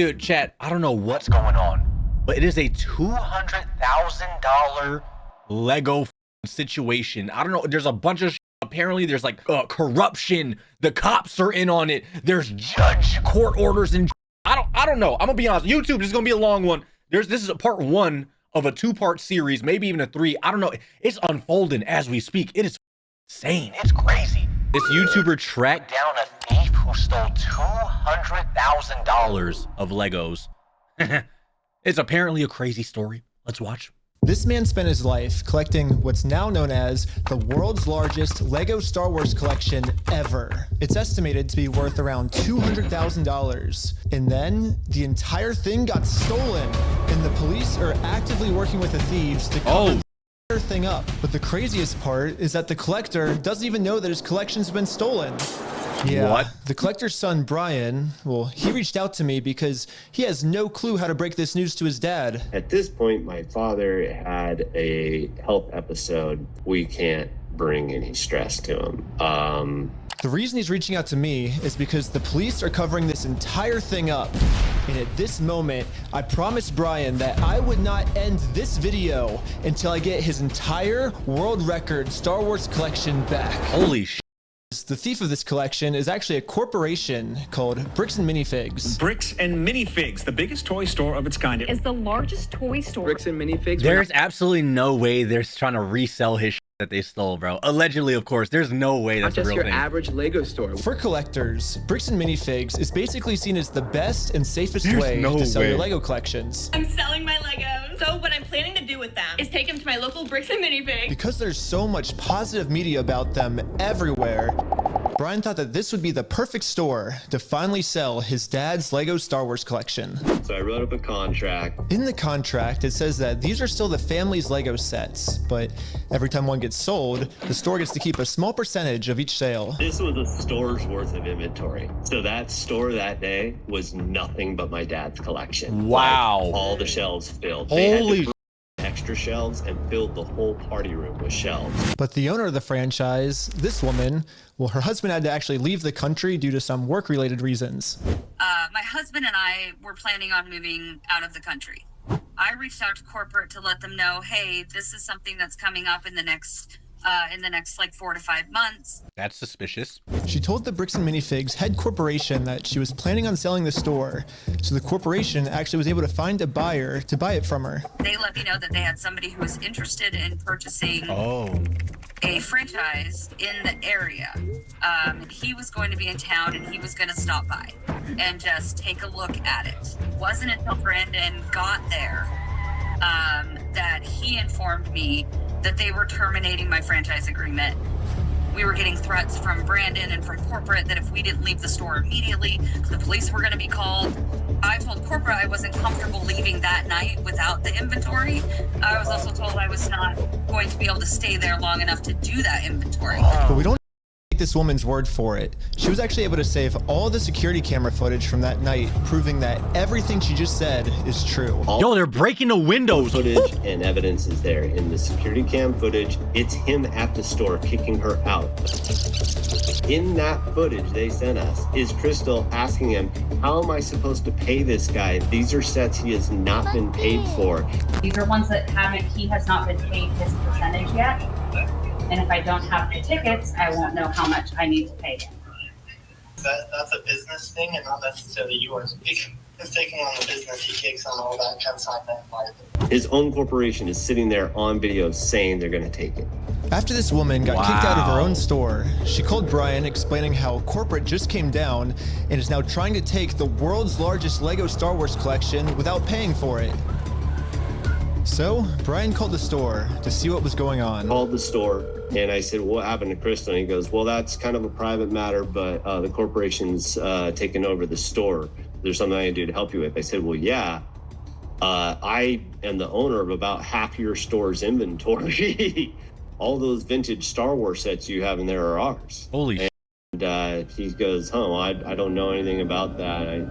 Dude, chat, I don't know what's going on, but it is a $200,000 Lego situation. I don't know. There's a bunch of apparently there's like corruption. The cops are in on it. There's judge court orders and I don't know. I'm gonna be honest. YouTube, this is gonna be a long one. This is a part 1 of a 2-part series, maybe even a 3. I don't know. It's unfolding as we speak. It is insane. It's crazy. This YouTuber tracked down a thief who stole $200,000 of Legos. It's apparently a crazy story. Let's watch. This man spent his life collecting what's now known as the world's largest Lego Star Wars collection ever. It's estimated to be worth around $200,000. And then the entire thing got stolen, and the police are actively working with the thieves to cover the thing up. But the craziest part is that the collector doesn't even know that his collection's been stolen. Yeah, what? The collector's son, Brian, well, he reached out to me because he has no clue how to break this news to his dad. At this point, my father had a health episode. We can't bring any stress to him. The reason he's reaching out to me is because the police are covering this entire thing up. And at this moment, I promised Brian that I would not end this video until I get his entire world record Star Wars collection back. Holy shit. The thief of this collection is actually a corporation called Bricks Minifigs. Bricks and Minifigs, the biggest toy store of its kind. Is the largest toy store. Bricks and Minifigs. There's absolutely no way they're trying to resell his shit that they stole, bro. Allegedly, of course. There's no way that's a real thing. Not just your average Lego store. For collectors, Bricks and Minifigs is basically seen as the best and safest way to sell your Lego collections. I'm selling my Legos. So what I'm planning to do with them is take them to my local Bricks and Minifigs. Because there's so much positive media about them everywhere, Brian thought that this would be the perfect store to finally sell his dad's Lego Star Wars collection. So I wrote up a contract. In the contract, it says that these are still the family's Lego sets, but every time one gets sold, the store gets to keep a small percentage of each sale. This was a store's worth of inventory. So that store that day was nothing but my dad's collection. Wow. Like, all the shelves filled. Holy extra shelves and filled the whole party room with shelves. But the owner of the franchise, this woman, well, her husband had to actually leave the country due to some work-related reasons. My husband and I were planning on moving out of the country. I reached out to corporate to let them know, hey, this is something that's coming up in the next like 4 to 5 months. That's suspicious. She told the Bricks and Minifigs head corporation that she was planning on selling the store, so the corporation actually was able to find a buyer to buy it from her. They let me know that they had somebody who was interested in purchasing a franchise in the area. He was going to be in town and he was going to stop by and just take a look at it. It wasn't until Brandon got there that he informed me that they were terminating my franchise agreement. We were getting threats from Brandon and from corporate that if we didn't leave the store immediately, the police were going to be called. I told corporate I wasn't comfortable leaving that night without the inventory. I was also told I was not going to be able to stay there long enough to do that inventory. But we don't take this woman's word for it. She was actually able to save all the security camera footage from that night, proving that everything she just said is true. Yo, they're breaking the windows. Footage and evidence is there. In the security cam footage, it's him at the store kicking her out. In that footage they sent us is Crystal asking him, how am I supposed to pay this guy? These are sets he has not been paid for. These are ones that he has not been paid his percentage yet. And if I don't have the tickets, I won't know how much I need to pay him. That's a business thing and not necessarily yours. He's taking on the business, he takes on all that consignment liability. His own corporation is sitting there on video saying they're going to take it. After this woman got kicked out of her own store, she called Brian explaining how corporate just came down and is now trying to take the world's largest Lego Star Wars collection without paying for it. So Brian called the store to see what was going on. Called the store and I said, what happened to Crystal? And he goes, well, that's kind of a private matter, but the corporation's taken over the store. There's something I can do to help you with. I said, well, yeah, I am the owner of about half your store's inventory. All those vintage Star Wars sets you have in there are ours. Holy shit. And he goes, well, I don't know anything about that. I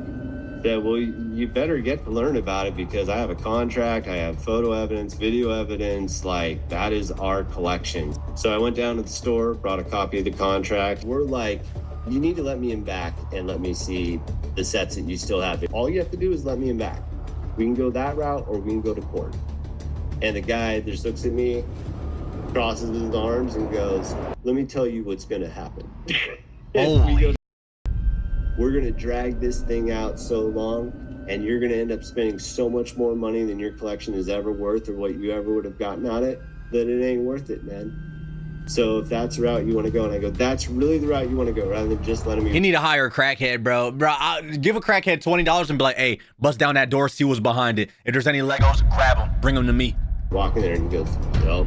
said, well, you better get to learn about it because I have a contract, I have photo evidence, video evidence, like that is our collection. So I went down to the store, brought a copy of the contract. We're like you need to let me in back and let me see the sets that you still have. All you have to do is let me in back. We can go that route or we can go to court. And the guy just looks at me, crosses his arms and goes, let me tell you what's going to happen. Holy. We're going to drag this thing out so long, and you're going to end up spending so much more money than your collection is ever worth or what you ever would have gotten out of it, that it ain't worth it, man. So if that's the route you want to go, and I go, that's really the route you want to go, rather than just letting me. You need to hire a crackhead, bro. I'll give a crackhead $20 and be like, hey, bust down that door, see what's behind it. If there's any Legos, grab them, bring them to me. Walk in there and he goes, well,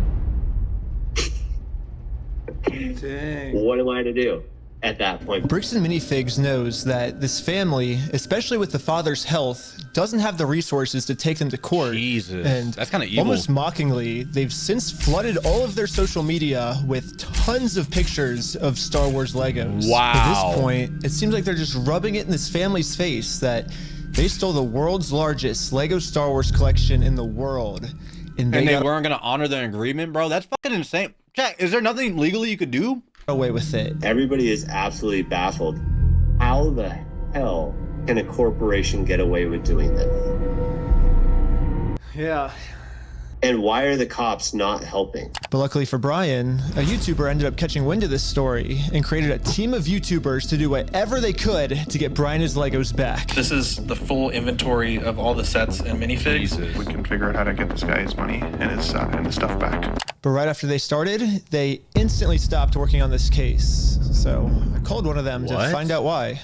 what am I to do at that point? Bricks and Minifigs knows that this family, especially with the father's health, doesn't have the resources to take them to court. Jesus, and that's kind of evil. Almost mockingly, they've since flooded all of their social media with tons of pictures of Star Wars Legos. Wow. At this point, it seems like they're just rubbing it in this family's face that they stole the world's largest Lego Star Wars collection in the world. And they weren't going to honor the agreement, bro? That's fucking insane. Jack, is there nothing legally you could do? Away with it. Everybody is absolutely baffled. How the hell can a corporation get away with doing this? Yeah. And why are the cops not helping? But luckily for Brian, a YouTuber ended up catching wind of this story and created a team of YouTubers to do whatever they could to get Brian his Legos back. This is the full inventory of all the sets and minifigs. We can figure out how to get this guy his money and his stuff back. But right after they started, they instantly stopped working on this case. So I called one of them to find out why.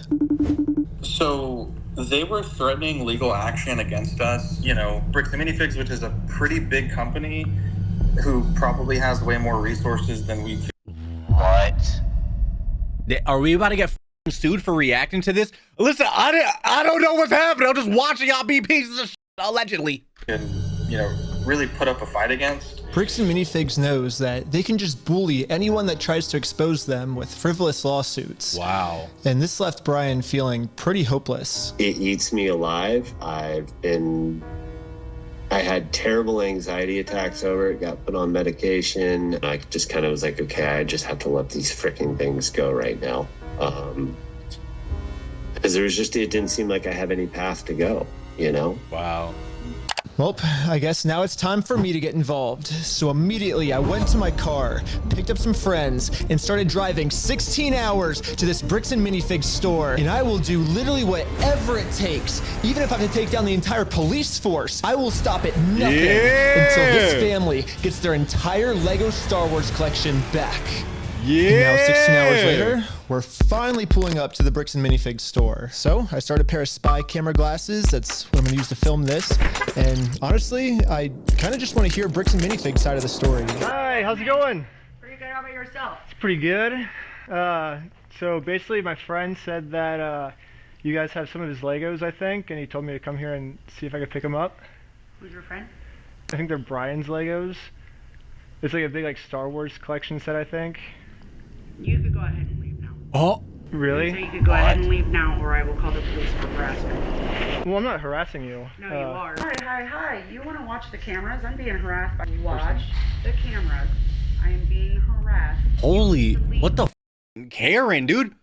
So they were threatening legal action against us. You know, Bricks Minifigs, which is a pretty big company who probably has way more resources than we can. What? Are we about to get sued for reacting to this? Listen, I don't know what's happening. I'm just watching y'all be pieces of shit, allegedly. And, you know, really put up a fight against. Bricks and Minifigs knows that they can just bully anyone that tries to expose them with frivolous lawsuits. Wow. And this left Brian feeling pretty hopeless. It eats me alive. I had terrible anxiety attacks over it, got put on medication. I just kind of was like, okay, I just have to let these freaking things go right now. Because it didn't seem like I have any path to go, you know? Wow. Well, I guess now it's time for me to get involved. So immediately I went to my car, picked up some friends, and started driving 16 hours to this Bricks and Minifigs store. And I will do literally whatever it takes. Even if I have to take down the entire police force, I will stop at nothing until this family gets their entire Lego Star Wars collection back. Yeah. And now 16 hours later, we're finally pulling up to the Bricks and Minifigs store. So I started a pair of spy camera glasses. That's what I'm gonna use to film this. And honestly, I kind of just want to hear Bricks and Minifigs side of the story. Hi, how's it going? Pretty good. How about yourself? It's pretty good. So basically my friend said that you guys have some of his Legos, I think, and he told me to come here and see if I could pick them up. Who's your friend? I think they're Brian's Legos. It's like a big Star Wars collection set, I think. You could go ahead and leave now. Oh. Really? So you could go ahead and leave now, or I will call the police for harassment. Well, I'm not harassing you. No, you are. Hi. You want to watch the cameras? I'm being harassed by you. Watch the cameras. I am being harassed. Holy, what the Karen, dude?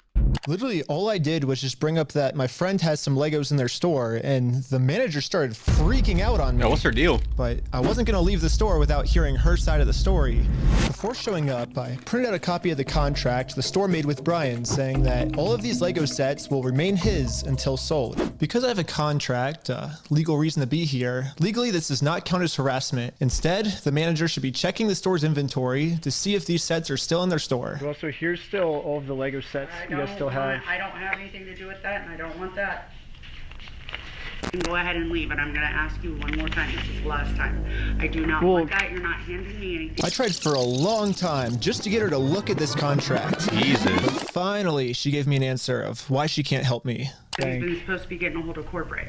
Literally, all I did was just bring up that my friend has some Legos in their store, and the manager started freaking out on me. Yeah, what's her deal? But I wasn't going to leave the store without hearing her side of the story. Before showing up, I printed out a copy of the contract the store made with Brian, saying that all of these Lego sets will remain his until sold. Because I have a contract, legal reason to be here, legally this does not count as harassment. Instead, the manager should be checking the store's inventory to see if these sets are still in their store. Well, so here's still all of the Lego sets you guys still have. I don't have anything to do with that, and I don't want that. You can go ahead and leave, and I'm going to ask you one more time. This is the last time. I do not want that. You're not handing me anything. I tried for a long time just to get her to look at this contract. Jesus. But finally, she gave me an answer of why she can't help me. You've been supposed to be getting a hold of corporate.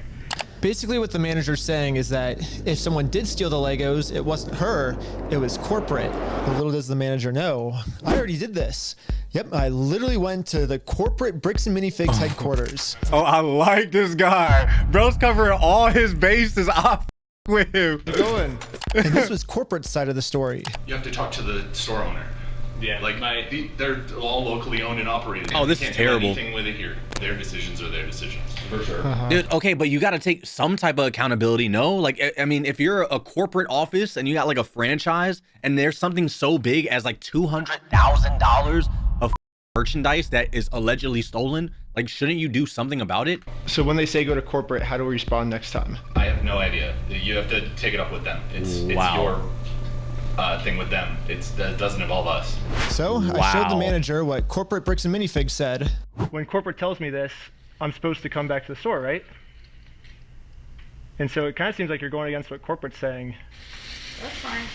Basically what the manager's saying is that if someone did steal the Legos, it wasn't her, it was corporate. But little does the manager know, I already did this. Yep, I literally went to the corporate Bricks and Minifigs headquarters. Oh, I like this guy. Bro's covering all his bases. I with him. Going. And this was corporate side of the story. You have to talk to the store owner. Yeah, like they're all locally owned and operated. Oh, this is terrible. Do anything with it here. Their decisions are their decisions, for sure. Dude, okay, but you got to take some type of accountability, no? Like, I mean, if you're a corporate office and you got like a franchise and there's something so big as like $200,000 of merchandise that is allegedly stolen, like, shouldn't you do something about it? So when they say go to corporate, how do we respond next time? I have no idea. You have to take it up with them. It's your thing with them. That doesn't involve us. So I showed the manager what corporate Bricks and Minifigs said. When corporate tells me this, I'm supposed to come back to the store, right? And so it kind of seems like you're going against what corporate's saying. That's fine.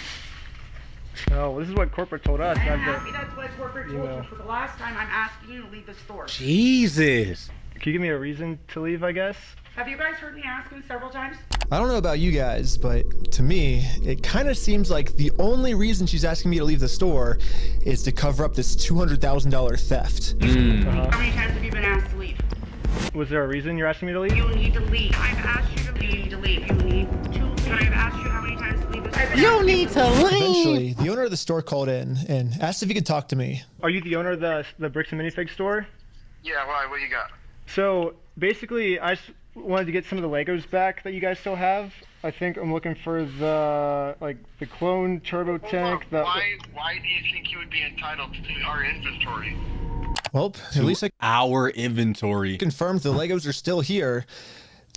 Oh, well, this is what corporate told us. I am happy that's what corporate told you. For the last time, I'm asking you to leave the store. Jesus. Can you give me a reason to leave, I guess? Have you guys heard me ask you several times? I don't know about you guys, but to me, it kind of seems like the only reason she's asking me to leave the store is to cover up this $200,000 theft. How many times have you been asked to leave? Was there a reason you're asking me to leave? You need to leave. I've asked you to leave. You need to leave. I've asked you how many times to leave this. You need to leave! Eventually, the owner of the store called in and asked if he could talk to me. Are you the owner of the Bricks and Minifigs store? Yeah, why? What you got? So basically, I just wanted to get some of the Legos back that you guys still have. I think I'm looking for the clone turbo tank. Why do you think you would be entitled to our inventory? Well, at least our inventory confirmed the Legos are still here.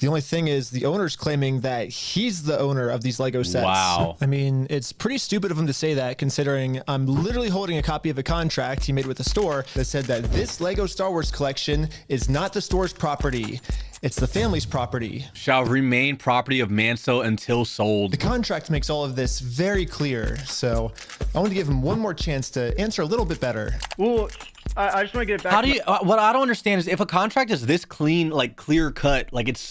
The only thing is the owner's claiming that he's the owner of these Lego sets. Wow. I mean, it's pretty stupid of him to say that, considering I'm literally holding a copy of a contract he made with the store that said that this Lego Star Wars collection is not the store's property. It's the family's property. Shall remain property of Manso until sold. The contract makes all of this very clear, so I want to give him one more chance to answer a little bit better. Well, I just want to get it back. How do you, what I don't understand is if a contract is this clean, like clear cut, like it's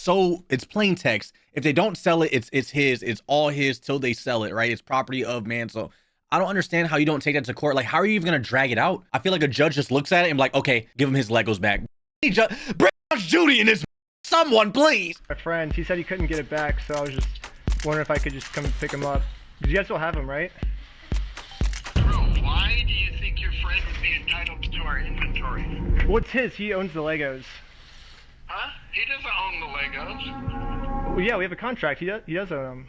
plain text. If they don't sell it, it's his, it's all his till they sell it, right? It's property of Manso. I don't understand how you don't take that to court. Like, how are you even going to drag it out? I feel like a judge just looks at it and be like, okay, give him his Legos back. Bring Judy in this. Someone, please. My friend, he said he couldn't get it back, so I was just wondering if I could just come and pick him up. Because you guys still have him, right? Bro, why do you think your friend would be entitled to our inventory? Well, it's his. He owns the Legos. Huh? He doesn't own the Legos. Well, yeah, we have a contract. He does own them.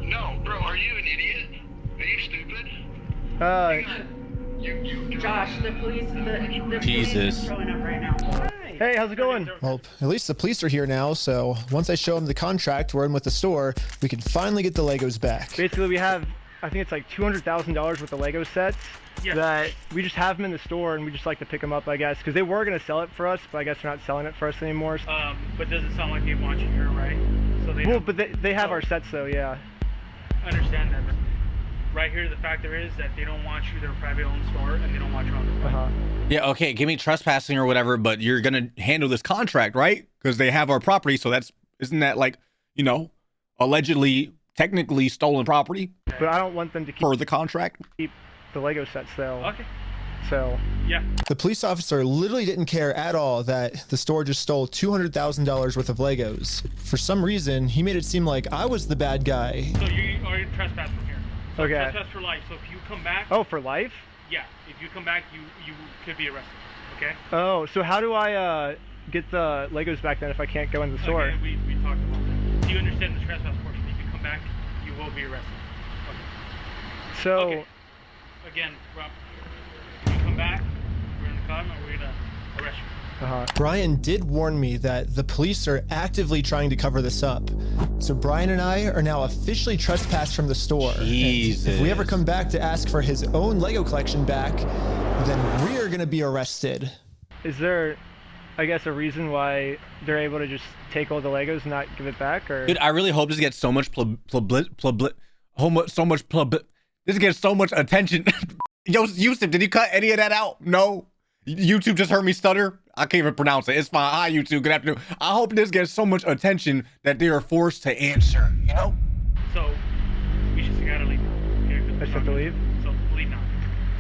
No, bro, are you an idiot? Are you stupid? Josh, the police, the Jesus. police is showing up right now. Hey, how's it going? Well, at least the police are here now, so once I show him the contract we're in with the store, we can finally get the Legos back. Basically, we have, I think it's like $200,000 worth of Lego sets that we just have them in the store, and we just like to pick them up, I guess, because they were going to sell it for us, but I guess they're not selling it for us anymore. But does it sound like they want you here, right? So they but they have our sets, though, yeah. I understand that. Right here, the factor is that they don't want you. They're a private-owned store, and they don't want you on the site. Yeah, okay, give me trespassing or whatever, but you're gonna handle this contract, right? Because they have our property, so isn't that like, you know, allegedly, technically stolen property? But I don't want them to keep per the contract. Keep the Lego sets, though. Okay. So yeah. The police officer literally didn't care at all that the store just stole $200,000 worth of Legos. For some reason, he made it seem like I was the bad guy. So you are trespassed from here. So okay. Trespass for life. So if you come back. Oh, for life? Yeah. If you come back, you could be arrested. Okay. Oh, so how do I get the Legos back then if I can't go in the store? Okay, we talked about that. Do you understand the trespass portion? If you come back, you will be arrested. Okay. So. Okay. Again, Rob, if you come back, we're in the car, and we're gonna arrest you. Brian did warn me that the police are actively trying to cover this up. So Brian and I are now officially trespassed from the store. Jesus. And if we ever come back to ask for his own Lego collection back, then we're gonna be arrested. Is there, I guess, a reason why they're able to just take all the Legos and not give it back? Or Dude, I really hope this gets so much this gets so much attention. Yo, Yusuf, did you cut any of that out? No. YouTube just heard me stutter. I can't even pronounce it. It's fine. Hi, YouTube. Good afternoon. I hope this gets so much attention that they are forced to answer, you know? So, we just gotta leave. I just have to leave? So, leave now.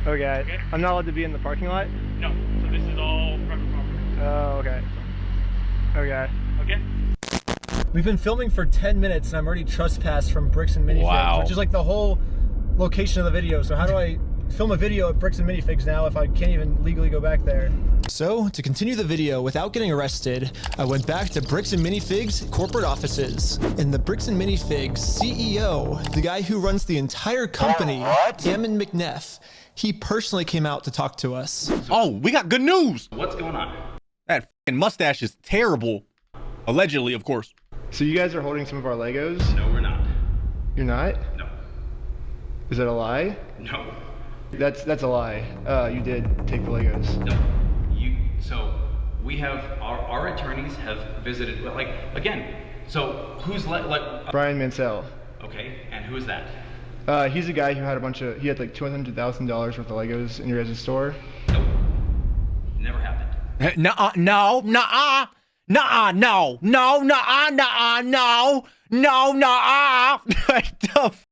Okay. I'm not allowed to be in the parking lot? No. So, this is all private property. Oh, okay. Okay. Okay? We've been filming for 10 minutes and I'm already trespassed from Bricks and Minifigs, which is like the whole location of the video. So how do I film a video at Bricks Minifigs now if I can't even legally go back there. So, to continue the video without getting arrested, I went back to Bricks Minifigs corporate offices. And the Bricks Minifigs CEO, the guy who runs the entire company, Hammond McNeff, he personally came out to talk to us. Oh, we got good news. What's going on? That fucking mustache is terrible. Allegedly, of course. So you guys are holding some of our Legos? No, we're not. You're not? No. Is that a lie? No. That's a lie. You did take the Legos. No. So we have our attorneys have visited. Like again. So who's Brian Mansell. Okay, and who is that? He's a guy who had he had like $200,000 worth of Legos in your guys' store. Nope. Never happened. No. What the f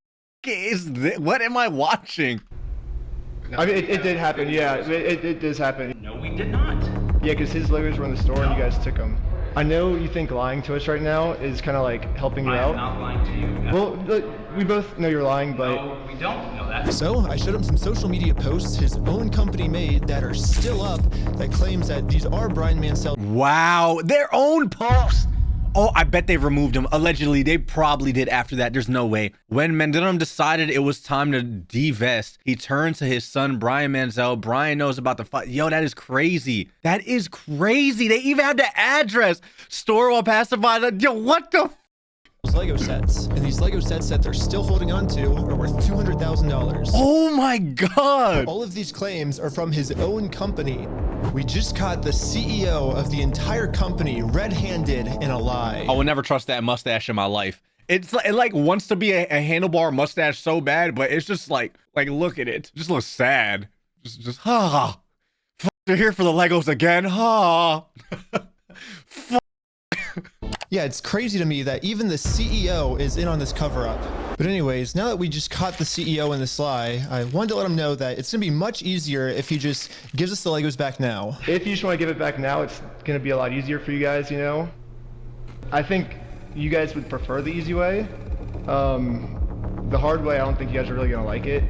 is this? What am I watching? I mean, it did happen. Yeah, it does happen. No, we did not. Yeah, because his Legos were in the store and you guys took them. I know you think lying to us right now is kind of like helping you out. I'm not lying to you. Well, look, we both know you're lying, but... No, we don't know that. So I showed him some social media posts his own company made that are still up that claims that these are Brian Mansell. Wow, their own posts. Oh, I bet they removed him. Allegedly, they probably did after that. There's no way. When Mendonum decided it was time to divest, he turned to his son, Brian Mansell. Brian knows about the fight. Yo, that is crazy. That is crazy. They even have the address. Store while pacified. Yo, what the Lego sets, and these Lego sets that they're still holding on to are worth $200,000. Oh my God. All of these claims are from his own company. We just caught the CEO of the entire company red-handed in a lie. I will never trust that mustache in my life. It like wants to be a handlebar mustache so bad, but it's just like look at it. It just looks sad. Just they're here for the Legos again. Yeah, it's crazy to me that even the CEO is in on this cover-up. But anyways, now that we just caught the CEO in this lie, I wanted to let him know that it's gonna be much easier if he just gives us the Legos back now. If you just want to give it back now, it's gonna be a lot easier for you guys, you know? I think you guys would prefer the easy way. The hard way, I don't think you guys are really gonna like it.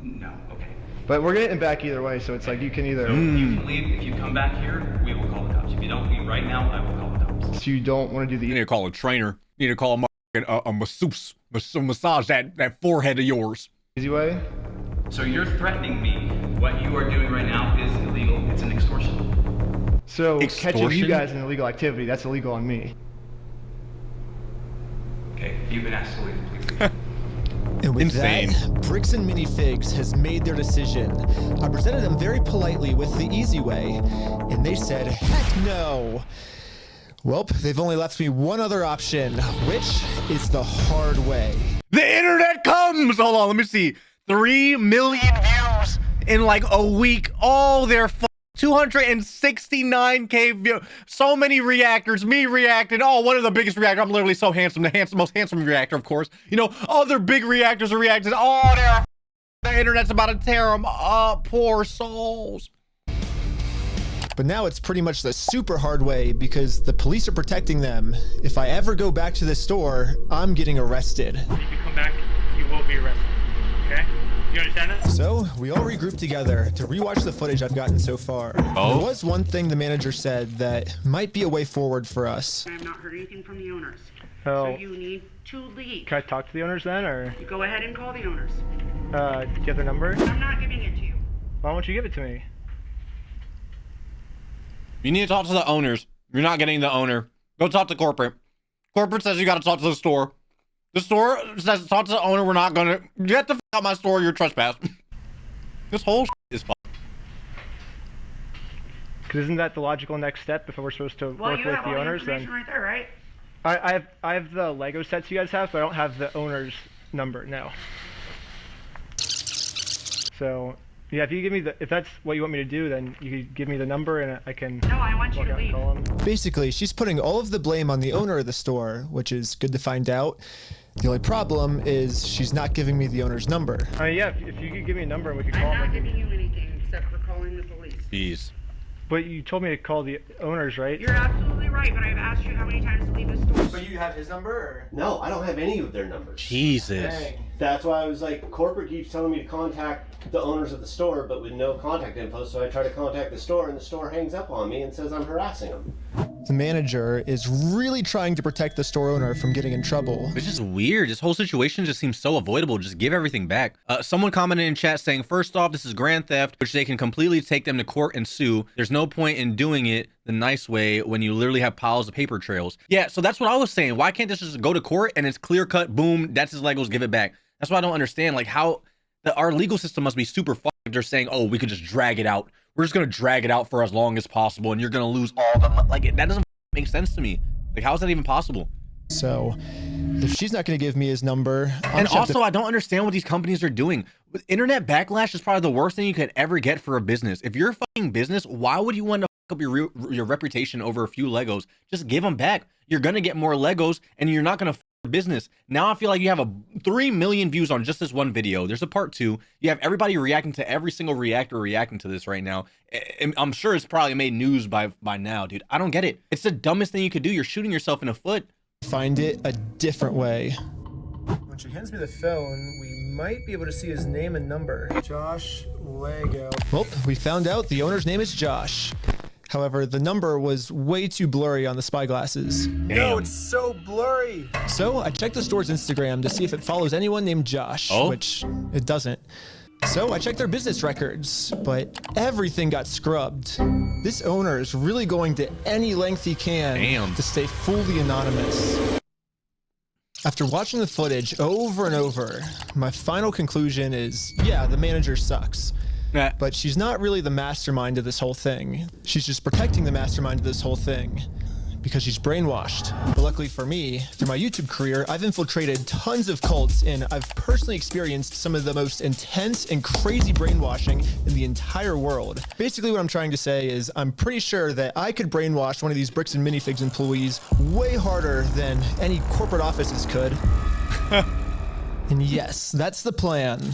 No, okay. But we're getting it back either way, so it's like you can either... You can leave. If you come back here, we will call the cops. If you don't leave right now, I will call the cops. So you don't want to do the... You need to call a trainer. You need to call a masseuse. Massage that forehead of yours. Easy way? So you're threatening me. What you are doing right now is illegal. It's an extortion. So catching you guys in illegal activity, that's illegal on me. Okay, you've been asked to leave, please leave. And with that, Bricks and Minifigs has made their decision. I presented them very politely with the easy way, and they said, heck no. Well, they've only left me one other option, which is the hard way. The internet comes! Hold on, let me see. 3 million views in like a week. Oh, they're 269K views. So many reactors, me reacting. Oh, one of the biggest reactors. I'm literally so handsome. The most handsome reactor, of course. You know, other big reactors are reacting. Oh, the internet's about to tear them up. Poor souls. But now it's pretty much the super hard way because the police are protecting them. If I ever go back to the store, I'm getting arrested. If you come back, you will be arrested. Okay? You understand that? So we all regrouped together to rewatch the footage I've gotten so far. Oh? There was one thing the manager said that might be a way forward for us. I have not heard anything from the owners. Oh. So you need to leave. Can I talk to the owners then, or? You go ahead and call the owners. Do you have their number? I'm not giving it to you. Why won't you give it to me? You need to talk to the owners. You're not getting the owner. Go talk to corporate. Corporate says you got to talk to the store. The store says talk to the owner. We're not gonna get the f out my store. You're trespass. This whole is fun. Because isn't that the logical next step if we're supposed to work with the owners? Well, you have all the information right there, right? I have the Lego sets you guys have, but I don't have the owner's number now. So yeah, if you give me if that's what you want me to do, then you could give me the number and I can. No, I want you to leave. Basically, she's putting all of the blame on the owner of the store, which is good to find out. The only problem is she's not giving me the owner's number. Yeah, if you could give me a number and we could call I'm him. not giving you anything except for calling the police. Jeez. But you told me to call the owners, right? You're absolutely right, but I've asked you how many times to leave the store. But you have his number? Or? No, I don't have any of their numbers. Jesus. Dang. That's why I was like, corporate keeps telling me to contact the owners of the store, but with no contact info. So I try to contact the store, and the store hangs up on me and says I'm harassing them. The manager is really trying to protect the store owner from getting in trouble. It's just weird. This whole situation just seems so avoidable. Just give everything back. Someone commented in chat saying, first off, this is grand theft, which they can completely take them to court and sue. There's no point in doing it the nice way when you literally have piles of paper trails. Yeah, so that's what I was saying. Why can't this just go to court and it's clear cut, boom, that's his Legos, give it back. That's why I don't understand, like, how our legal system must be super fucked if they're saying, oh, we could just drag it out. We're just gonna drag it out for as long as possible and you're gonna lose all the money. Like, that doesn't make sense to me. Like, how is that even possible? So if she's not going to give me his number, and also I don't understand what these companies are doing. Internet backlash is probably the worst thing you could ever get for a business. If you're a fucking business, why would you want to fuck up your reputation over a few Legos? Just give them back. You're gonna get more Legos and you're not gonna fuck the business. Now I feel like you have 3 million views on just this one video. There's a part 2. You have everybody reacting to every single reactor reacting to this right now. I'm sure it's probably made news by now, dude. I don't get it. It's the dumbest thing you could do. You're shooting yourself in the foot. Find it a different way. When she hands me the phone, we might be able to see his name and number. Josh Lego. Well, we found out the owner's name is Josh. However, the number was way too blurry on the spy glasses. No, it's so blurry. So I checked the store's Instagram to see if it follows anyone named Josh, which it doesn't. So I checked their business records, but everything got scrubbed. This owner is really going to any length he can to stay fully anonymous. After watching the footage over and over, my final conclusion is, yeah, the manager sucks. But she's not really the mastermind of this whole thing. She's just protecting the mastermind of this whole thing because she's brainwashed. But luckily for me, through my YouTube career, I've infiltrated tons of cults and I've personally experienced some of the most intense and crazy brainwashing in the entire world. Basically what I'm trying to say is I'm pretty sure that I could brainwash one of these Bricks and Minifigs employees way harder than any corporate offices could. And yes, that's the plan.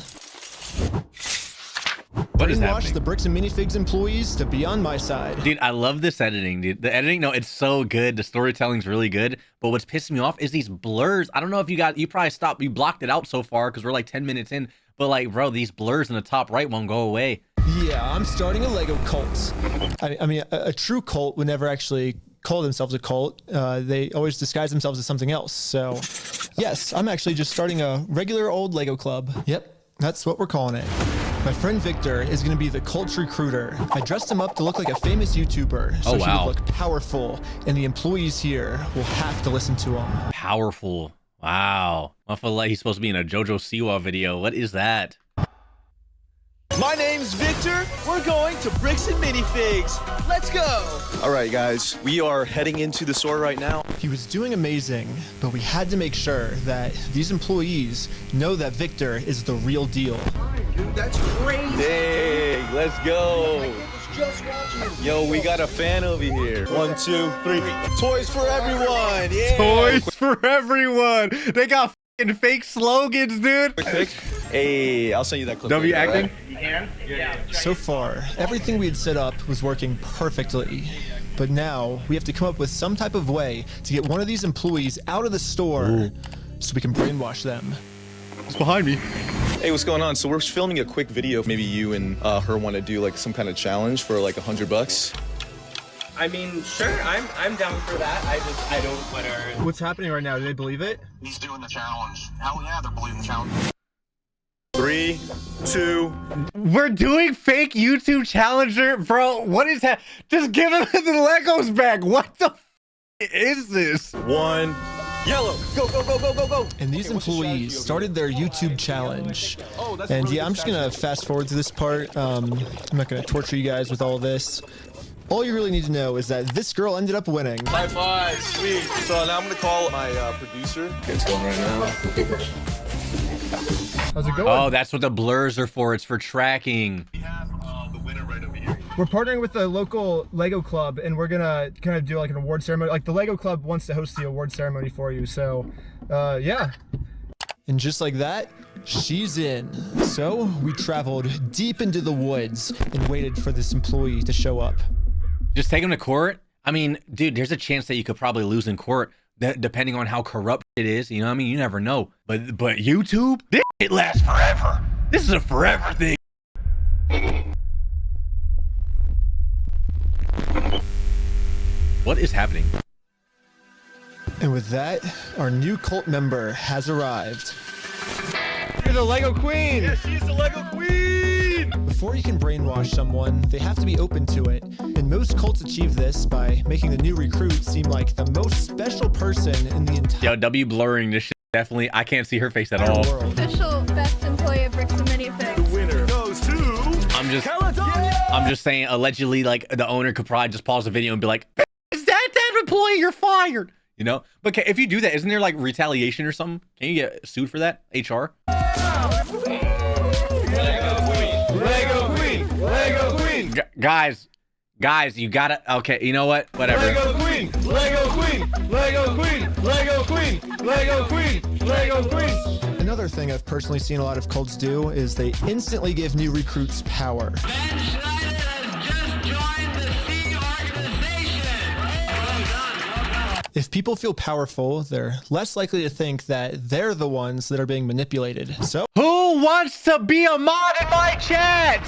What is brainwash happening? The Bricks and Minifigs employees to be on my side. Dude, I love this editing, dude. The editing, no, it's so good. The storytelling's really good. But what's pissing me off is these blurs. I don't know if you probably stopped, you blocked it out so far because we're like 10 minutes in. But like, bro, these blurs in the top right won't go away. Yeah, I'm starting a Lego cult. I mean, a true cult would never actually call themselves a cult. They always disguise themselves as something else. So yes, I'm actually just starting a regular old Lego club. Yep, that's what we're calling it. My friend Victor is going to be the cult recruiter. I dressed him up to look like a famous YouTuber, so he would look powerful, and the employees here will have to listen to him. Powerful. Wow. I feel like he's supposed to be in a JoJo Siwa video. What is that? My name's Victor. We're going to Bricks and Minifigs. Let's go. All right, guys, we are heading into the store right now. He was doing amazing, but we had to make sure that these employees know that Victor is the real deal. Dude, that's crazy. Hey, let's go. Just watching. Yo, we got a fan over here. 1, 2, 3. Toys for everyone. Yeah. Toys for everyone. They got fucking fake slogans, dude. Quick. Hey, I'll send you that clip. W acting? You can? Yeah. So far, everything we had set up was working perfectly. But now we have to come up with some type of way to get one of these employees out of the store so we can brainwash them. It's behind me. Hey, what's going on? So we're filming a quick video. Maybe you and her want to do like some kind of challenge for like $100. I mean, sure, I'm down for that. I don't wanna. What's happening right now? Do they believe it? He's doing the challenge. Hell yeah, they're believing the challenge. 3, 2. We're doing fake YouTube challenger, bro. What is that? Just give him the Legos back. What the is this? 1. Yellow. Go, go, go, go, go, go. And these employees started their YouTube challenge. And yeah, I'm just gonna fast forward to this part. I'm not gonna torture you guys with all this. All you really need to know is that this girl ended up winning. High five, sweet. So now I'm gonna call my producer. It's going right now. How's it going? Oh, that's what the blurs are for. It's for tracking. We have the winner right over here. We're partnering with the local Lego club, and we're gonna kind of do like an award ceremony. Like the Lego club wants to host the award ceremony for you. So, yeah. And just like that, she's in. So we traveled deep into the woods and waited for this employee to show up. Just take him to court? I mean, dude, there's a chance that you could probably lose in court, depending on how corrupt it is. You know what I mean? You never know. But YouTube, this shit lasts forever. This is a forever thing. What is happening? And with that, our new cult member has arrived. You're the Lego Queen! Yes, she's the Lego Queen! Before you can brainwash someone, they have to be open to it. And most cults achieve this by making the new recruit seem like the most special person in the entire Yo, W blurring this shit. Definitely, I can't see her face at all. world. Official best employee of Bricks Minifigs. The winner goes to I'm just saying, allegedly, like, the owner could probably just pause the video and be like, is that employee? You're fired. You know? But if you do that, isn't there like retaliation or something? Can you get sued for that? HR? Lego Queen! Lego Queen! Guys, you gotta, okay, you know what? Whatever. Lego Queen! Lego Queen! Lego Queen! Lego Queen! Lego Queen! Lego Queen! Another thing I've personally seen a lot of cults do is they instantly give new recruits power. If people feel powerful, they're less likely to think that they're the ones that are being manipulated. So, who wants to be a mod in my chat?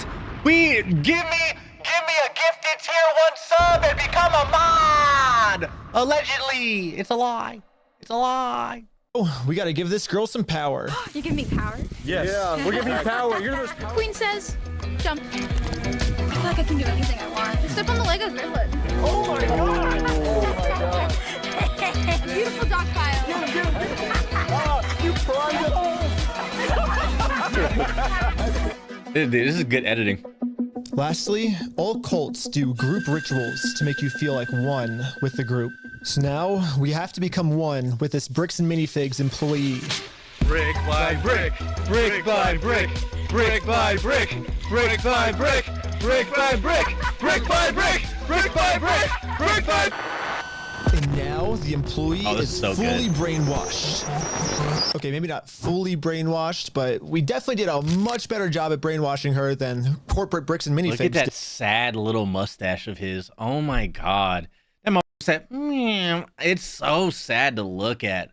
Give me a gifted tier 1 sub and become a mod. Allegedly, it's a lie. It's a lie. oh, we got to give this girl some power. You give me power? Yes. Yeah, we're giving you power. You're the most powerful. Queen says, jump. I feel like I can do anything I want. Step on the Legos bracelet. Oh my god! Oh my god! Beautiful dog pile. You primed it. Dude, this is good editing. Lastly, all cults do group rituals to make you feel like one with the group. So now we have to become one with this Bricks and Minifigs employee. Brick by brick, brick by brick, brick by brick, brick by brick, brick by brick, brick by brick, brick by brick, brick by. And now the employee is so fully good. brainwashed. Okay, maybe not fully brainwashed, but we definitely did a much better job at brainwashing her than corporate Bricks and Minifigs. Look at that sad little mustache of his. Oh my god. That mustache, it's so sad to look at.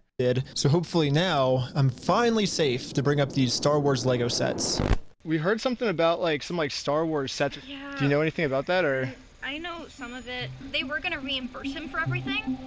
So hopefully now I'm finally safe to bring up these Star Wars Lego sets. We heard something about like some Star Wars sets. Yeah. Do you know anything about that or? I know some of it. They were gonna reimburse him for everything,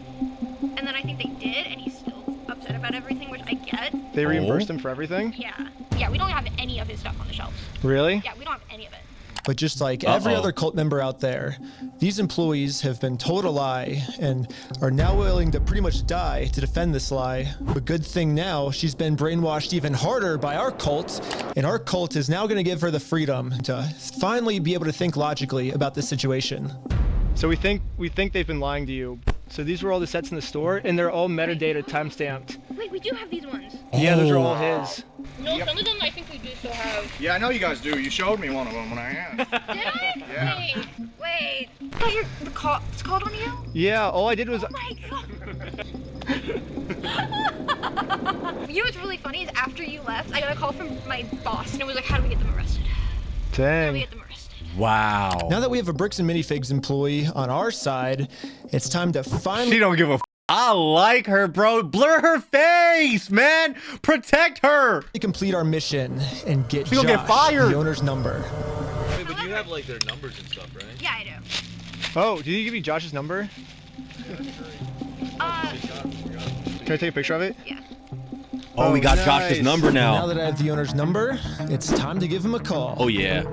and then I think they did, and he's still upset about everything, which I get. They reimbursed him for everything? Yeah, we don't have any of his stuff on the shelves. Really? Yeah, we don't have any of it. But just like every other cult member out there, these employees have been told a lie and are now willing to pretty much die to defend this lie. But good thing now, she's been brainwashed even harder by our cult, and our cult is now going to give her the freedom to finally be able to think logically about this situation. So we think they've been lying to you. So these were all the sets in the store, and they're all metadata timestamped. Wait, we do have these ones. Yeah, those are all his. No, some of them I think we do still have. Yeah, I know you guys do. You showed me one of them when I asked. Did I? Yeah. Wait. I thought the cops called on you? Yeah, all I did was. Oh my god. You know what's really funny is after you left, I got a call from my boss, and it was like, how do we get them arrested? How do we Dang. get them arrested? Wow. Now that we have a Bricks and Minifigs employee on our side, it's time to finally. She don't give a f. I like her, bro. Blur her face, man. Protect her. Complete our mission and get She gonna get Josh, fired. the owner's number. Wait, but you have like their numbers and stuff, right? Yeah, I do. Oh, did he give you Josh's number? Can I take a picture of it? Yeah. Oh, we got nice. Josh's number Now now. that I have the owner's number, it's time to give him a call. Oh yeah.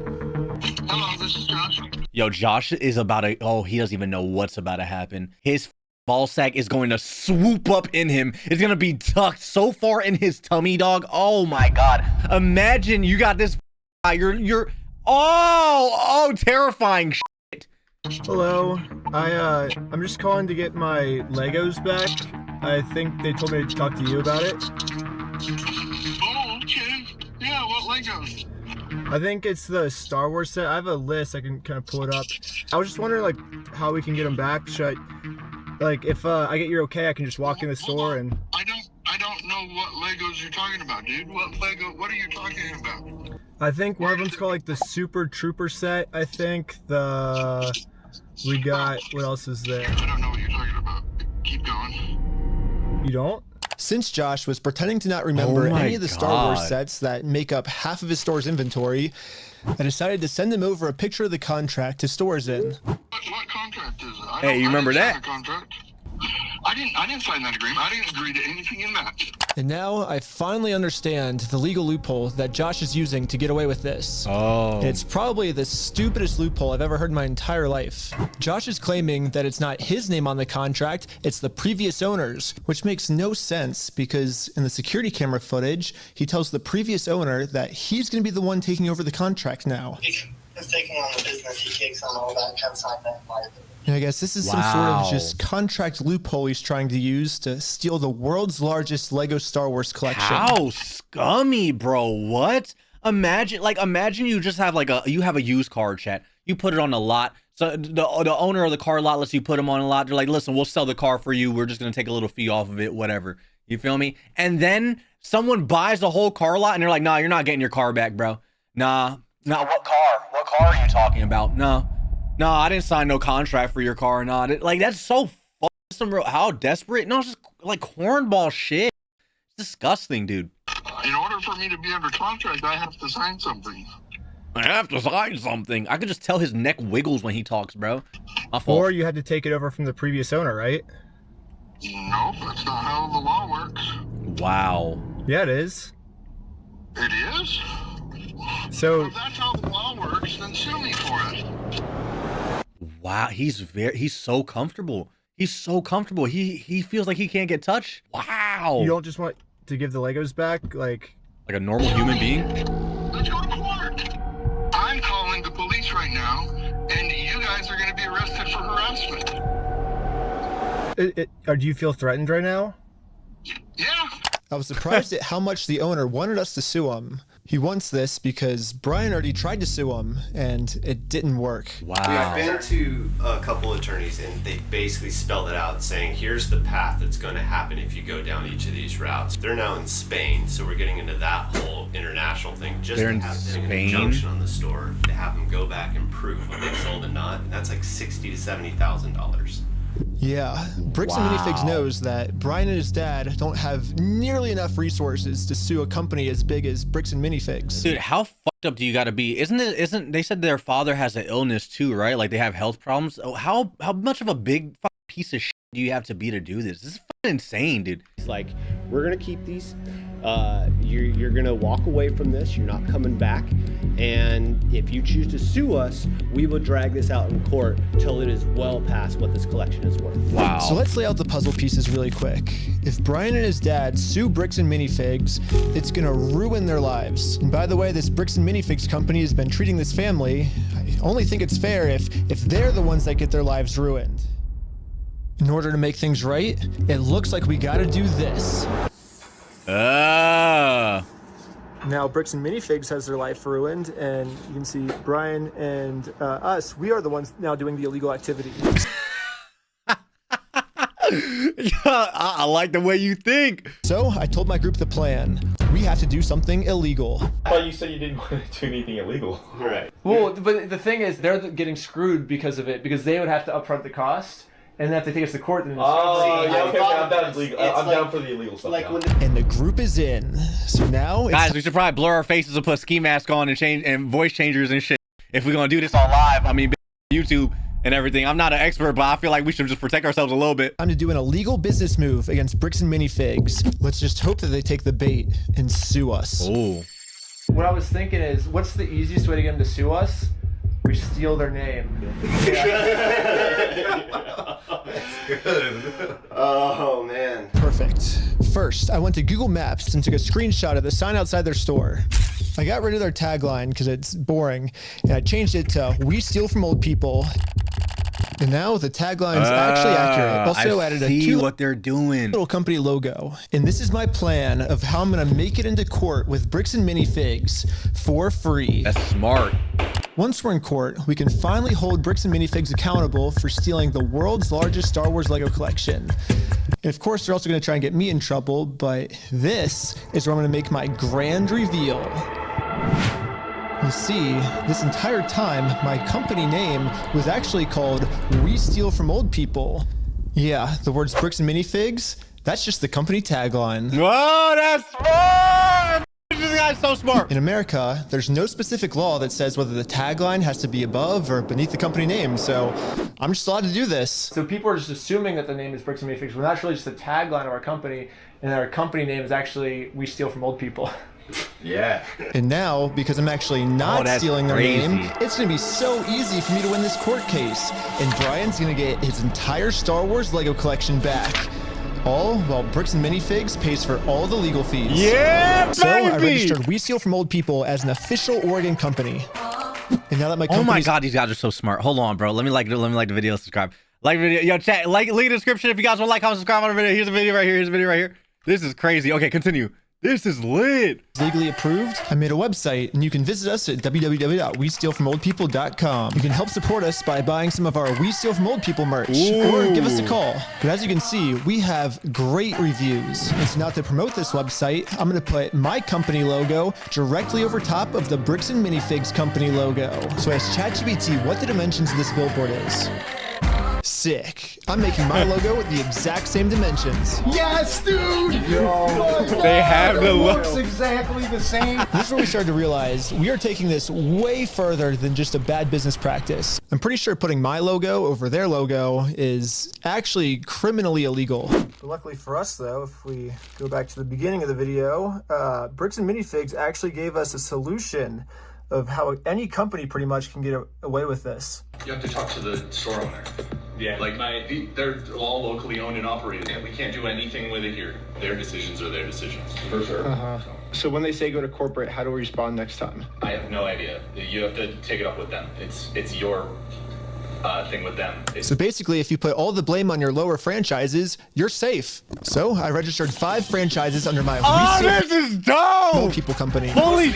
Hello, this is Josh. Yo, Josh is about to. Oh, he doesn't even know what's about to happen. His ball sack is going to swoop up in him. It's gonna be tucked so far in his tummy, dog. Oh my god. Imagine you got this. You're. Oh, terrifying shit. Hello. I'm just calling to get my Legos back. I think they told me to talk to you about it. Oh, okay. Yeah, what Legos? I think it's the Star Wars set. I have a list. I can kind of pull it up. I was just wondering, like, how we can get them back. Should I, like, if I get your okay, I can just walk in the store and. I don't know what Legos you're talking about, dude. What are you talking about? I think one of them's called like the Super Trooper set. I think the We got, what else is there? I don't know what you're talking about. Keep going. You don't? Since Josh was pretending to not remember my any of the Star Wars God. sets that make up half of his store's inventory, I decided to send him over a picture of the contract his store's in. What contract is it? Hey, you remember I that? didn't sign the contract. I didn't sign that agreement. I didn't agree to anything in that. And now I finally understand the legal loophole that Josh is using to get away with this. Oh. It's probably the stupidest loophole I've ever heard in my entire life. Josh is claiming that it's not his name on the contract, it's the previous owner's, which makes no sense because in the security camera footage, he tells the previous owner that he's going to be the one taking over the contract now. He's taking on the business, he takes on all that consignment liability. And I guess this is some sort of just contract loophole he's trying to use to steal the world's largest Lego Star Wars collection. How scummy, bro. What? Imagine you just have you have a used car, chat. You put it on a lot. So the owner of the car lot lets you put them on a lot. They're like, listen, we'll sell the car for you. We're just going to take a little fee off of it, whatever. You feel me? And then buys the whole car lot and they're like, nah, you're not getting your car back, bro. Nah, what car? What car are you talking about? No, I didn't sign no contract for your car. Nah, that's so how desperate. No, it's just like cornball shit. It's disgusting, dude. In order for me to be under contract, I have to sign something. I have to sign something. I could just tell his neck wiggles when he talks, bro. My fault. Or you had to take it over from the previous owner, right? Nope, that's not how the law works. Wow. Yeah, it is. It is? So if that's how the law works, then sue me for it. Wow, he's so comfortable. He's so comfortable. He feels like he can't get touched. Wow. You don't just want to give the Legos back, like a normal human being? Let's go to court. I'm calling the police right now, and you guys are going to be arrested for harassment. Or do you feel threatened right now? Yeah. I was surprised at how much the owner wanted us to sue him. He wants this because Brian already tried to sue him and it didn't work. Wow. I've been to a couple attorneys and they basically spelled it out saying, here's the path that's going to happen if you go down each of these routes. They're now in Spain, so we're getting into that whole international thing. Just They're to in have Spain? an injunction on the store to have them go back and prove what they sold and not. And that's like $60,000 to $70,000. Yeah, Bricks and Minifigs knows that Brian and his dad don't have nearly enough resources to sue a company as big as Bricks and Minifigs. Dude, how fucked up do you got to be? Isn't they said their father has an illness too, right? Like they have health problems. Oh, how much of a big piece of shit do you have to be to do this? This is fucking insane, dude. It's like, we're gonna keep these. You're gonna walk away from this. You're not coming back. And if you choose to sue us, we will drag this out in court till it is well past what this collection is worth. Wow. So let's lay out the puzzle pieces really quick. If Brian and his dad sue Bricks and Minifigs, it's gonna ruin their lives. And by the way, this Bricks and Minifigs company has been treating this family. I only think it's fair if they're the ones that get their lives ruined. In order to make things right, it looks like we gotta do this. Now Bricks and Minifigs has their life ruined, and you can see Brian and us, we are the ones now doing the illegal activity. I like the way you think. So I told my group the plan. We have to do something illegal. I thought you said you didn't want to do anything illegal. Right. Well, but the thing is, they're getting screwed because of it, because they would have to upfront the cost. And then if they take us to court, then I'm down for the illegal stuff. And the group is in. So now, Guys, we should probably blur our faces and put ski mask on and change and voice changers and shit. If we're gonna do this on live, I mean, YouTube and everything. I'm not an expert, but I feel like we should just protect ourselves a little bit. Time to do an illegal business move against Bricks and Minifigs. Let's just hope that they take the bait and sue us. Oh. What I was thinking is, what's the easiest way to get them to sue us? We steal their name. That's good. Oh, man. Perfect. First, I went to Google Maps and took a screenshot of the sign outside their store. I got rid of their tagline because it's boring, and I changed it to "We steal from old people." And now the tagline's actually accurate. Also added a cute what they're doing. Little company logo. And this is my plan of how I'm gonna make it into court with Bricks and Minifigs for free. That's smart. Once we're in court, we can finally hold Bricks and Minifigs accountable for stealing the world's largest Star Wars Lego collection. And of course, they're also gonna try and get me in trouble, but this is where I'm gonna make my grand reveal. You see, this entire time, my company name was actually called We Steal From Old People. Yeah, the words Bricks and Minifigs, that's just the company tagline. Oh, that's smart! This guy's so smart. In America, there's no specific law that says whether the tagline has to be above or beneath the company name, so I'm just allowed to do this. So people are just assuming that the name is Bricks and Minifigs, when that's really just the tagline of our company, and our company name is actually We Steal From Old People. Yeah. And now, because I'm actually not stealing their name, it's going to be so easy for me to win this court case. And Brian's going to get his entire Star Wars Lego collection back. All while Bricks and Minifigs pays for all the legal fees. Yeah, so I registered We Steal From Old People as an official Oregon company. And now that my oh my god, these guys are so smart. Hold on, bro. Let me like the video, subscribe. Like the video, yo, chat, link in the description if you guys want to like, comment, subscribe on the video. Here's a video right here. Here's a video right here. This is crazy. Okay, continue. This is lit. Legally approved. I made a website, and you can visit us at www.westealfromoldpeople.com. You can help support us by buying some of our We Steal From Old People merch, or give us a call. But as you can see, we have great reviews. And so now to promote this website, I'm going to put my company logo directly over top of the Bricks and Minifigs company logo. So I asked ChatGPT what the dimensions of this billboard is. Sick. I'm making my logo with the exact same dimensions. Yes, dude! They have the look. Looks exactly the same. This is where we started to realize we are taking this way further than just a bad business practice. I'm pretty sure putting my logo over their logo is actually criminally illegal. But luckily for us, though, if we go back to the beginning of the video, Bricks and Minifigs actually gave us a solution of how any company pretty much can get away with this. You have to talk to the store owner. Yeah, like they're all locally owned and operated. We can't do anything with it here. Their decisions are their decisions. For sure. So when they say go to corporate, how do we respond next time? I have no idea. You have to take it up with them. It's your thing with them. So basically, if you put all the blame on your lower franchises, you're safe. So I registered 5 franchises under my this is dope! Old People company. Holy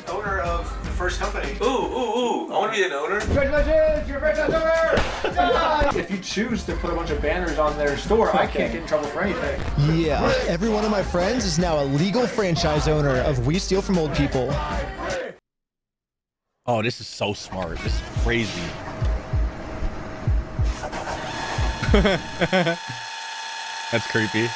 owner of the first company. Ooh, I want to be an owner. Congratulations, you're a franchise owner! If you choose to put a bunch of banners on their store, I can't get in trouble for anything. Yeah, every one of my friends is now a legal franchise owner of We Steal From Old People. Oh, this is so smart. This is crazy. That's creepy.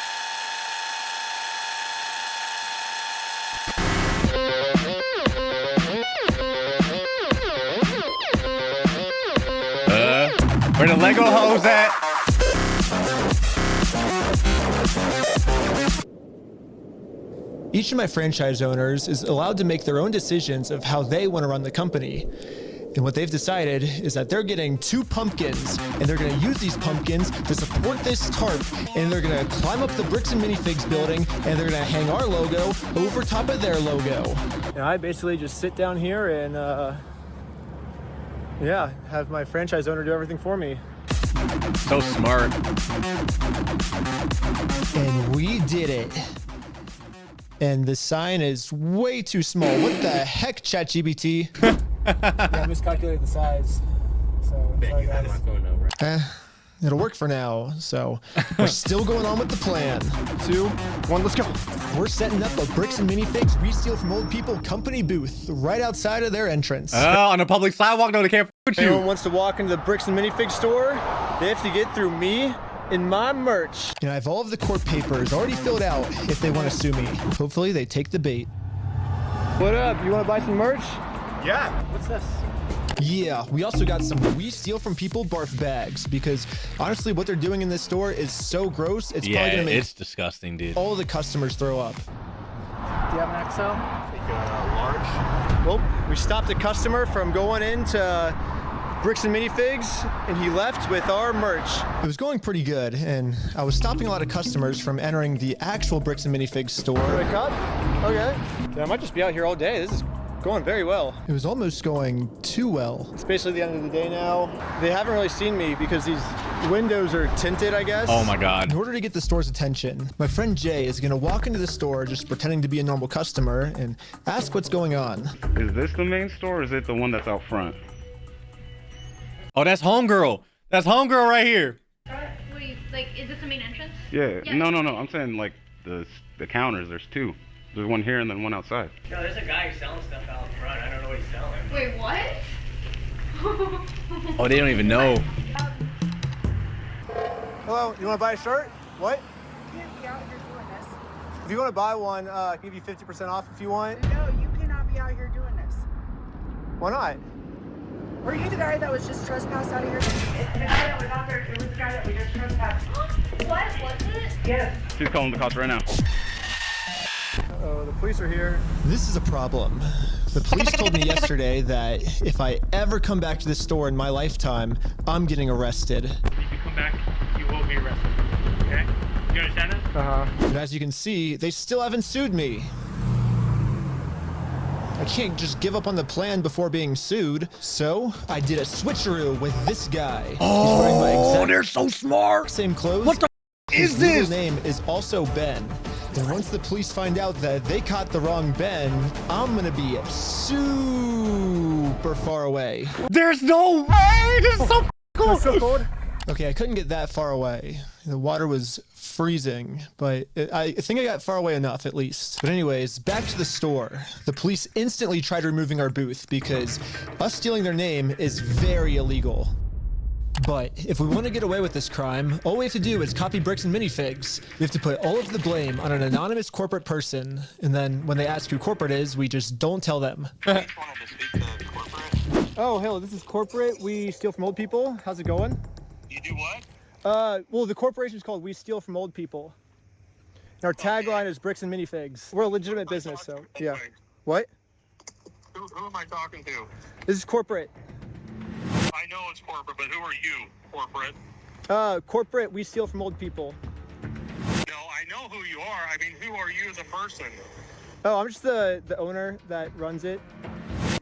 Where the Lego hose at? Each of my franchise owners is allowed to make their own decisions of how they want to run the company. And what they've decided is that they're getting 2 pumpkins, and they're going to use these pumpkins to support this tarp, and they're going to climb up the Bricks and Minifigs building, and they're going to hang our logo over top of their logo. And I basically just sit down here and, yeah, have my franchise owner do everything for me. So smart. And we did it. And the sign is way too small. What the heck, ChatGPT? Yeah, I miscalculated the size. So, sorry, guys. My phone number. It'll work for now. So we're still going on with the plan. 2, 1, let's go. We're setting up a Bricks and Minifigs We Steal From Old People company booth right outside of their entrance. On a public sidewalk? No, they can't with you. Anyone wants to walk into the Bricks and Minifigs store, they have to get through me and my merch. And I have all of the court papers already filled out if they want to sue me. Hopefully they take the bait. What up? You want to buy some merch? Yeah. What's this? Yeah, we also got some We Steal From People barf bags because honestly, what they're doing in this store is so gross. It's probably gonna make it's disgusting, dude. all the customers throw up. Do you have an XL? Large. Well, we stopped a customer from going into Bricks and Minifigs, and he left with our merch. It was going pretty good, and I was stopping a lot of customers from entering the actual Bricks and Minifigs store. Wake up? Okay. Yeah, I might just be out here all day. This is going very well. It was almost going too well. It's basically the end of the day now. They haven't really seen me because these windows are tinted, I guess. Oh my God. In order to get the store's attention, my friend Jay is gonna walk into the store just pretending to be a normal customer and ask what's going on. Is this the main store or is it the one that's out front? Oh, that's Homegirl. That's Homegirl right here. Wait, like, is this the main entrance? Yeah. No. I'm saying like the counters. There's 2. There's one here and then one outside. No, there's a guy who's selling stuff out front. I don't know what he's selling. Wait, what? Oh, they don't even know. Hello, you want to buy a shirt? What? You can't be out here doing this. If you want to buy one, I can give you 50% off if you want. No, you cannot be out here doing this. Why not? Were you the guy that was just trespassed out of here? It's the guy that was out there. It was the guy that we just trespassed. What was it? Yes. She's calling the cops right now. Oh, the police are here. This is a problem. The police told me yesterday that if I ever come back to this store in my lifetime, I'm getting arrested. If you come back, you will be arrested. Okay? You understand that? Uh-huh. And as you can see, they still haven't sued me. I can't just give up on the plan before being sued. So I did a switcheroo with this guy. Oh, he's wearing my exact they're so smart. Same clothes. What the His is this? legal name is also Ben. And once the police find out that they caught the wrong Ben, I'm gonna be super far away. There's no way. This is so cool. So cold. Okay, I couldn't get that far away. The water was freezing, but I think I got far away enough at least. But anyways, back to the store. The police instantly tried removing our booth because us stealing their name is very illegal. But if we want to get away with this crime, all we have to do is copy Bricks and Minifigs. We have to put all of the blame on an anonymous corporate person, and then when they ask who corporate is, we just don't tell them. Oh, hello, this is corporate. We steal from old people. How's it going? You do what? Well, the corporation is called We Steal from Old People. And our tagline is Bricks and Minifigs. We're a legitimate business, so yeah. What? Who am I talking to? This is corporate. I know it's corporate, but who are you, corporate? Corporate, we steal from old people. No, I know who you are. I mean, who are you as a person? Oh, I'm just the owner that runs it.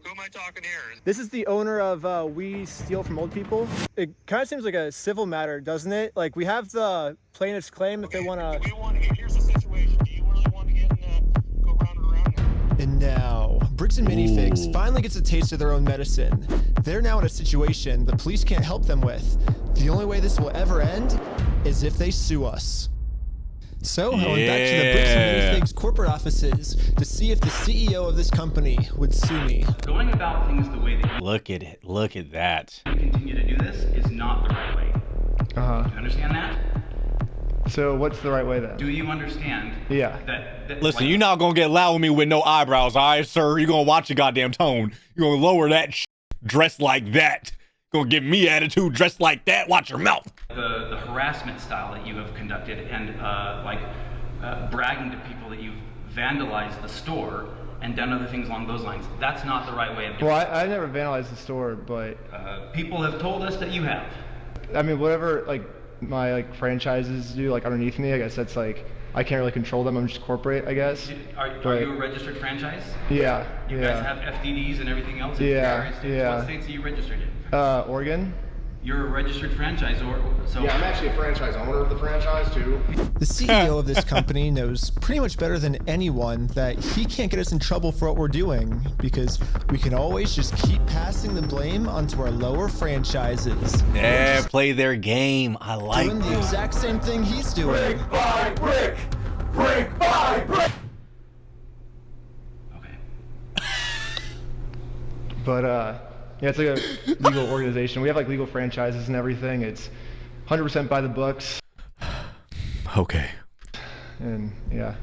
Who am I talking here? This is the owner of We Steal from Old People. It kind of seems like a civil matter, doesn't it? Like, we have the plaintiff's claim if they want to... Here's the situation. Do you really want to get in go round and around now? And now, Bricks and Minifigs finally gets a taste of their own medicine. They're now in a situation the police can't help them with. The only way this will ever end is if they sue us. So I went back to the Bricks and Minifigs corporate offices to see if the CEO of this company would sue me. Going about things the way that you Look at it. Look at that. continue to do this is not the right way. Uh-huh. Do you understand that? So what's the right way then? Do you understand? Yeah. That Listen, like, you're not gonna get loud with me with no eyebrows, all right, sir? You're gonna watch your goddamn tone. You're gonna lower that dressed like that. Gonna give me attitude dressed like that. Watch your mouth. the harassment style that you have conducted and bragging to people that you've vandalized the store and done other things along those lines. That's not the right way of doing Well, it. I never vandalized the store, but people have told us that you have. I mean, whatever like my franchises do underneath me, I guess that's I can't really control them. I'm just corporate, I guess. Are you a registered franchise? Yeah. You guys have FDDs and everything else in Yeah, various states. yeah. What states are you registered in? Oregon. You're a registered franchisor, so... Yeah, I'm actually a franchise owner of the franchise, too. The CEO of this company knows pretty much better than anyone that he can't get us in trouble for what we're doing because we can always just keep passing the blame onto our lower franchises. Yeah, play their game. I like doing the exact same thing he's doing. Brick by brick! Brick by brick! But yeah, it's like a legal organization. We have legal franchises and everything. It's 100% by the books. Okay. And yeah.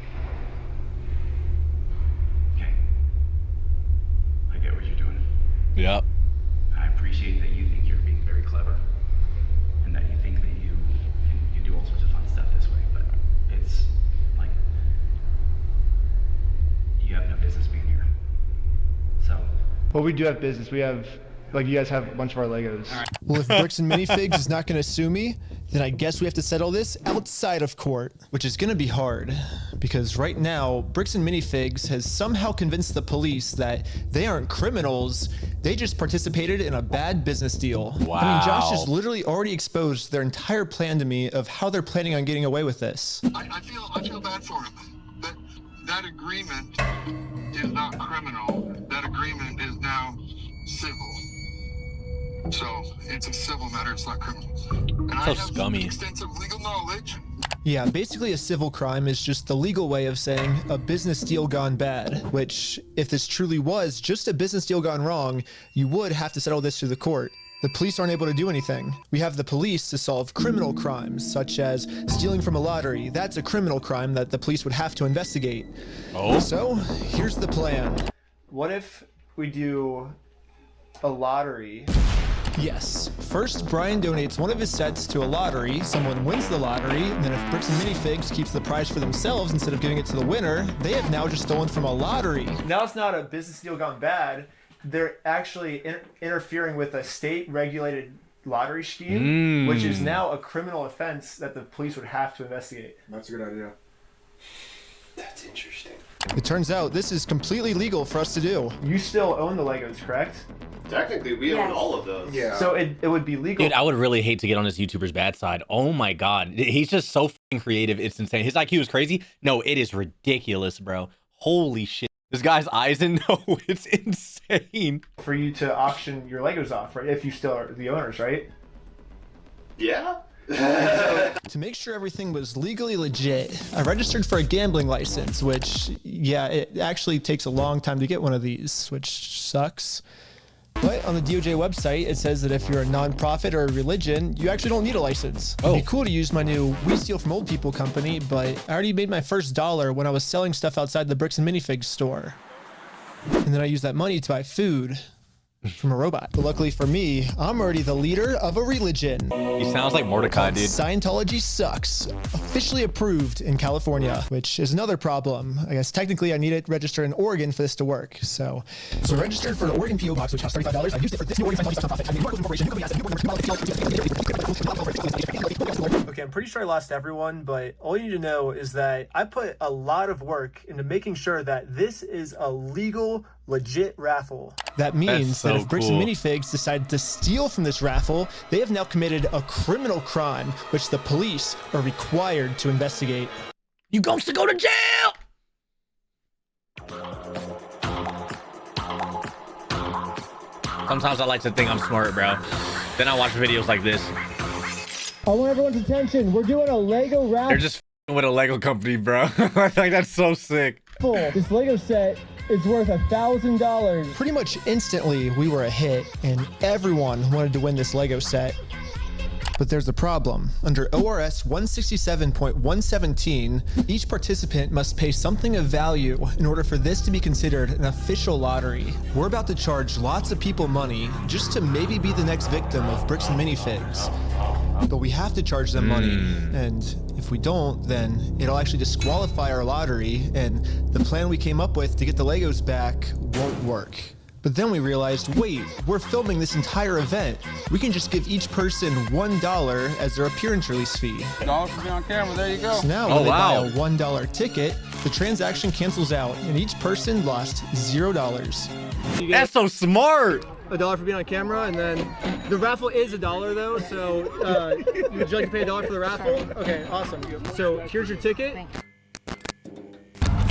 Okay. I get what you're doing. Yep. I appreciate that you think you're being very clever and that you think that you can do all sorts of fun stuff this way, but it's you have no business being here. So. Well, we do have business. We have, you guys have a bunch of our Legos. Well, if Bricks and Minifigs is not going to sue me, then I guess we have to settle this outside of court, which is going to be hard because right now, Bricks and Minifigs has somehow convinced the police that they aren't criminals. They just participated in a bad business deal. Wow. I mean, Josh has literally already exposed their entire plan to me of how they're planning on getting away with this. I feel bad for him. That agreement is not criminal. That agreement is now civil. So it's a civil matter. It's not criminal. And I have scummy. extensive legal knowledge. Yeah, basically a civil crime is just the legal way of saying a business deal gone bad, which, if this truly was just a business deal gone wrong, you would have to settle this through the court. The police aren't able to do anything. We have the police to solve criminal crimes, such as stealing from a lottery. That's a criminal crime that the police would have to investigate. Oh. So, here's the plan. What if we do a lottery? Yes. First, Brian donates one of his sets to a lottery, someone wins the lottery, and then if Bricks Minifigs keeps the prize for themselves instead of giving it to the winner, they have now just stolen from a lottery. Now it's not a business deal gone bad. They're actually interfering with a state-regulated lottery scheme, which is now a criminal offense that the police would have to investigate. That's a good idea. That's interesting. It turns out this is completely legal for us to do. You still own the Legos, correct? Technically, we own all of those. Yeah. So it would be legal. Dude, I would really hate to get on this YouTuber's bad side. Oh my God. He's just so fucking creative. It's insane. His IQ is crazy. No, it is ridiculous, bro. Holy shit. This guy's eyes in no, it's insane. For you to auction your Legos off, right? If you still are the owners, right? Yeah. To make sure everything was legally legit, I registered for a gambling license, which, yeah, it actually takes a long time to get one of these, which sucks. But on the DOJ website, it says that if you're a nonprofit or a religion, you actually don't need a license. It'd be cool to use my new We Steal From Old People company, but I already made my first dollar when I was selling stuff outside the Bricks Minifigs store. And then I used that money to buy food from a robot. But luckily for me, I'm already the leader of a religion. He sounds like Mordecai, dude. Scientology sucks. Officially approved in California, which is another problem. I guess technically I need to register in Oregon for this to work. So I registered for an Oregon PO box, which costs $35. I used it for this new Oregon Scientology nonprofit. I mean, okay, I'm pretty sure I lost everyone, but all you need to know is that I put a lot of work into making sure that this is a legal, legit raffle. That means that if Bricks and Minifigs decide to steal from this raffle, they have now committed a criminal crime, which the police are required to investigate. You goes to go to jail! Sometimes I like to think I'm smart, bro. Then I watch videos like this. I want everyone's attention. We're doing a Lego raffle. They're just f***ing with a Lego company, bro. I think that's so sick. This Lego set is worth $1,000. Pretty much instantly, we were a hit, and everyone wanted to win this Lego set. But there's a problem. Under ORS 167.117, each participant must pay something of value in order for this to be considered an official lottery. We're about to charge lots of people money just to maybe be the next victim of Bricks and Minifigs. But we have to charge them money, and if we don't, then it'll actually disqualify our lottery, and the plan we came up with to get the Legos back won't work. But then we realized, wait, we're filming this entire event. We can just give each person $1 as their appearance release fee. $1 for being on camera, there you go. So now when they buy a $1 ticket, the transaction cancels out, and each person lost $0. That's so smart. $1 for being on camera, and then the raffle is $1 though, so would you like to pay $1 for the raffle? Okay, awesome. So here's your ticket.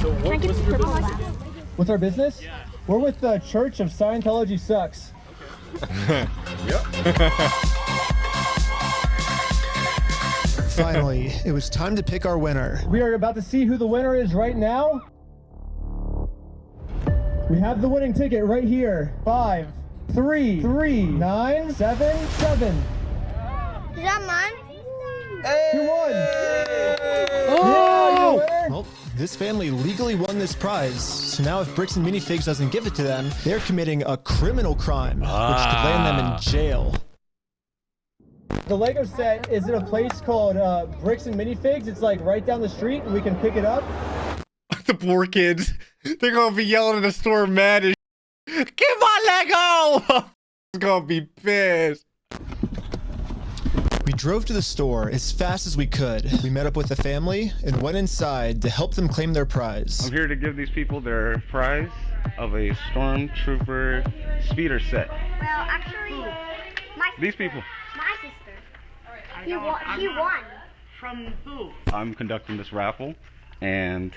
So what's your business? What's our business? Yeah. We're with the Church of Scientology Sucks. Okay. Yep. Finally, it was time to pick our winner. We are about to see who the winner is right now. We have the winning ticket right here. 5, 3, 9, 7, 7. Is that mine? You won! Oh! Well, this family legally won this prize. So now if Bricks and Minifigs doesn't give it to them, they're committing a criminal crime, which could land them in jail. The Lego set is in a place called Bricks and Minifigs. It's like right down the street, and we can pick it up. The poor kids. They're gonna be yelling in the store mad as get my Lego! It's gonna be pissed. We drove to the store as fast as we could. We met up with the family and went inside to help them claim their prize. I'm here to give these people their prize of a Stormtrooper speeder set. Well, actually, These people. my sister. He won. From who? I'm conducting this raffle, and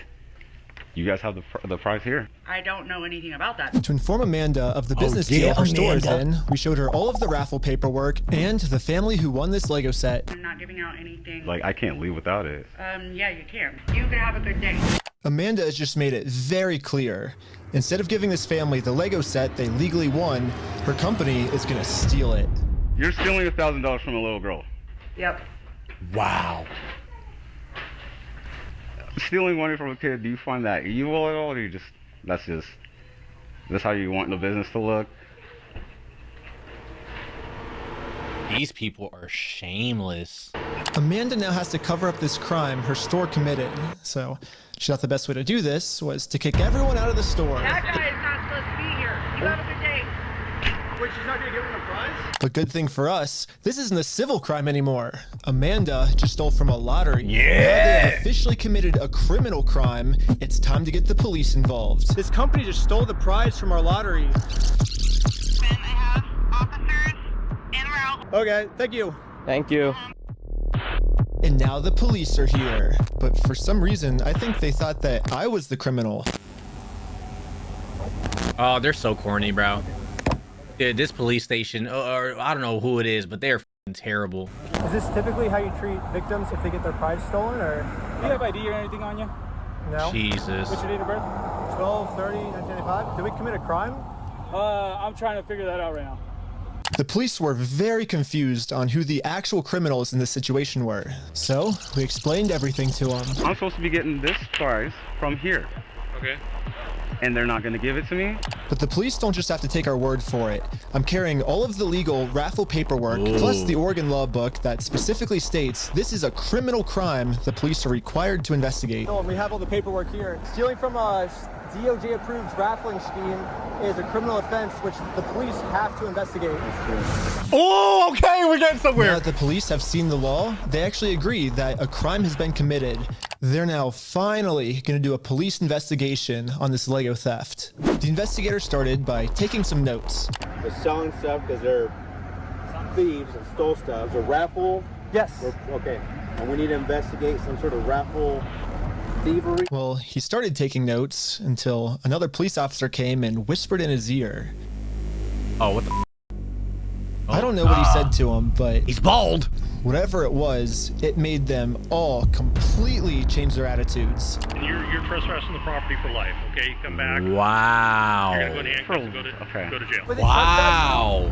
You guys have the prize here. I don't know anything about that. To inform Amanda of the business deal her store is in, we showed her all of the raffle paperwork and the family who won this Lego set. I'm not giving out anything. Like, I can't leave without it. Yeah, you can. You can have a good day. Amanda has just made it very clear. Instead of giving this family the Lego set they legally won, her company is gonna steal it. You're stealing $1,000 from a little girl. Yep. Wow. Stealing money from a kid, do you find that evil at all, or do you that's how you want the business to look? These people are shameless. Amanda now has to cover up this crime her store committed. So she thought the best way to do this was to kick everyone out of the store. That guy is not supposed to be here. You have a good day. Wait, she's not gonna give him a prize? But good thing for us, this isn't a civil crime anymore. Amanda just stole from a lottery. Yeah! Now they have officially committed a criminal crime. It's time to get the police involved. This company just stole the prize from our lottery. Okay, thank you. Thank you. And now the police are here. But for some reason, I think they thought that I was the criminal. Oh, they're so corny, bro. Yeah, this police station, or I don't know who it is, but they're f***ing terrible. Is this typically how you treat victims if they get their prize stolen, or? Do you have ID or anything on you? No. Jesus. What's your date of birth? 12/30/1995. Did we commit a crime? I'm trying to figure that out right now. The police were very confused on who the actual criminals in this situation were. So we explained everything to them. I'm supposed to be getting this prize from here. Okay. And they're not going to give it to me? But the police don't just have to take our word for it. I'm carrying all of the legal raffle paperwork, plus the Oregon law book that specifically states this is a criminal crime the police are required to investigate. Oh, and we have all the paperwork here. Stealing from a DOJ-approved raffling scheme is a criminal offense which the police have to investigate. Oh, okay, we're getting somewhere. Now that the police have seen the law, they actually agree that a crime has been committed. They're now finally going to do a police investigation on this Lego theft. The investigators started by taking some notes. They're selling stuff because they're thieves and stole stuff. It's a raffle? Yes. Okay. And we need to investigate some sort of raffle thievery. Well, he started taking notes until another police officer came and whispered in his ear. Oh, what the I don't know what he said to him, but he's bald. Whatever it was, it made them all completely change their attitudes. And you're trespassing the property for life, okay? You come back. Wow. You're gonna go to handcuffs and go to jail. Wow.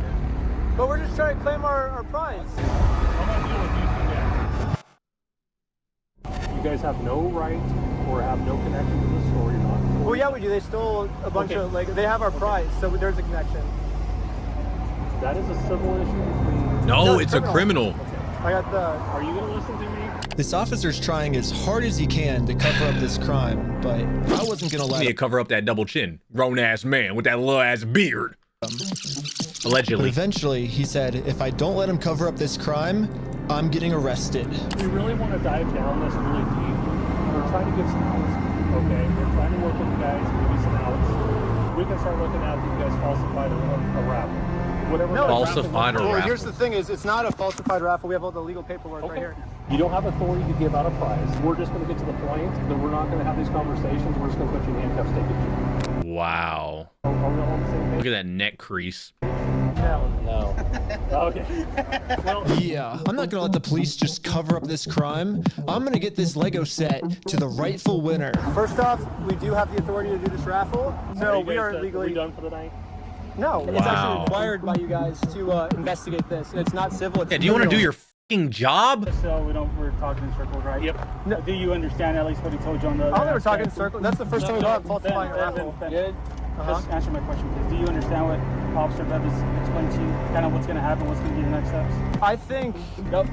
But we're just trying to claim our prize. You guys have no right or have no connection to the store. You're not. Well, yeah, we do. They stole a bunch of, like, they have our prize, so there's a connection. That is a civil issue. No, it's a criminal. I got the. Are you gonna listen to me? This officer's trying as hard as he can to cover up this crime, but I wasn't gonna let Need to him. cover up that double chin. Grown ass man with that little ass beard. But Allegedly. eventually, he said, if I don't let him cover up this crime, I'm getting arrested. We really want to dive down this really deep. We're trying to give some outs. Okay, we're trying to work with you guys and give you some outs. We can start looking at that you guys falsified a raffle. Whatever. No, falsified a well, raffle. here's the thing: it's not a falsified raffle. We have all the legal paperwork right here. You don't have authority to give out a prize. We're just going to get to the point that we're not going to have these conversations. We're just going to put you in handcuffs, take you to jail. Wow. Are we all on the same page? Look at that neck crease. No. Okay. Well, Yeah, I'm not gonna let the police just cover up this crime. I'm gonna get this Lego set to the rightful winner. First off, we do have the authority to do this raffle, so we are legally. Are we done for the night? No, it's Wow. actually required by you guys to investigate this. It's not civil. It's Yeah, do you want to do criminal. your fucking job? So we're talking in circles, right? Yep. No, do you understand at least what he told you on the? I don't think we're talking in circles. That's the first time we got falsifying a raffle. Good. Just answer my question, please. Do you understand what Officer Bev has explained to you? Kind of what's going to happen, what's going to be the next steps? I think. Nope.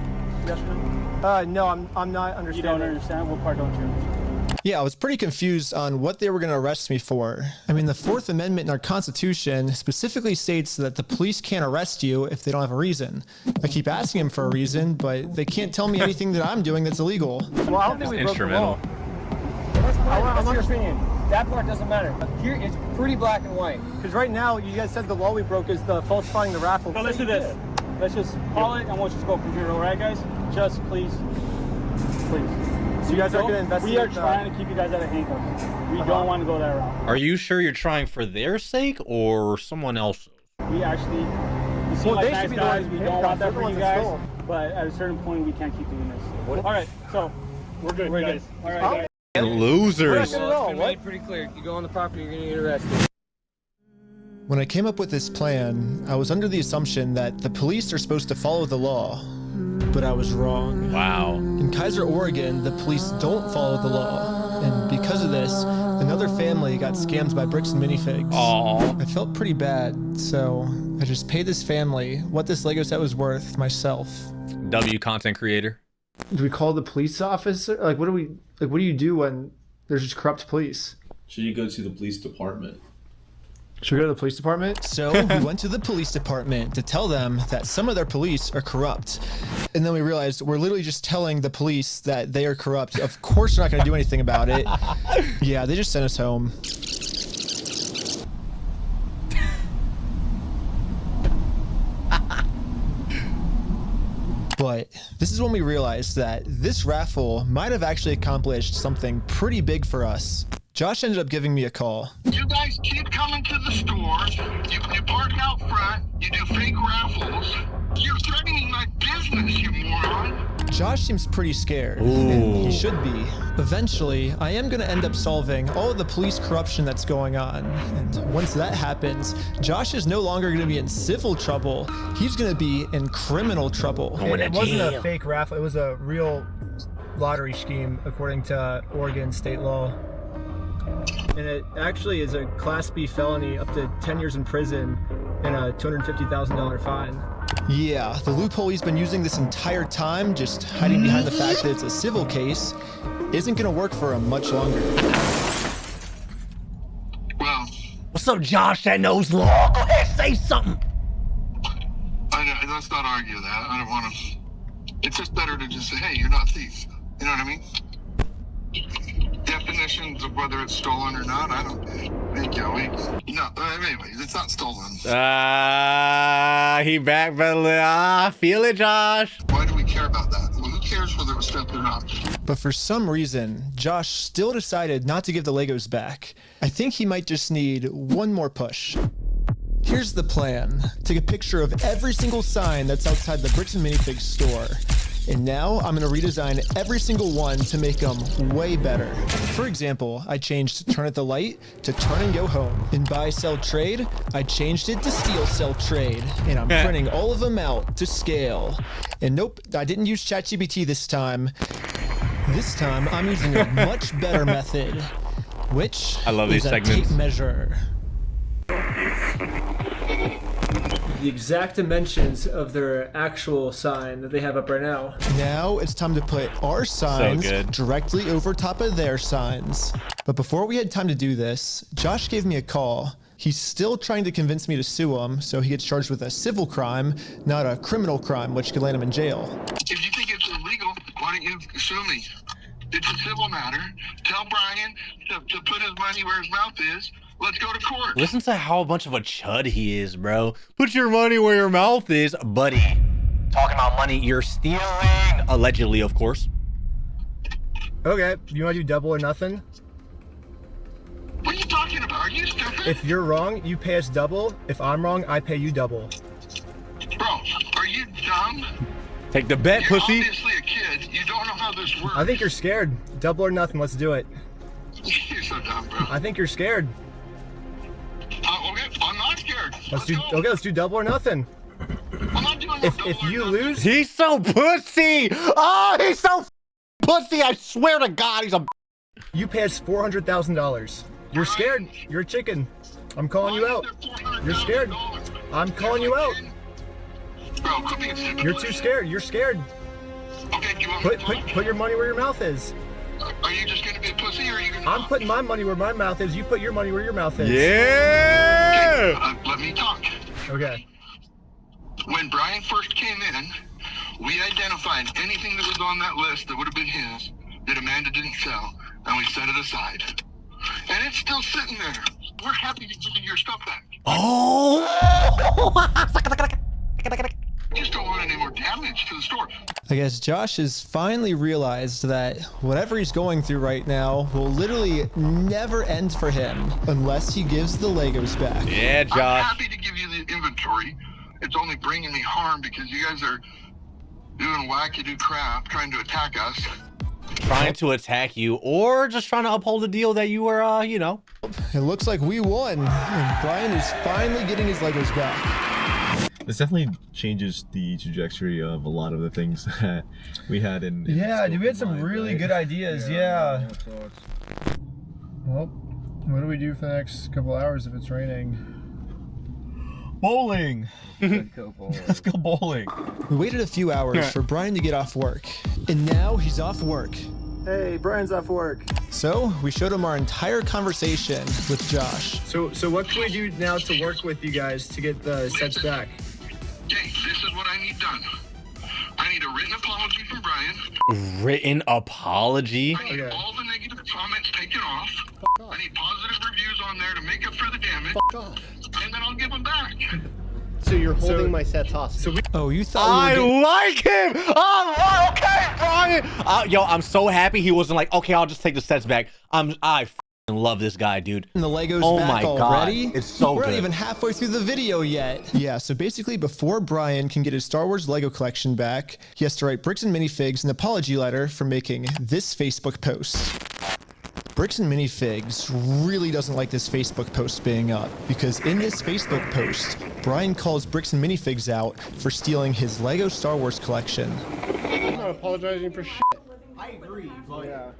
Yes or no? No, I'm not understanding. You don't understand? What part don't you? Yeah, I was pretty confused on what they were going to arrest me for. I mean, the Fourth Amendment in our Constitution specifically states that the police can't arrest you if they don't have a reason. I keep asking them for a reason, but they can't tell me anything that I'm doing that's illegal. Well, I don't think we broke the law. That's your opinion. That part doesn't matter. Here, it's pretty black and white. Because right now, you guys said the law we broke is the falsifying the raffle. So let's do this. Let's just call it, and we'll just go from here, all right, guys? Just please. So you guys aren't going to investigate? We are trying to keep you guys out of handcuffs. We don't want to go that route. Are you sure you're trying for their sake or someone else? We actually, you seem like nice guys. We don't want that for you guys. But at a certain point, we can't keep doing this. All right, so we're good, guys. All right, guys. Losers. It's made pretty clear. You go on the property, you're gonna get arrested. When I came up with this plan, I was under the assumption that the police are supposed to follow the law, but I was wrong. Wow. In Kaiser, Oregon, the police don't follow the law, and because of this, another family got scammed by Bricks Minifigs. Aww. I felt pretty bad, so I just paid this family what this Lego set was worth myself. W content creator. Do we call the police officer? Like, what do you do when there's just corrupt police? Should you go to the police department? Should we go to the police department? So we went to the police department to tell them that some of their police are corrupt. And then we realized we're literally just telling the police that they are corrupt. Of course they're not going to do anything about it. Yeah, they just sent us home. But this is when we realized that this raffle might have actually accomplished something pretty big for us. Josh ended up giving me a call. You guys keep coming to the stores. You park out front. You do fake raffles. You're threatening my business, you moron. Josh seems pretty scared, and he should be. Eventually, I am going to end up solving all of the police corruption that's going on. And once that happens, Josh is no longer going to be in civil trouble. He's going to be in criminal trouble. It wasn't a fake raffle. It was a real lottery scheme, according to Oregon state law. And it actually is a Class B felony, up to 10 years in prison and a $250,000 fine. Yeah, the loophole he's been using this entire time, just hiding behind the fact that it's a civil case, isn't going to work for him much longer. Well, what's up, Josh that knows law? Go ahead, say something. Let's not argue that. I don't want to. It's just better to just say, hey, you're not a thief. You know what I mean? Definitions of whether it's stolen or not, I don't think, no, anyways, it's not stolen. He back, but feel it, Josh. Why do we care about that? Well, who cares whether it was stolen or not? But for some reason, Josh still decided not to give the Legos back. I think he might just need one more push. Here's the plan. Take a picture of every single sign that's outside the Bricks Minifigs store. And now I'm going to redesign every single one to make them way better. For example, I changed turn at the light to turn and go home. In buy, sell, trade, I changed it to steal, sell, trade. And I'm printing all of them out to scale. And nope, I didn't use ChatGPT this time. This time I'm using a much better method, which I love these is a segments. tape measure. The exact dimensions of their actual sign that they have up right now. Now it's time to put our signs good. directly over top of their signs. But before we had time to do this, Josh gave me a call. He's still trying to convince me to sue him so he gets charged with a civil crime, not a criminal crime, which could land him in jail. If you think it's illegal, why don't you sue me? It's a civil matter. Tell Brian to put his money where his mouth is. Let's go to court. Listen to how much of a chud he is, bro. Put your money where your mouth is, buddy. Talking about money you're stealing. Allegedly, of course. Okay, you want to do double or nothing? What are you talking about? Are you stupid? If you're wrong, you pay us double. If I'm wrong, I pay you double. Bro, are you dumb? Take the bet, You're pussy. obviously a kid. You don't know how this works. I think you're scared. Double or nothing, let's do it. You're so dumb, bro. I think you're scared. Okay, I'm not scared. Let's do double or nothing. I'm not doing If you lose, He's so pussy. Oh, he's so pussy. I swear to God, he's a. you pay us $400,000. You're scared. You're a chicken. I'm calling you out. You're scared. I'm calling you out. Bro, quit being stupid. You're too scared. You're scared. Okay, do you want me to talk? Put your money where your mouth is. Are you just gonna be a pussy or are you gonna I'm putting my money where my mouth is. You put your money where your mouth is. Yeah. Okay, let me talk. Okay. When Brian first came in, we identified anything that was on that list that would have been his that Amanda didn't sell, and we set it aside. And it's still sitting there. We're happy to give you your stuff back. Oh. You just don't want any more damage to the store. I guess Josh has finally realized that whatever he's going through right now will literally never end for him unless he gives the Legos back. Yeah, Josh. I'm happy to give you the inventory. It's only bringing me harm because you guys are doing wackadoo crap trying to attack us. Trying to attack you, or just trying to uphold a deal that you were, you know. It looks like we won, and Brian is finally getting his Legos back. This definitely changes the trajectory of a lot of the things that we had in yeah, dude, we had some mind, really right? good ideas. Yeah. Well, what do we do for the next couple hours if it's raining? Bowling. Let's go bowling. We waited a few hours for Brian to get off work, and now he's off work. Hey, Brian's off work. So we showed him our entire conversation with Josh. So what can we do now to work with you guys to get the sets back? Okay, this is what I need done. I need a written apology from Brian. Written apology? I need all the negative comments taken off. I need positive reviews on there to make up for the damage. And then I'll give them back. So you're holding my sets hostage. Oh, you thought I we were like him! Oh, okay, Brian! Yo, I'm so happy he wasn't like, okay, I'll just take the sets back. I f***ing love this guy, dude. the Legos Oh back my already? God, it's so We're good. not even halfway through the video yet. Yeah, so basically before Brian can get his Star Wars Lego collection back, he has to write Bricks and Minifigs an apology letter for making this Facebook post. Bricks and Minifigs really doesn't like this Facebook post being up because in this Facebook post, Brian calls Bricks and Minifigs out for stealing his Lego Star Wars collection. I'm not apologizing for shit. I agree, but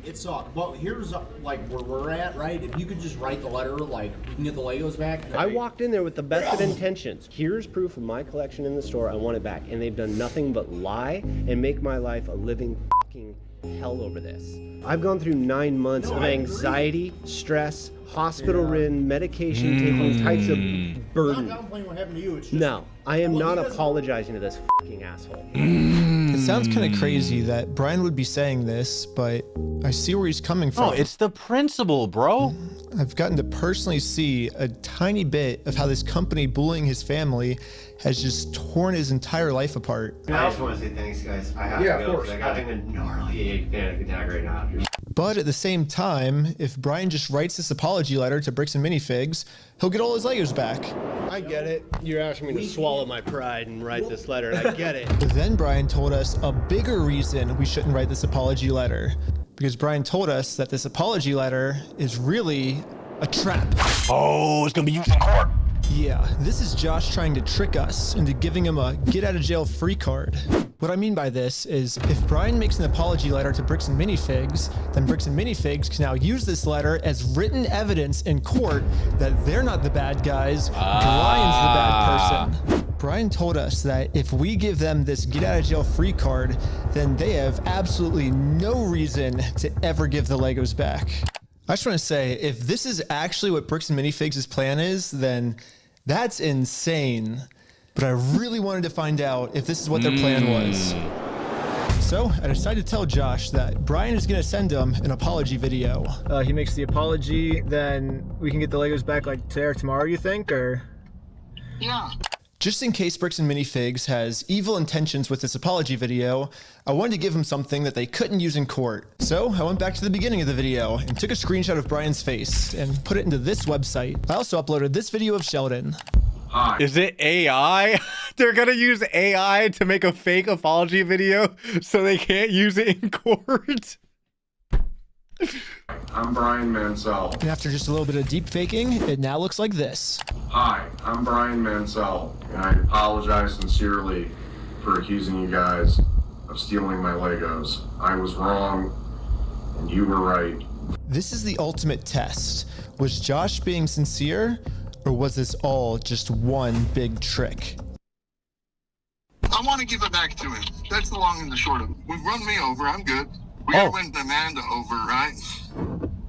it sucked. But here's like where we're at, right? If you could just write the letter, like we can get the Legos back. I walked in there with the best of intentions. Here's proof of my collection in the store. I want it back, and they've done nothing but lie and make my life a living fucking hell over this. I've gone through 9 months of anxiety, stress, hospital-ridden, medication-taking types of burden. I'm not downplaying what happened to you. It's just, No, I am not apologizing to this fucking asshole. It sounds kind of crazy that Brian would be saying this, but I see where he's coming from. Oh, it's the principle, bro. I've gotten to personally see a tiny bit of how this company bullying his family has just torn his entire life apart. I just want to say thanks, guys. I have to go because I'm having a gnarly panic attack right now. But at the same time, if Brian just writes this apology letter to Bricks and Minifigs, he'll get all his Legos back. I get it. You're asking me to swallow my pride and write this letter, and I get it. But then Brian told us a bigger reason we shouldn't write this apology letter. Because Brian told us that this apology letter is really a trap. Oh, it's gonna be used in court. Yeah, this is Josh trying to trick us into giving him a get out of jail free card. What I mean by this is if Brian makes an apology letter to Bricks and Minifigs, then Bricks and Minifigs can now use this letter as written evidence in court that they're not the bad guys, Brian's the bad person. Brian told us that if we give them this get out of jail free card, then they have absolutely no reason to ever give the Legos back. I just want to say, if this is actually what Bricks and Minifigs' plan is, then that's insane. But I really wanted to find out if this is what their plan was. So I decided to tell Josh that Brian is going to send him an apology video. He makes the apology, then we can get the Legos back like today or tomorrow, you think, or? Yeah. Just in case Bricks and Minifigs has evil intentions with this apology video, I wanted to give him something that they couldn't use in court. So I went back to the beginning of the video and took a screenshot of Brian's face and put it into this website. I also uploaded this video of Sheldon. Hi. Is it AI? They're gonna use AI to make a fake apology video so they can't use it in court. I'm Brian Mansell. And after just a little bit of deep faking, it now looks like this. Hi, I'm Brian Mansell, and I apologize sincerely for accusing you guys of stealing my Legos. I was wrong, and you were right. This is the ultimate test. Was Josh being sincere, or was this all just one big trick? I want to give it back to him. That's the long and the short of it. We've run me over. I'm good. We gotta win Amanda over, right?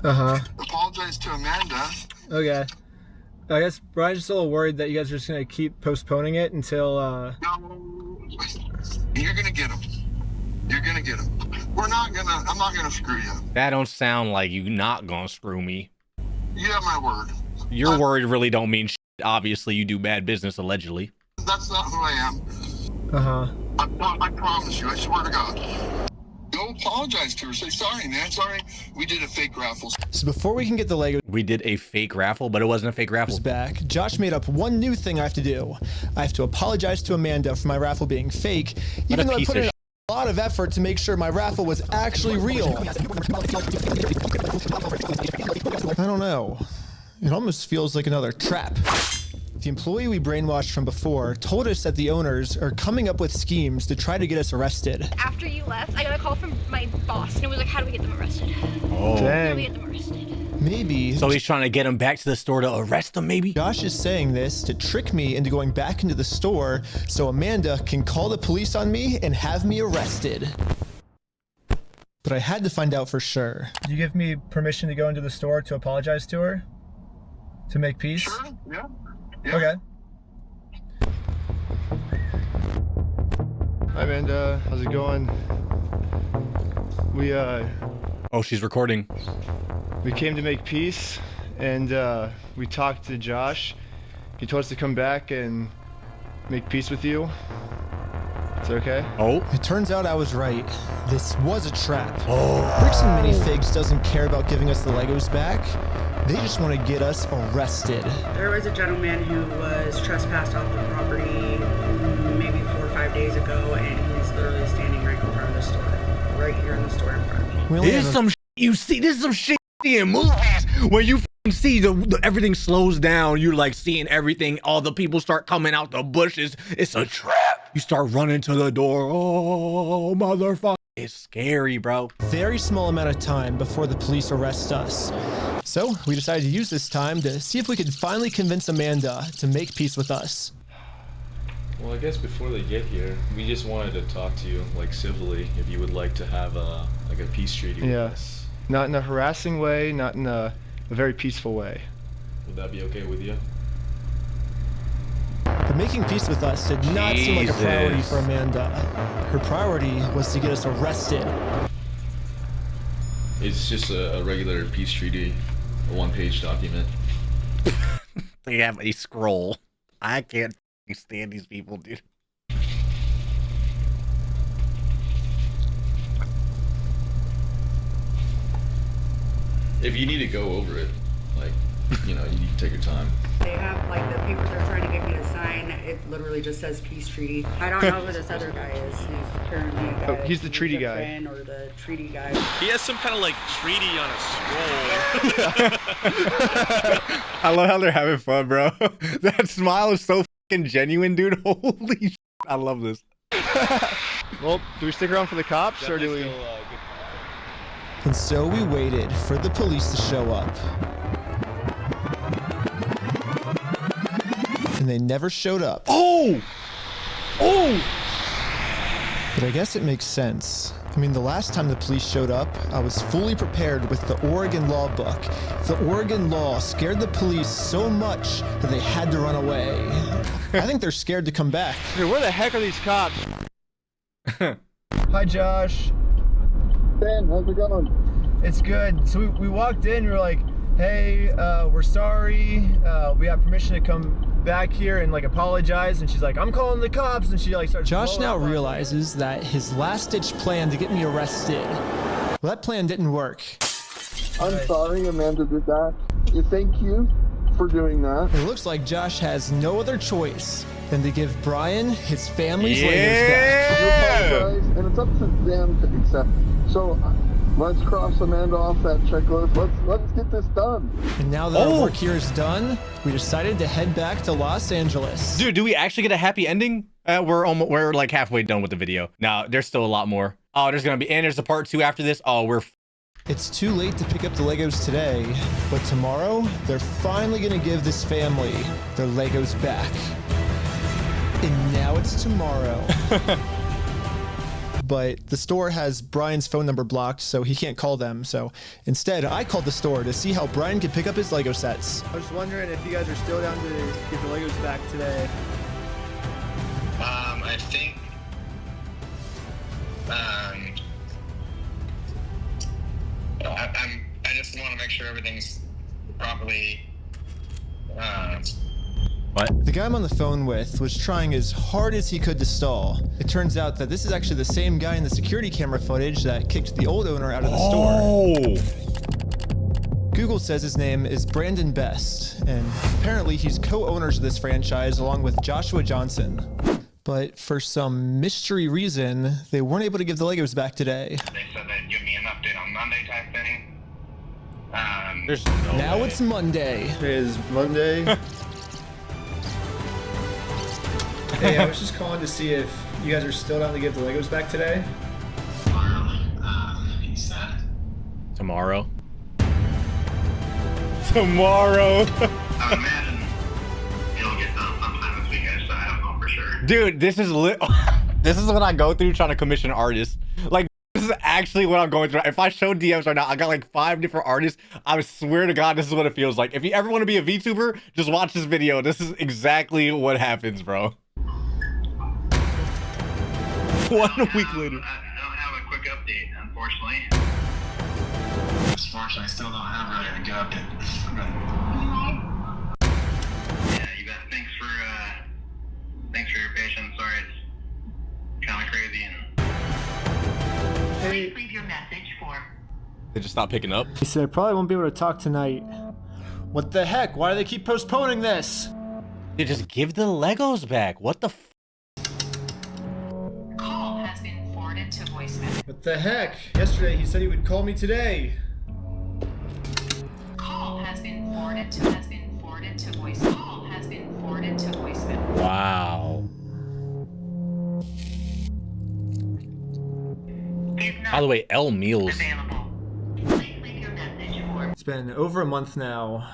Uh-huh. Apologize to Amanda. Okay. I guess Brian's just a little worried that you guys are just gonna keep postponing it until, No. You're gonna get him. You're gonna get him. I'm not gonna screw you. That don't sound like you not gonna screw me. You have my word. Your word really don't mean shit. Obviously, you do bad business, allegedly. That's not who I am. Uh-huh. I promise you, I swear to God. Go apologize to her. Say, sorry, man. Sorry. We did a fake raffle. So before we can get the Legos We did a fake raffle, but it wasn't a fake raffle. back, Josh made up one new thing I have to do. I have to apologize to Amanda for my raffle being fake, even though I put in a lot of effort to make sure my raffle was actually real. I don't know. It almost feels like another trap. The employee we brainwashed from before told us that the owners are coming up with schemes to try to get us arrested. After you left, I got a call from my boss, and it was like, how do we get them arrested? Oh. How do we get them arrested? Maybe. So he's trying to get him back to the store to arrest him, maybe? Josh is saying this to trick me into going back into the store so Amanda can call the police on me and have me arrested. But I had to find out for sure. Do you give me permission to go into the store to apologize to her? To make peace? Sure, yeah. Okay. Hi Amanda, how's it going? We Oh, she's recording. We came to make peace, and we talked to Josh. He told us to come back and make peace with you. Is that okay? Oh. It turns out I was right. This was a trap. Oh. Bricks Minifigs doesn't care about giving us the Legos back. They just want to get us arrested. There was a gentleman who was trespassed off the property maybe 4 or 5 days ago, and he's literally standing right in front of the store. Right here in the store in front of me. This is some you see. This is some shit in movies where you see the everything slows down. You're like seeing everything. All the people start coming out the bushes. It's a trap. You start running to the door. Oh, motherfucker. It's scary, bro. Very small amount of time before the police arrest us. So we decided to use this time to see if we could finally convince Amanda to make peace with us. Well, I guess before they get here, we just wanted to talk to you, like civilly, if you would like to have a peace treaty with us. Not in a harassing way, not in a very peaceful way. Would that be okay with you? But making peace with us did not seem like a priority for Amanda. Her priority was to get us arrested. It's just a regular peace treaty, a one-page document. They have a scroll. I can't stand these people, dude. If you need to go over it, like, you know, you need to take your time. They have, like, the papers they're trying to get me to sign, it literally just says peace treaty. I don't know who this other guy is. He's currently a guy. Oh, he's the treaty guy. Friend or the treaty guy. He has some kind of like treaty on a scroll. I love how they're having fun, bro. That smile is so fucking genuine, dude. Holy shit. I love this. Well, do we stick around for the cops, or do we? And so we waited for the police to show up. And they never showed up. Oh! Oh! But I guess it makes sense. I mean, the last time the police showed up, I was fully prepared with the Oregon law book. The Oregon law scared the police so much that they had to run away. I think they're scared to come back. Dude, where the heck are these cops? Hi, Josh. Ben, how's it going? It's good. So we walked in, we were like, hey, we're sorry. We have permission to come back here and like apologize. And she's like, I'm calling the cops. And she like starts. Josh now realizes that his last-ditch plan to get me arrested, well, that plan didn't work. I'm sorry Amanda did that. Thank you for doing that. It looks like Josh has no other choice than to give Brian his family's Legos back. You apologize, and it's up to them to accept. So let's cross Amanda off that checklist. Let's get this done. And now that our work here is done, we decided to head back to Los Angeles. Dude, do we actually get a happy ending? We're like halfway done with the video. No, there's still a lot more. Oh, there's gonna be, and there's a part 2 after this. Oh, we're. It's too late to pick up the Legos today, but tomorrow they're finally gonna give this family their Legos back. And now it's tomorrow. But the store has Brian's phone number blocked, so he can't call them. So instead, I called the store to see how Brian could pick up his Lego sets. I was just wondering if you guys are still down to get the Legos back today. I think I just want to make sure everything's properly What? The guy I'm on the phone with was trying as hard as he could to stall. It turns out that this is actually the same guy in the security camera footage that kicked the old owner out of the store. Google says his name is Brandon Best, and apparently he's co-owners of this franchise along with Joshua Johnson. But for some mystery reason, they weren't able to give the Legos back today. They said they'd give me an update on Monday type thing. There's no Now way. it's Monday. It is Monday. Hey, I was just calling to see if you guys are still down to give the Legos back today. He said. Tomorrow. Tomorrow. I imagine he'll get done sometime this weekend, so I don't know for sure. Dude, this is this is what I go through trying to commission artists. Like, this is actually what I'm going through. If I show DMs right now, I got like 5 different artists. I swear to God, this is what it feels like. If you ever want to be a VTuber, just watch this video. This is exactly what happens, bro. 1 week later. I don't have a quick update, unfortunately. Unfortunately, I still don't have really a good update. Yeah, you bet. Thanks for your patience. Sorry, it's kind of crazy. Hey, Leave your message for. They just stopped picking up. he said I probably won't be able to talk tonight. What the heck? Why do they keep postponing this? They just give the Legos back. What the f? Call has been forwarded to voicemail. What the heck? Yesterday he said he would call me today. Call has been forwarded to voicemail. Call has been forwarded to voicemail. Wow. By the way, L Meals. It's been over a month now.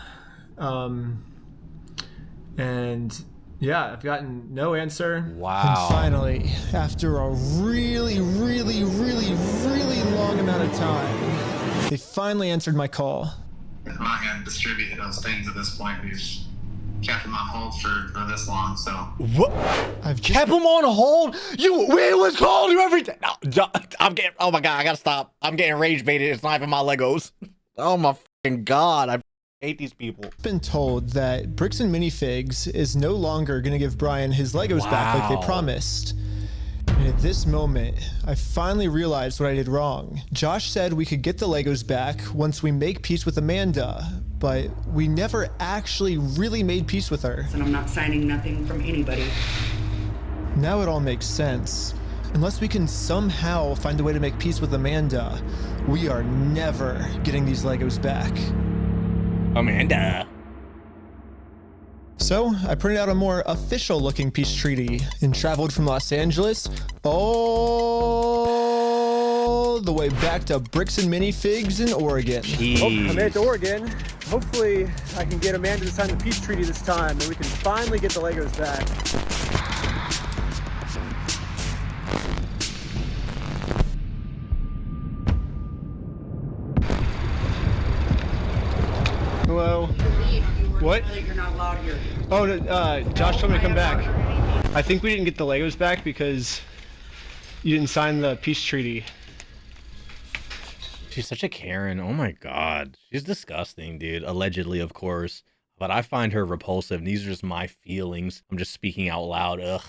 And yeah, I've gotten no answer. And finally, after a really long amount of time, they finally answered my call. I'm not going to distribute those things at this point. We've kept them on hold for this long, so. What? I've kept them on hold? We was calling you every day. No, I'm getting, oh my God, I gotta stop. I'm getting rage baited. It's not even my Legos. Oh my fucking God. I hate these people. I've been told that Bricks Minifigs is no longer going to give Brian his Legos back like they promised. And at this moment, I finally realized what I did wrong. Josh said we could get the Legos back once we make peace with Amanda, but we never actually really made peace with her. And I'm not signing nothing from anybody. Now it all makes sense. Unless we can somehow find a way to make peace with Amanda, we are never getting these Legos back. Amanda. So I printed out a more official looking peace treaty and traveled from Los Angeles all the way back to Bricks Minifigs in Oregon. Oh, I made it to Oregon. Hopefully I can get Amanda to sign the peace treaty this time and we can finally get the Legos back. Hello. What? You're not allowed here. Oh, no, Josh told me to come back. I think we didn't get the Legos back because you didn't sign the peace treaty. She's such a Karen. Oh my God. She's disgusting, dude. Allegedly, of course. But I find her repulsive. These are just my feelings. I'm just speaking out loud. Ugh.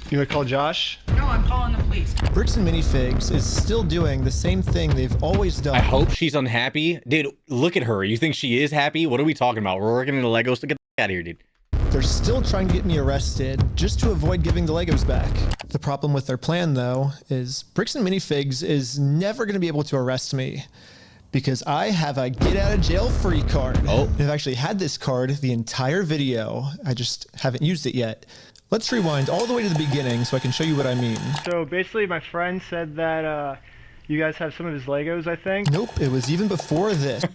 You want to call Josh? No, I'm calling the police. Bricks Minifigs is still doing the same thing they've always done. I hope she's unhappy. Dude, look at her. You think she is happy? What are we talking about? We're working in the Legos to get the out of here, dude. They're still trying to get me arrested just to avoid giving the Legos back. The problem with their plan, though, is Bricks Minifigs is never going to be able to arrest me because I have a get out of jail free card. Oh. I've actually had this card the entire video. I just haven't used it yet. Let's rewind all the way to the beginning so I can show you what I mean. So basically my friend said that you guys have some of his Legos, I think? Nope, it was even before this.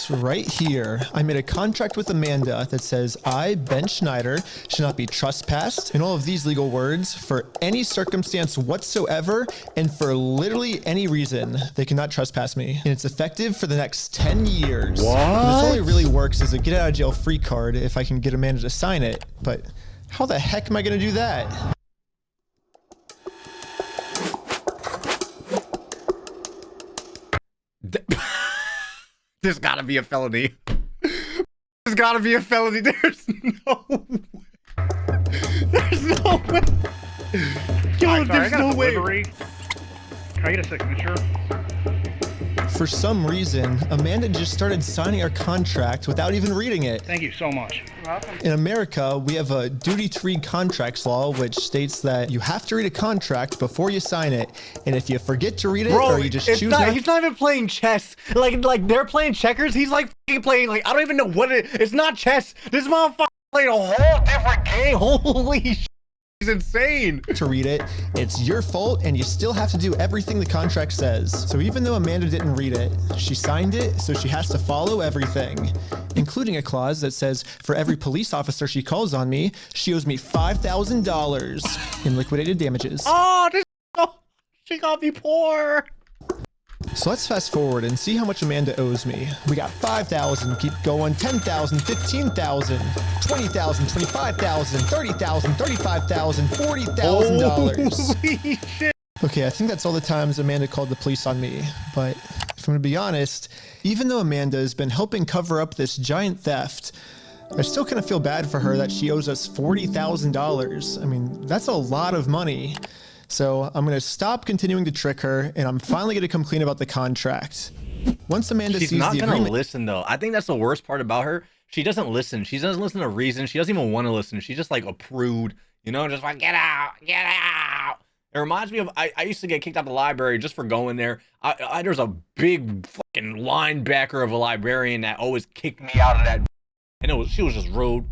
Right here, I made a contract with Amanda that says I, Ben Schneider, should not be trespassed, and all of these legal words, for any circumstance whatsoever, and for literally any reason, they cannot trespass me. And it's effective for the next 10 years. What? And this only really works as a get out of jail free card if I can get Amanda to sign it, but how the heck am I gonna do that? There's gotta be a felony. There's gotta be a felony. There's no way. There's no way. Yo, there's no way. Can I get a signature? For some reason, Amanda just started signing our contract without even reading it. Thank you so much. You're welcome. In America, we have a duty to read contracts law, which states that you have to read a contract before you sign it. And if you forget to read it, or you just choose not, he's not even playing chess. Like they're playing checkers. He's like playing, like, I don't even know what it's not chess. This motherfucker playing a whole different game. Holy shit. He's insane. To read it, it's your fault, and you still have to do everything the contract says. So even though Amanda didn't read it, she signed it, so she has to follow everything, including a clause that says for every police officer she calls on me, she owes me $5,000 in liquidated damages. Oh, she got me poor. So let's fast forward and see how much Amanda owes me. We got 5,000, keep going, 10,000, 15,000, 20,000, 25,000, 30,000, 35,000, $40,000. Holy shit. Okay, I think that's all the times Amanda called the police on me. But if I'm gonna be honest, even though Amanda has been helping cover up this giant theft, I still kind of feel bad for her that she owes us $40,000. I mean, that's a lot of money. So I'm going to stop continuing to trick her, and I'm finally going to come clean about the contract. Once Amanda She's sees not the gonna agreement, listen though. I think that's the worst part about her. She doesn't listen. She doesn't listen to reason. She doesn't even want to listen. She's just like a prude, you know, just like, get out, get out. It reminds me of, I used to get kicked out of the library just for going there. There's a big fucking linebacker of a librarian that always kicked me out of that. And she was just rude.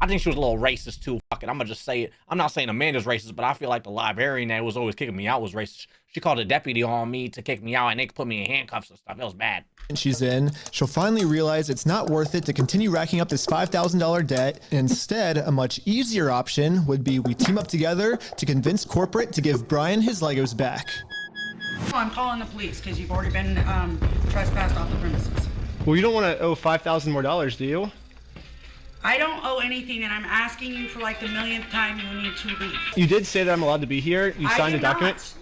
I think she was a little racist too. Fuck it, I'm gonna just say it. I'm not saying Amanda's racist, but I feel like the librarian that was always kicking me out was racist. She called a deputy on me to kick me out, and they put me in handcuffs and stuff. It was bad. and she's in, she'll finally realize it's not worth it to continue racking up this $5,000 debt. Instead, a much easier option would be we team up together to convince corporate to give Brian his Legos back. I'm calling the police because you've already been trespassed off the premises. Well, you don't want to owe $5,000 more, do you? I don't owe anything, and I'm asking you for like the millionth time you need to leave. You did say that I'm allowed to be here. You signed a document.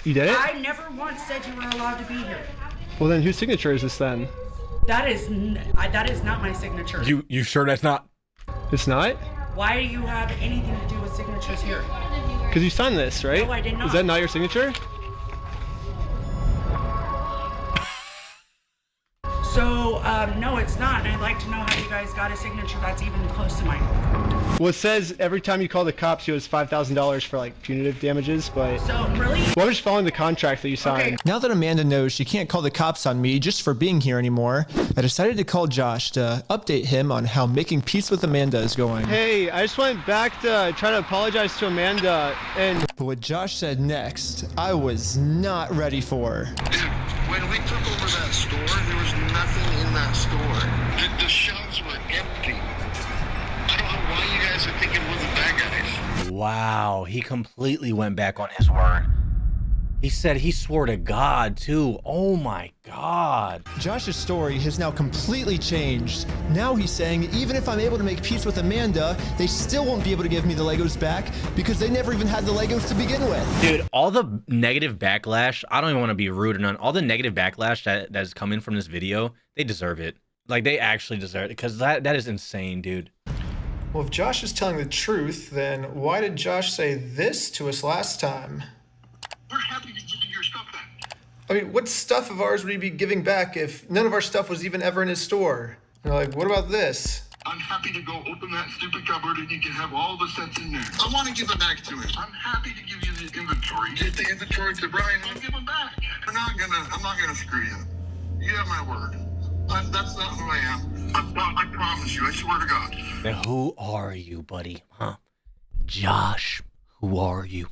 You did it? I never once said you were allowed to be here. Well, then whose signature is this then? That is not my signature. You sure that's not? It's not? Why do you have anything to do with signatures here? Because you signed this, right? No, I did not. Is that not your signature? So, no, it's not, and I'd like to know how you guys got a signature that's even close to mine. Well, it says every time you call the cops, you owe $5,000 for like punitive damages, but... So, really? Well, I'm just following the contract that you signed. Okay. Now that Amanda knows she can't call the cops on me just for being here anymore, I decided to call Josh to update him on how making peace with Amanda is going. Hey, I just went back to try to apologize to Amanda, and... But what Josh said next, I was not ready for. When we took over that store, there was nothing in that store. The shelves were empty. I don't know why you guys are thinking we're the bad guys. Wow, he completely went back on his word. He said he swore to God too. Oh my God. Josh's story has now completely changed. Now he's saying even if I'm able to make peace with Amanda, they still won't be able to give me the Legos back because they never even had the Legos to begin with. Dude, all the negative backlash, I don't even want to be rude or none. All the negative backlash that's coming from this video, they deserve it. Like, they actually deserve it because that is insane, dude. Well, if Josh is telling the truth, then why did Josh say this to us last time? We're happy to give you your stuff back. I mean, what stuff of ours would he be giving back if none of our stuff was even ever in his store? You're like, what about this? I'm happy to go open that stupid cupboard and you can have all the sets in there. I want to give it back to him. I'm happy to give you the inventory. Get the inventory to Brian and give him back. I'm not gonna screw you. You have my word. That's not who I am. I promise you. I swear to God. Now, who are you, buddy? Huh? Josh, who are you?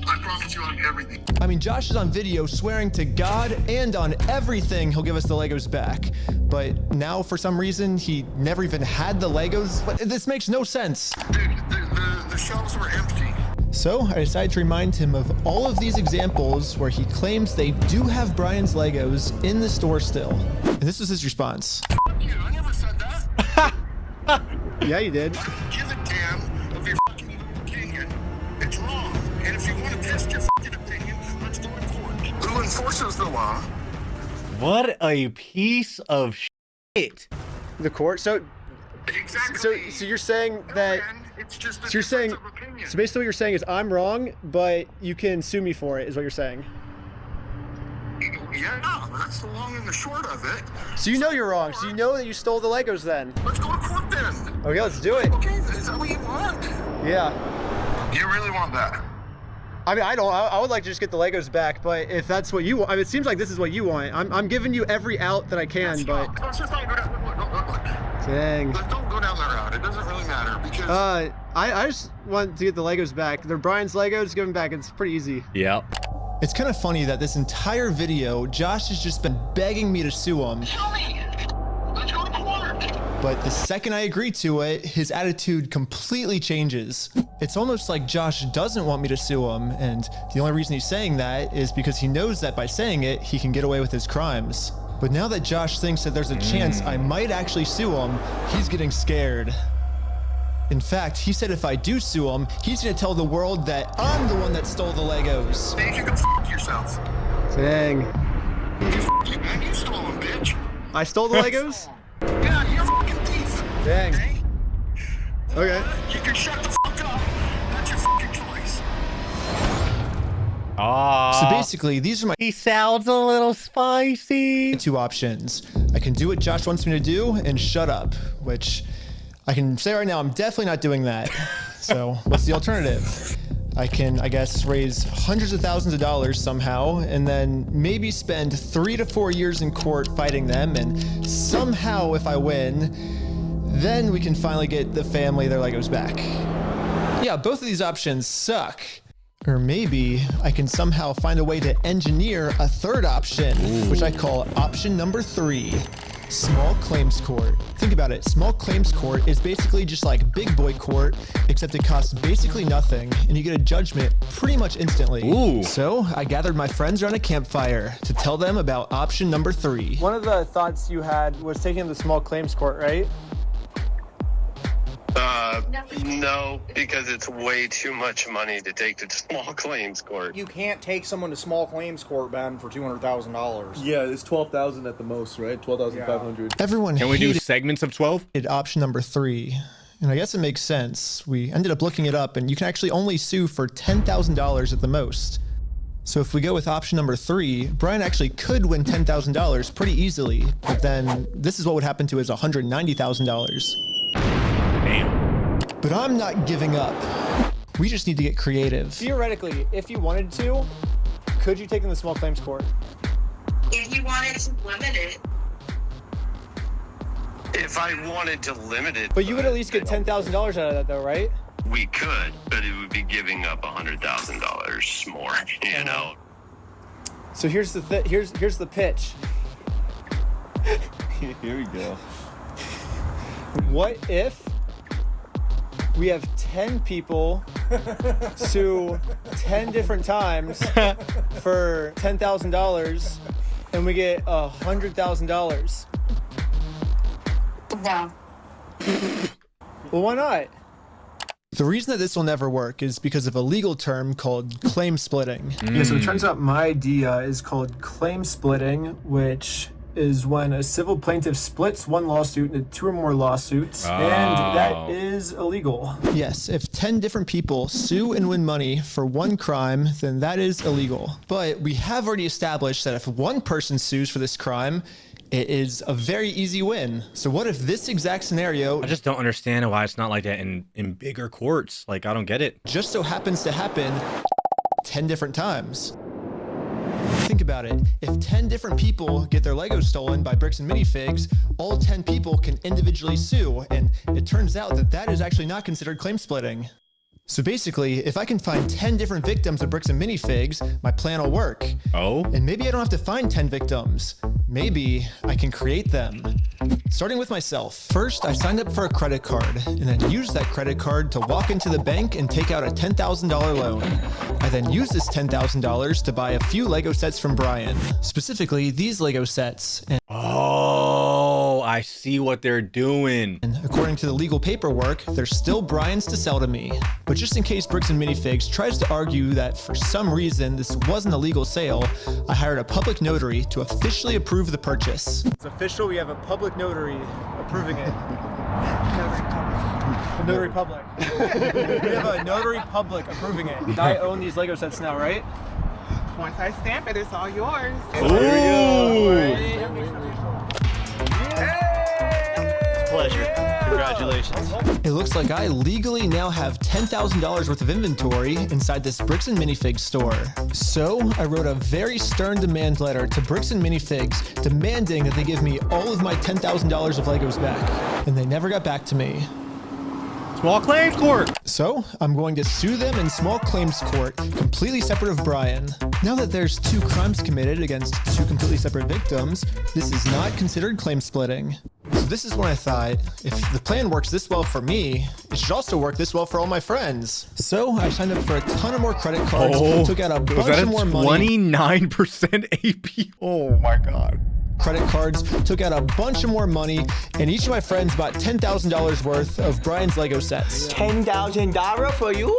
I promise you on everything. I mean, Josh is on video swearing to God and on everything he'll give us the Legos back. But now, for some reason, he never even had the Legos. But this makes no sense. Dude, the shelves were empty. So I decided to remind him of all of these examples where he claims they do have Brian's Legos in the store still. And this was his response. Fuck you, I never said that. Yeah, you did. Give a damn of your fucking opinion. It's wrong. And if you want to test your fucking opinion, let's go in court. Who enforces the law? What a piece of shit. The court? So, So you're saying that. So you're saying. So basically, what you're saying is I'm wrong, but you can sue me for it. Is what you're saying? Yeah, that's the long and the short of it. So you know you're wrong. So you know that you stole the Legos then. Let's go to court then. Okay, let's do it. Okay, is that what you want? Yeah. You really want that? I mean, I don't. I would like to just get the Legos back, but if that's what you want, I mean, it seems like this is what you want. I'm giving you every out that I can, but. Let's just not go down. Look. Dang. Don't go down that route. It doesn't really matter because. I just want to get the Legos back. They're Brian's Legos. Give them back. It's pretty easy. Yep. It's kind of funny that this entire video, Josh has just been begging me to sue him. Tell me. Let's go to court. But the second I agree to it, his attitude completely changes. It's almost like Josh doesn't want me to sue him, and the only reason he's saying that is because he knows that by saying it, he can get away with his crimes. But now that Josh thinks that there's a chance I might actually sue him, he's getting scared. In fact, he said if I do sue him, he's gonna tell the world that I'm the one that stole the Legos. Hey, you can f*** yourself. Dang. You, man, you stole them, bitch. I stole the Legos? Yeah, you're a fucking thief. Dang. Okay. You can shut the fuck up. That's your fucking choice. So basically, these are my— He sounds a little spicy. Two options. I can do what Josh wants me to do and shut up, which I can say right now, I'm definitely not doing that. So what's the alternative? I can, I guess, raise hundreds of thousands of dollars somehow, and then maybe spend 3 to 4 years in court fighting them, and somehow if I win, then we can finally get the family their Legos back. Yeah, both of these options suck. Or maybe I can somehow find a way to engineer a third option, which I call option number 3. Small claims court. Think about it. Small claims court is basically just like big boy court, except it costs basically nothing, and you get a judgment pretty much instantly. Ooh. So I gathered my friends around a campfire to tell them about option number 3. One of the thoughts you had was taking the small claims court, right? No, because it's way too much money to take to small claims court. You can't take someone to small claims court, Ben, for $200,000. Yeah, it's 12,000 at the most, right? 12,500. Everyone Can we do hated segments of 12? option number 3. And I guess it makes sense. We ended up looking it up, and you can actually only sue for $10,000 at the most. So if we go with option number 3, Brian actually could win $10,000 pretty easily, but then this is what would happen to his $190,000. Damn. But I'm not giving up. We just need to get creative. Theoretically, if you wanted to, could you take them to small claims court? If you wanted to limit it. If I wanted to limit it. But you would at least get $10,000 out of that though, right? We could, but it would be giving up $100,000 more, you know? So here's the here's the pitch. Here we go. What if we have 10 people sue 10 different times for $10,000 and we get $100,000? No. Well, why not? The reason that this will never work is because of a legal term called claim splitting. Yeah, so it turns out my idea is called claim splitting, which is when a civil plaintiff splits one lawsuit into 2 or more lawsuits, and that is illegal. Yes, if 10 different people sue and win money for one crime, then that is illegal. But we have already established that if one person sues for this crime, it is a very easy win. So what if this exact scenario— I just don't understand why it's not like that in bigger courts. Like, I don't get it. just so happens to happen 10 different times? Think about it. If 10 different people get their Legos stolen by Bricks Minifigs, all 10 people can individually sue, and it turns out that that is actually not considered claim splitting. So basically, if I can find 10 different victims of Bricks and Minifigs, my plan will work. Oh? And maybe I don't have to find 10 victims. Maybe I can create them. Starting with myself. First, I signed up for a credit card, and then used that credit card to walk into the bank and take out a $10,000 loan. I then used this $10,000 to buy a few Lego sets from Brian. Specifically, these Lego sets. And Oh, I see what they're doing. according to the legal paperwork, they're still Brian's to sell to me. But just in case Bricks and Minifigs tries to argue that for some reason this wasn't a legal sale, I hired a public notary to officially approve the purchase. It's official, we have a public notary approving it. Notary public. We have a notary public approving it. I own these Lego sets now, right? Once I stamp it, it's all yours. Pleasure. Congratulations. It looks like I legally now have $10,000 worth of inventory inside this Bricks Minifigs store. So I wrote a very stern demand letter to Bricks Minifigs demanding that they give me all of my $10,000 of Legos back. And they never got back to me. Small claims court. So I'm going to sue them in small claims court, completely separate of Brian. Now that there's 2 crimes committed against 2 completely separate victims, this is not considered claim splitting. So this is when I thought, if the plan works this well for me, it should also work this well for all my friends. So I signed up for a ton of more credit cards, took out a bunch of more money. 29% AP. Oh my God. Credit cards, took out a bunch of more money, and each of my friends bought $10,000 worth of Brian's Lego sets. $10,000 for you?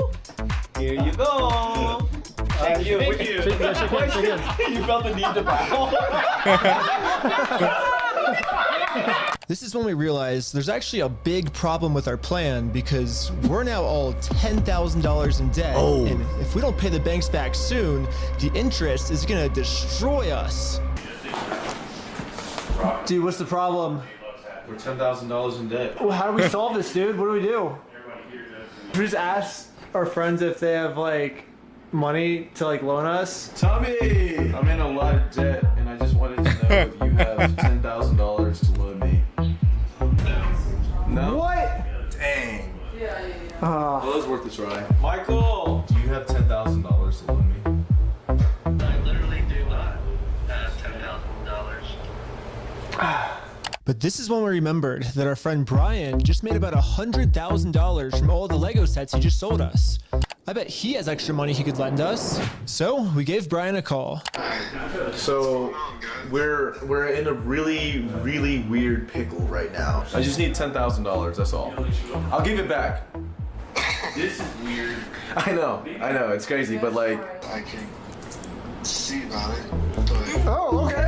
Here you go. Thank you. Thank you. You felt the need to bow. This is when we realized there's actually a big problem with our plan because we're now all $10,000 in debt. And if we don't pay the banks back soon, the interest is gonna destroy us. Dude, what's the problem? We're $10,000 in debt. Well, how do we solve this, dude? What do we do? We just ask our friends if they have like money to like loan us. Tommy, I'm in a lot of debt, and I just wanted to know if you have $10,000 to loan me. No. What? Dang. Well, it was worth a try. Michael, do you have $10,000 to loan me? I literally do not have $10,000. But this is when we remembered that our friend Brian just made about $100,000 from all the Lego sets he just sold us. I bet he has extra money he could lend us. So we gave Brian a call. So we're in a really weird pickle right now. I just need $10,000. That's all. I'll give it back. This is weird. I know. It's crazy, but like. I can see about it. Oh, okay.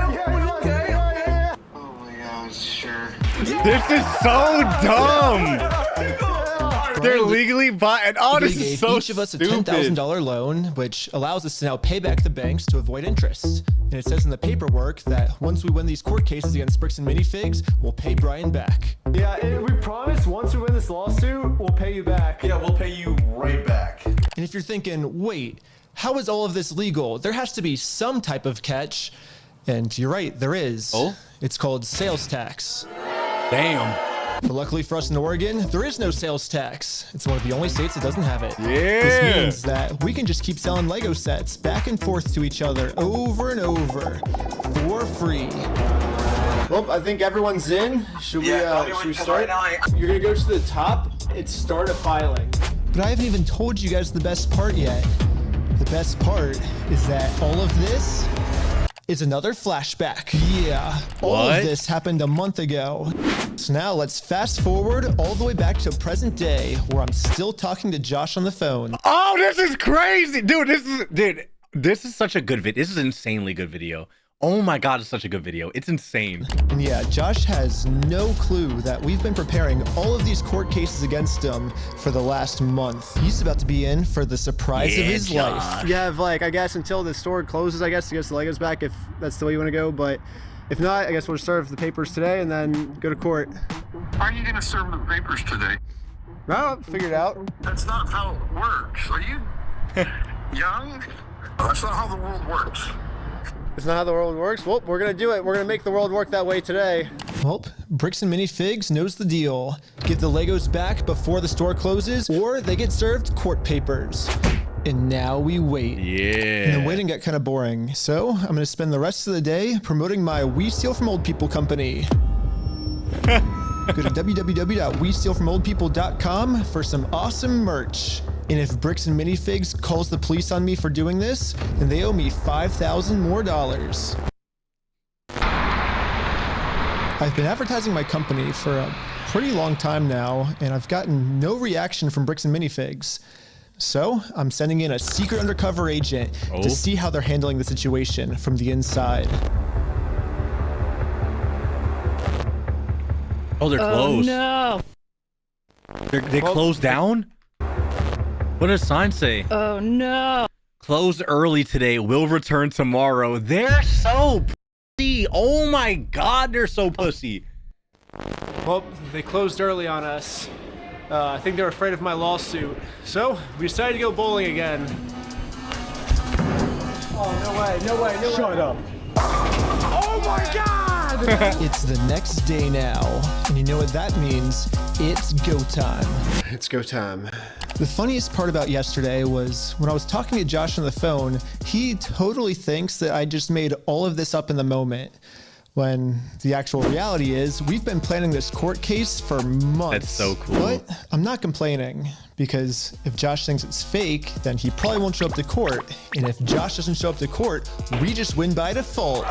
Oh my God, sure. This is so dumb. They're legally buying. Oh, this is so each of us stupid. a $10,000 loan, which allows us to now pay back the banks to avoid interest. And it says in the paperwork that once we win these court cases against Bricks and Minifigs, we'll pay Brian back. Yeah, and we promise once we win this lawsuit, we'll pay you back. Yeah, we'll pay you right back. And if you're thinking, wait, how is all of this legal? There has to be some type of catch. And you're right, there is. Oh? It's called sales tax. Damn. But luckily for us in Oregon, there is no sales tax. It's one of the only states that doesn't have it. Yeah. This means that we can just keep selling Lego sets back and forth to each other over and over for free. Well, I think everyone's in. Should we start? You're gonna go to the top. It's start a filing. But I haven't even told you guys the best part yet. The best part is that all of this is another flashback. Yeah, all of this happened a month ago. So now let's fast forward all the way back to present day where I'm still talking to Josh on the phone. Oh, this is crazy. Dude, this is such a good video. This is an insanely good video. Oh my God, it's such a good video. It's insane. And yeah, Josh has no clue that we've been preparing all of these court cases against him for the last month. He's about to be in for the surprise of his life. You have like, I guess until the store closes, I guess, to get the Legos back if that's the way you want to go. But if not, I guess we'll serve the papers today and then go to court. How are you going to serve the papers today? Well, figure it out. That's not how it works. Are you young? That's not how the world works. It's not how the world works. Well, we're going to do it. We're going to make the world work that way today. Well, Bricks and Minifigs knows the deal. Get the Legos back before the store closes, or they get served court papers. And now we wait. Yeah. And the waiting got kind of boring. So I'm going to spend the rest of the day promoting my We Steal From Old People company. Go to www.westealfromoldpeople.com for some awesome merch. And if Bricks and Minifigs calls the police on me for doing this, then they owe me $5,000 more. I've been advertising my company for a pretty long time now, and I've gotten no reaction from Bricks and Minifigs. So I'm sending in a secret undercover agent to see how they're handling the situation from the inside. Oh, they're closed. No. They closed down? What does the sign say? Oh no. Closed early today, will return tomorrow. They're so pussy. Oh my God, they're so pussy. Well, they closed early on us. I think they were afraid of my lawsuit. So, we decided to go bowling again. Oh, no way, no way, no way. Shut up. Oh my God! It's the next day now, and you know what that means? It's go time. It's go time. The funniest part about yesterday was when I was talking to Josh on the phone, he totally thinks that I just made all of this up in the moment. When the actual reality is, we've been planning this court case for months. That's so cool. But I'm not complaining, because if Josh thinks it's fake, then he probably won't show up to court. And if Josh doesn't show up to court, we just win by default.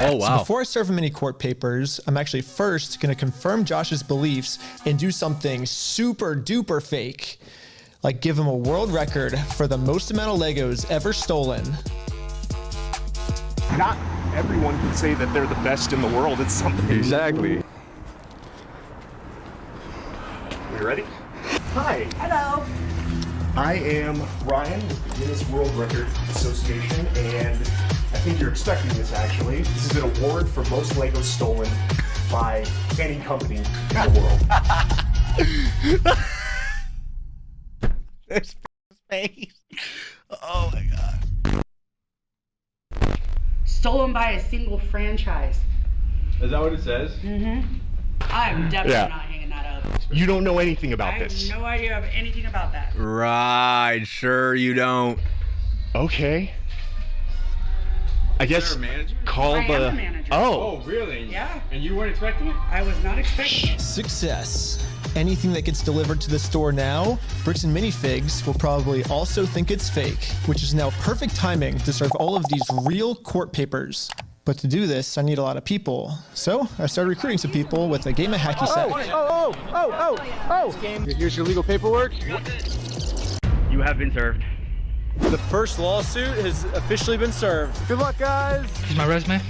Oh, wow. So before I serve him any court papers, I'm actually first gonna confirm Josh's beliefs and do something super duper fake. Like give him a world record for the most amount of Legos ever stolen. Not everyone can say that they're the best in the world. It's something. Exactly. We ready? Hi. Hello. I am Ryan with the Guinness World Record Association, and I think you're expecting this actually. This is an award for most Legos stolen by any company in the world. There's space. Oh my God. Stolen by a single franchise. Is that what it says? Mm-hmm. I'm definitely not hanging that up. You don't know anything about I this. have no idea of anything about that. Right, sure you don't. Okay. I guess call I the. am a manager. Oh. Really? Yeah. And you weren't expecting it? I was not expecting it. Success. Anything that gets delivered to the store now, Bricks and Minifigs will probably also think it's fake, which is now perfect timing to serve all of these real court papers. But to do this, I need a lot of people. So I started recruiting some people with a game of hacky sack. Oh! Here's your legal paperwork. You have been served. The first lawsuit has officially been served. Good luck, guys. Here's my resume.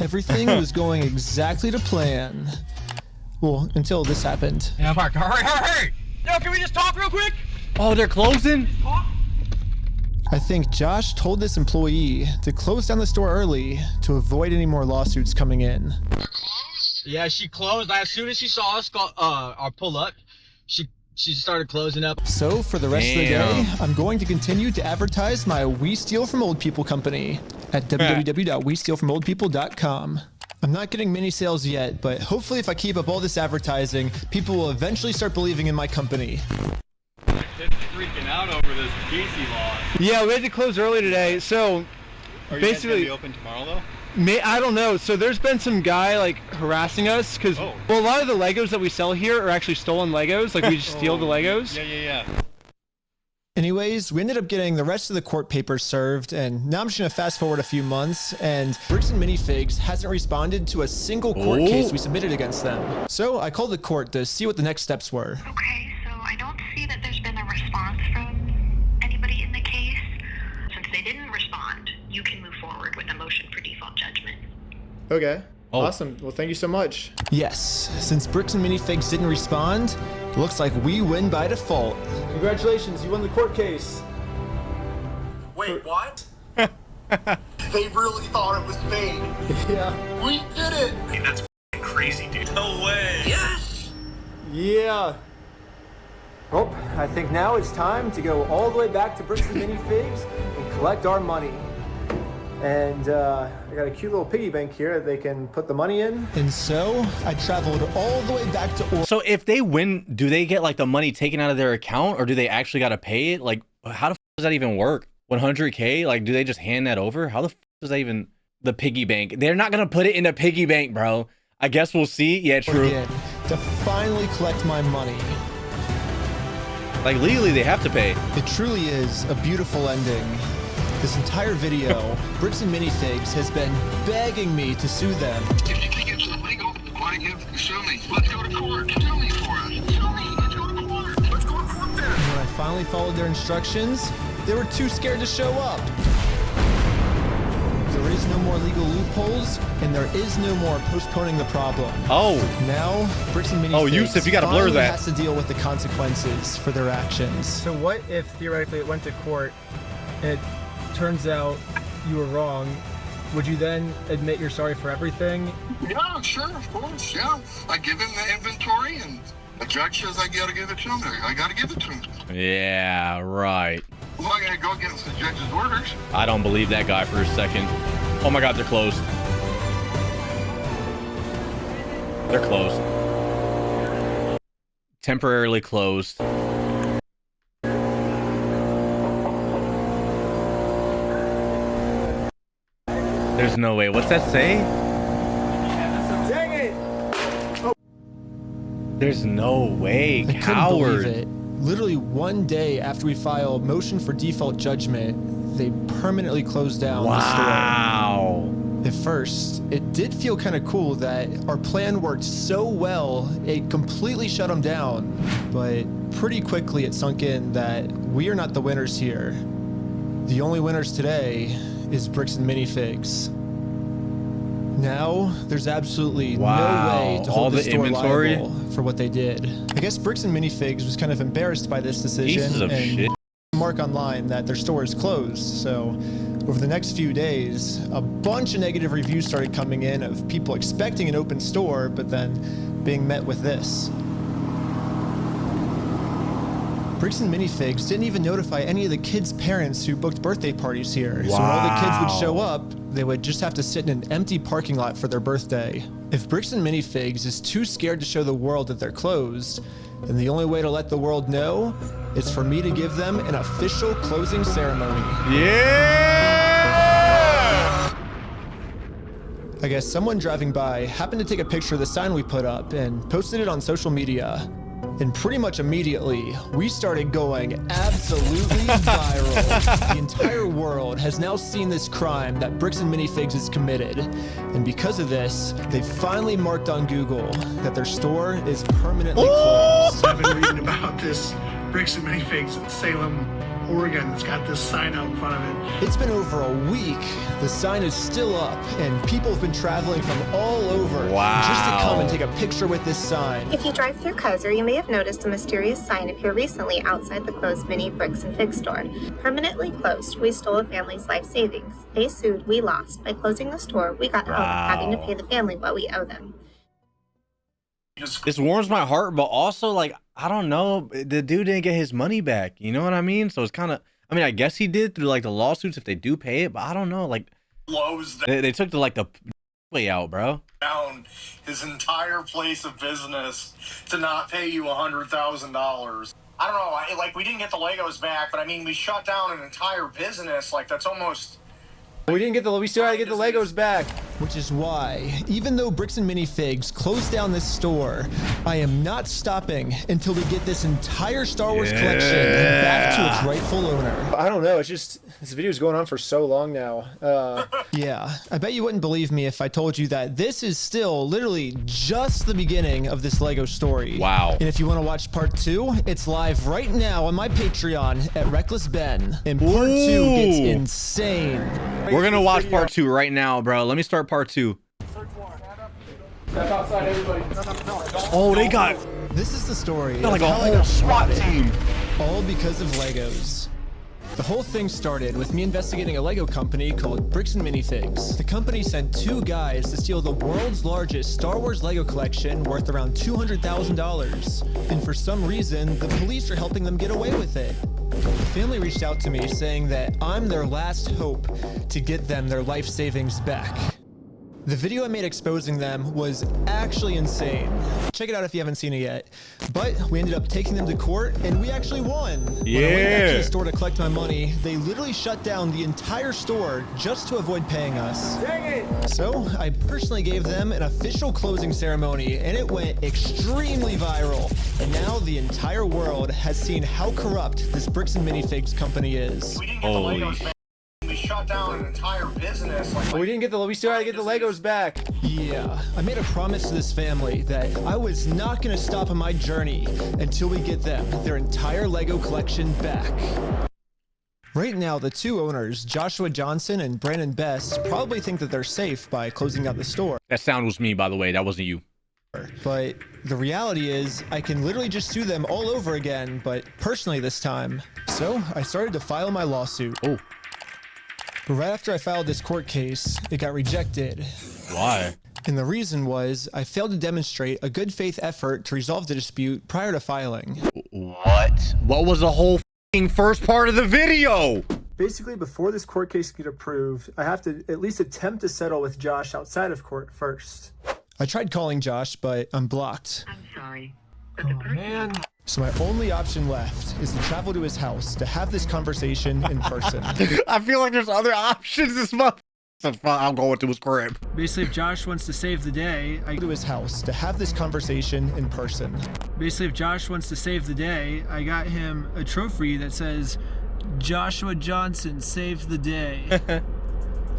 Everything was going exactly to plan. Well, until this happened. Yeah, Park. Hurry! Yo, can we just talk real quick? Oh, they're closing? I think Josh told this employee to close down the store early to avoid any more lawsuits coming in. Yeah, she closed. As soon as she saw us pull up, she started closing up. So for the rest of the day, I'm going to continue to advertise my We Steal From Old People company at www.westealfromoldpeople.com. I'm not getting many sales yet, but hopefully if I keep up all this advertising, people will eventually start believing in my company. It's freaking out over this PC law. Yeah, we had to close early today, so Are you basically guys gonna be open tomorrow though? I don't know. So there's been some guy like harassing us because well, a lot of the Legos that we sell here are actually stolen Legos. Like we just steal the Legos. Yeah. Anyways, we ended up getting the rest of the court papers served, and now I'm just gonna fast forward a few months, and Bricks and Minifigs hasn't responded to a single court case we submitted against them. So I called the court to see what the next steps were. Okay, so I don't see that there's been a response from anybody in the case. Since they didn't respond, you can move forward with a motion for default judgment. Okay. Awesome. Well, thank you so much. Yes, since Bricks and Minifigs didn't respond, it looks like we win by default. Congratulations, you won the court case. Wait, what? They really thought it was fake. Yeah. We did it! Hey, that's f***ing crazy, dude. No way. Yes! Yeah. Well, I think now it's time to go all the way back to Bricks and Minifigs and collect our money. And I got a cute little piggy bank here that they can put the money in. And so I traveled all the way back to Oregon. So if they win, do they get like the money taken out of their account, or do they actually got to pay it? Like, how the f does that even work? 100K? Like, do they just hand that over? How the f does that even, the piggy bank? They're not going to put it in a piggy bank, bro. I guess we'll see. Yeah, true. To finally collect my money. Like, legally, they have to pay. It truly is a beautiful ending. This entire video, Bricks and Minifigs has been begging me to sue them. If you think it's illegal, why don't you sue me? Let's go to court. Sue me for us. Sue me. Let's go to court. Let's go to court then. And when I finally followed their instructions, they were too scared to show up. The reason no more legal loopholes, and there is no more postponing the problem. Oh. Now, Bricks and Minifigs Oh, Yusuf, you gotta blur finally that. has to deal with the consequences for their actions. So what if theoretically it went to court, it turns out you were wrong? Would you then admit you're sorry for everything? Yeah, sure, of course, yeah. I give him the inventory, and the judge says I gotta give it to him. I gotta give it to him. Yeah, right. Well, I gotta go against the judge's orders. I don't believe that guy for a second. Oh my God, they're closed. They're closed. Temporarily closed. There's no way. What's that say? Dang it! There's no way. I couldn't Coward. believe it. Literally one day after we filed motion for default judgment, they permanently closed down the store. Wow. At first, it did feel kind of cool that our plan worked so well, it completely shut them down. But pretty quickly it sunk in that we are not the winners here. The only winners today is Bricks and Minifigs. Now, there's absolutely no way to All hold the the store inventory? liable for what they did. I guess Bricks and Minifigs was kind of embarrassed by this decision Pieces of and shit. mark online that their store is closed. So over the next few days, a bunch of negative reviews started coming in of people expecting an open store, but then being met with this. Bricks and Minifigs didn't even notify any of the kids' parents who booked birthday parties here. So when all the kids would show up, they would just have to sit in an empty parking lot for their birthday. If Bricks and Minifigs is too scared to show the world that they're closed, then the only way to let the world know is for me to give them an official closing ceremony. Yeah! I guess someone driving by happened to take a picture of the sign we put up and posted it on social media. And pretty much immediately, we started going absolutely viral. The entire world has now seen this crime that Bricks and Minifigs has committed. And because of this, they finally marked on Google that their store is permanently closed. I've been reading about this Bricks and Minifigs in Salem, Oregon that's got this sign out in front of it. It's been over a week. The sign is still up, and people have been traveling from all over just to come and take a picture with this sign. If you drive through Kaiser, you may have noticed a mysterious sign appear recently outside the closed mini Bricks and Fig store. Permanently closed, we stole a family's life savings. They sued, we lost. By closing the store, we got out of having to pay the family what we owe them. This warms my heart, but also, like, I don't know, the dude didn't get his money back. You know what I mean? So it's kind of, I mean, I guess he did through like the lawsuits if they do pay it, but I don't know. Like, they took the way out, bro. Down his entire place of business to not pay you $100,000. I don't know, like we didn't get the Legos back, but I mean, we shut down an entire business. Like that's almost. We still had to get the Legos back. Which is why, even though Bricks and Minifigs closed down this store, I am not stopping until we get this entire Star Wars collection back to its rightful owner. I don't know, it's just, this video's going on for so long now. Yeah, I bet you wouldn't believe me if I told you that this is still literally just the beginning of this Lego story. Wow. And if you want to watch part 2, it's live right now on my Patreon at Reckless Ben. And part 2 gets insane. We're gonna watch part 2 right now, bro. Let me start part 2. Step outside, everybody. Oh, they got. This is the story. Got like of a how I whole got SWAT spotted, team. all because of Legos. The whole thing started with me investigating a Lego company called Bricks and Minifigs. The company sent 2 guys to steal the world's largest Star Wars Lego collection worth around $200,000. And for some reason, the police are helping them get away with it. The family reached out to me saying that I'm their last hope to get them their life savings back. The video I made exposing them was actually insane. Check it out if you haven't seen it yet. But we ended up taking them to court and we actually won. When I went back to the store to collect my money, they literally shut down the entire store just to avoid paying us. Dang it! So I personally gave them an official closing ceremony and it went extremely viral. And now the entire world has seen how corrupt this Bricks and Minifigs company is. Holy shit. We shut down an entire business. We still had to get the Legos back. Yeah, I made a promise to this family that I was not going to stop on my journey until we get them their entire Lego collection back. Right now, the two owners, Joshua Johnson and Brandon Best, probably think that they're safe by closing out the store. That sound was me, by the way. That wasn't you. But the reality is, I can literally just sue them all over again, but personally this time. So I started to file my lawsuit. Oh. But right after I filed this court case, it got rejected. Why? And the reason was I failed to demonstrate a good faith effort to resolve the dispute prior to filing. What? What was the whole first part of the video? Basically, before this court case can get approved, I have to at least attempt to settle with Josh outside of court first. I tried calling Josh, but I'm blocked. I'm sorry. Oh, man. So my only option left is to travel to his house to have this conversation in person. I feel like there's other options this month. I'm going to his crib. Basically, if Josh wants to save the day, I go to his house to have this conversation in person. Basically, if Josh wants to save the day, I got him a trophy that says, Joshua Johnson saved the day.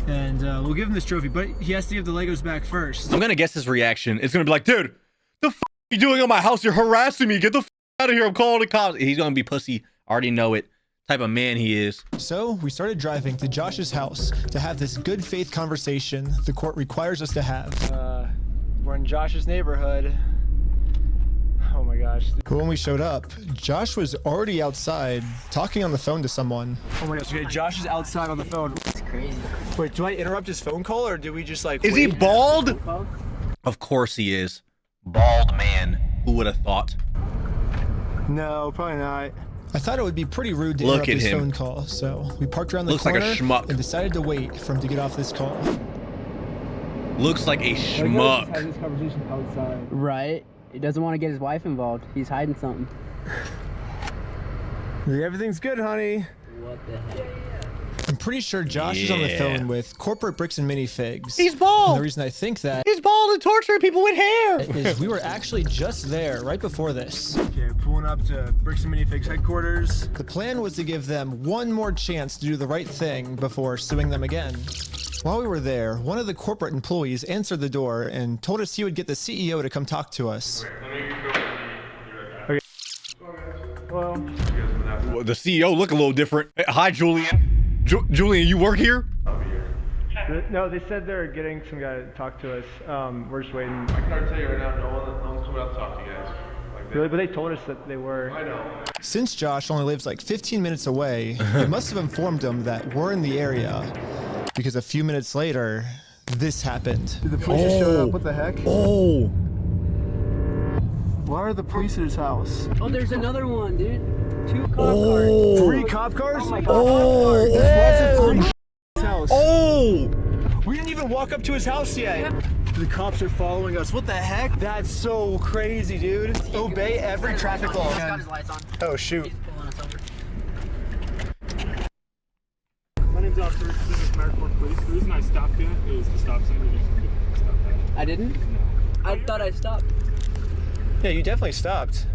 And we'll give him this trophy, but he has to give the Legos back first. I'm gonna guess his reaction. It's gonna be like, dude, the f are you doing on my house? You're harassing me. Get the f out of here. I'm calling the cops. He's gonna be pussy. I already know it. Type of man he is. So we started driving to Josh's house to have this good faith conversation the court requires us to have. We're in Josh's neighborhood. Oh my gosh. But when we showed up, Josh was already outside talking on the phone to someone. Oh my gosh, okay, Josh is outside on the phone. It's crazy. Wait, do I interrupt his phone call or do we just like Is he bald? Of course he is. Bald man. Who would have thought? No, probably not. I thought it would be pretty rude to Look interrupt at his him. phone call, so we parked around the Looks corner like a schmuck. and decided to wait for him to get off this call. Looks like a schmuck. Have this conversation outside. Right. He doesn't want to get his wife involved. He's hiding something. Everything's good, honey. What the heck? I'm pretty sure Josh is on the phone with corporate Bricks and Minifigs. He's bald. And the reason I think that He's bald and torturing people with hair. is we were actually just there right before this. Okay, pulling up to Bricks and Minifigs headquarters. The plan was to give them one more chance to do the right thing before suing them again. While we were there, one of the corporate employees answered the door and told us he would get the CEO to come talk to us. Okay. Well, The CEO look a little different. Hey, hi, Julian. Julian, you work here? No, they said they're getting some guy to talk to us. We're just waiting. I can already tell you right now, no one's coming out to talk to you guys. Really? But they told us that they were. I know. Since Josh only lives like 15 minutes away, we must have informed him that we're in the area. Because a few minutes later, this happened. Did the police just show up? What the heck? Oh. Why are the police at his house? Oh, there's another one, dude. 2 cop Oh. cars. 3 cop cars? Oh my God. Oh. This was his house. Oh. We didn't even walk up to his house yet. The cops are following us. What the heck? That's so crazy, dude. Obey every traffic law. He's got his lights on. Oh, shoot. He's pulling us over. My name's Officer. This is Maricourt Police. The reason I stopped you is to stop somebody doing stop that. I didn't? No. I thought I stopped. Yeah, you definitely stopped.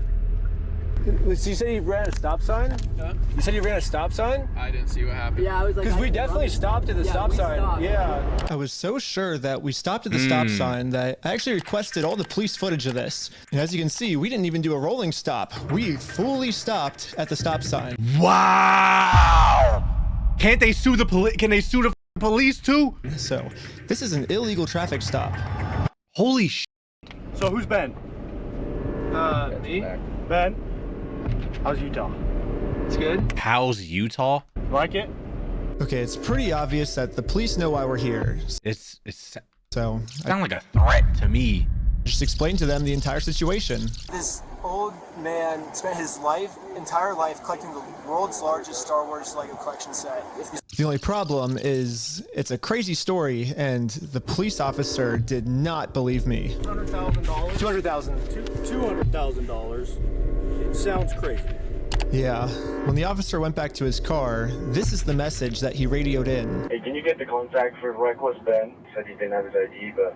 So you said you ran a stop sign? Huh? You said you ran a stop sign? I didn't see what happened. Yeah, I was like. Because we definitely stopped at the stop sign. Stopped. Yeah. I was so sure that we stopped at the stop sign that I actually requested all the police footage of this. And as you can see, we didn't even do a rolling stop. We fully stopped at the stop sign. Wow. Can't they sue the police? Can they sue the police too? So this is an illegal traffic stop. Holy sh! So who's Ben? Me? Ben? How's Utah? It's good. How's Utah? Like it? Okay, it's pretty obvious that the police know why we're here. It's So sound like a threat to me. just explain to them the entire situation. This old man spent his entire life collecting the world's largest Star Wars Lego collection set. The only problem is it's a crazy story and the police officer did not believe me. $200,000. $200,000. It sounds crazy. Yeah, when the officer went back to his car, this is the message that he radioed in. Hey, can you get the contact for Reckless Ben? Said he didn't have his ID, but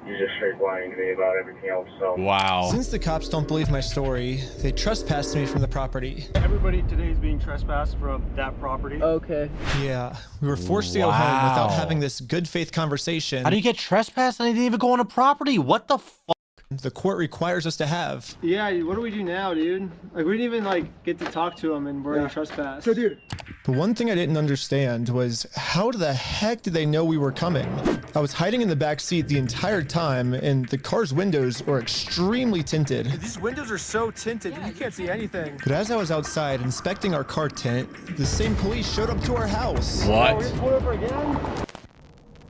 he's just straight lying to me about everything else, so. Wow. Since the cops don't believe my story, they trespassed me from the property. Everybody today is being trespassed from that property. Okay. Yeah, we were forced to go home without having this good faith conversation. How do you get trespassed and they didn't even go on a property? What the fuck? the court requires us to have. Yeah, what do we do now, dude? Like, we didn't even, like, get to talk to him and we're trespassed. So, dude. But one thing I didn't understand was how the heck did they know we were coming? I was hiding in the back seat the entire time, and the car's windows were extremely tinted. These windows are so tinted, you can't see anything. But as I was outside inspecting our car tint, the same police showed up to our house. What? Oh, we're pulled over again?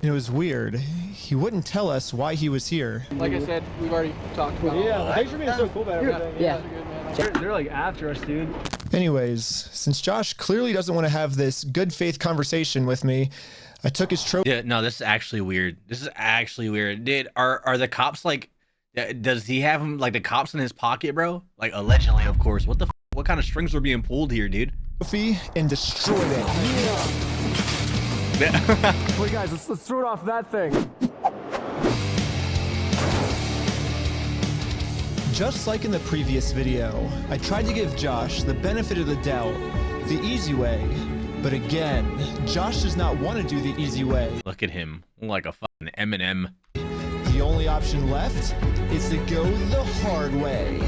It was weird. He wouldn't tell us why he was here. Like I said, we've already talked about it. Yeah, thanks for being so cool about everything. Yeah. They're like after us, dude. Anyways, since Josh clearly doesn't want to have this good faith conversation with me, I took his trophy. Yeah, no, this is actually weird. This is actually weird. Dude, are the cops like, does he have him like the cops in his pocket, bro? Like allegedly, of course. What the what kind of strings are being pulled here, dude? Trophy and destroyed it. Wait, guys, let's throw it off that thing. Just like in the previous video, I tried to give Josh the benefit of the doubt, the easy way. But again, Josh does not want to do the easy way. Look at him, like a fucking Eminem. The only option left is to go the hard way.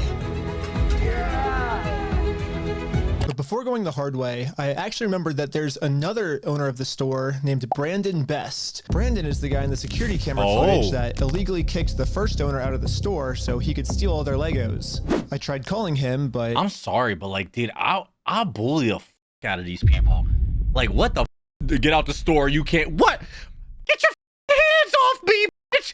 But before going the hard way, I actually remembered that there's another owner of the store named Brandon Best. Brandon is the guy in the security camera footage that illegally kicked the first owner out of the store so he could steal all their Legos. I tried calling him, but... I'm sorry, but like, dude, I'll bully the f out of these people. Like, what the f? Get out the store, you can't... What? Get your hands off me, bitch!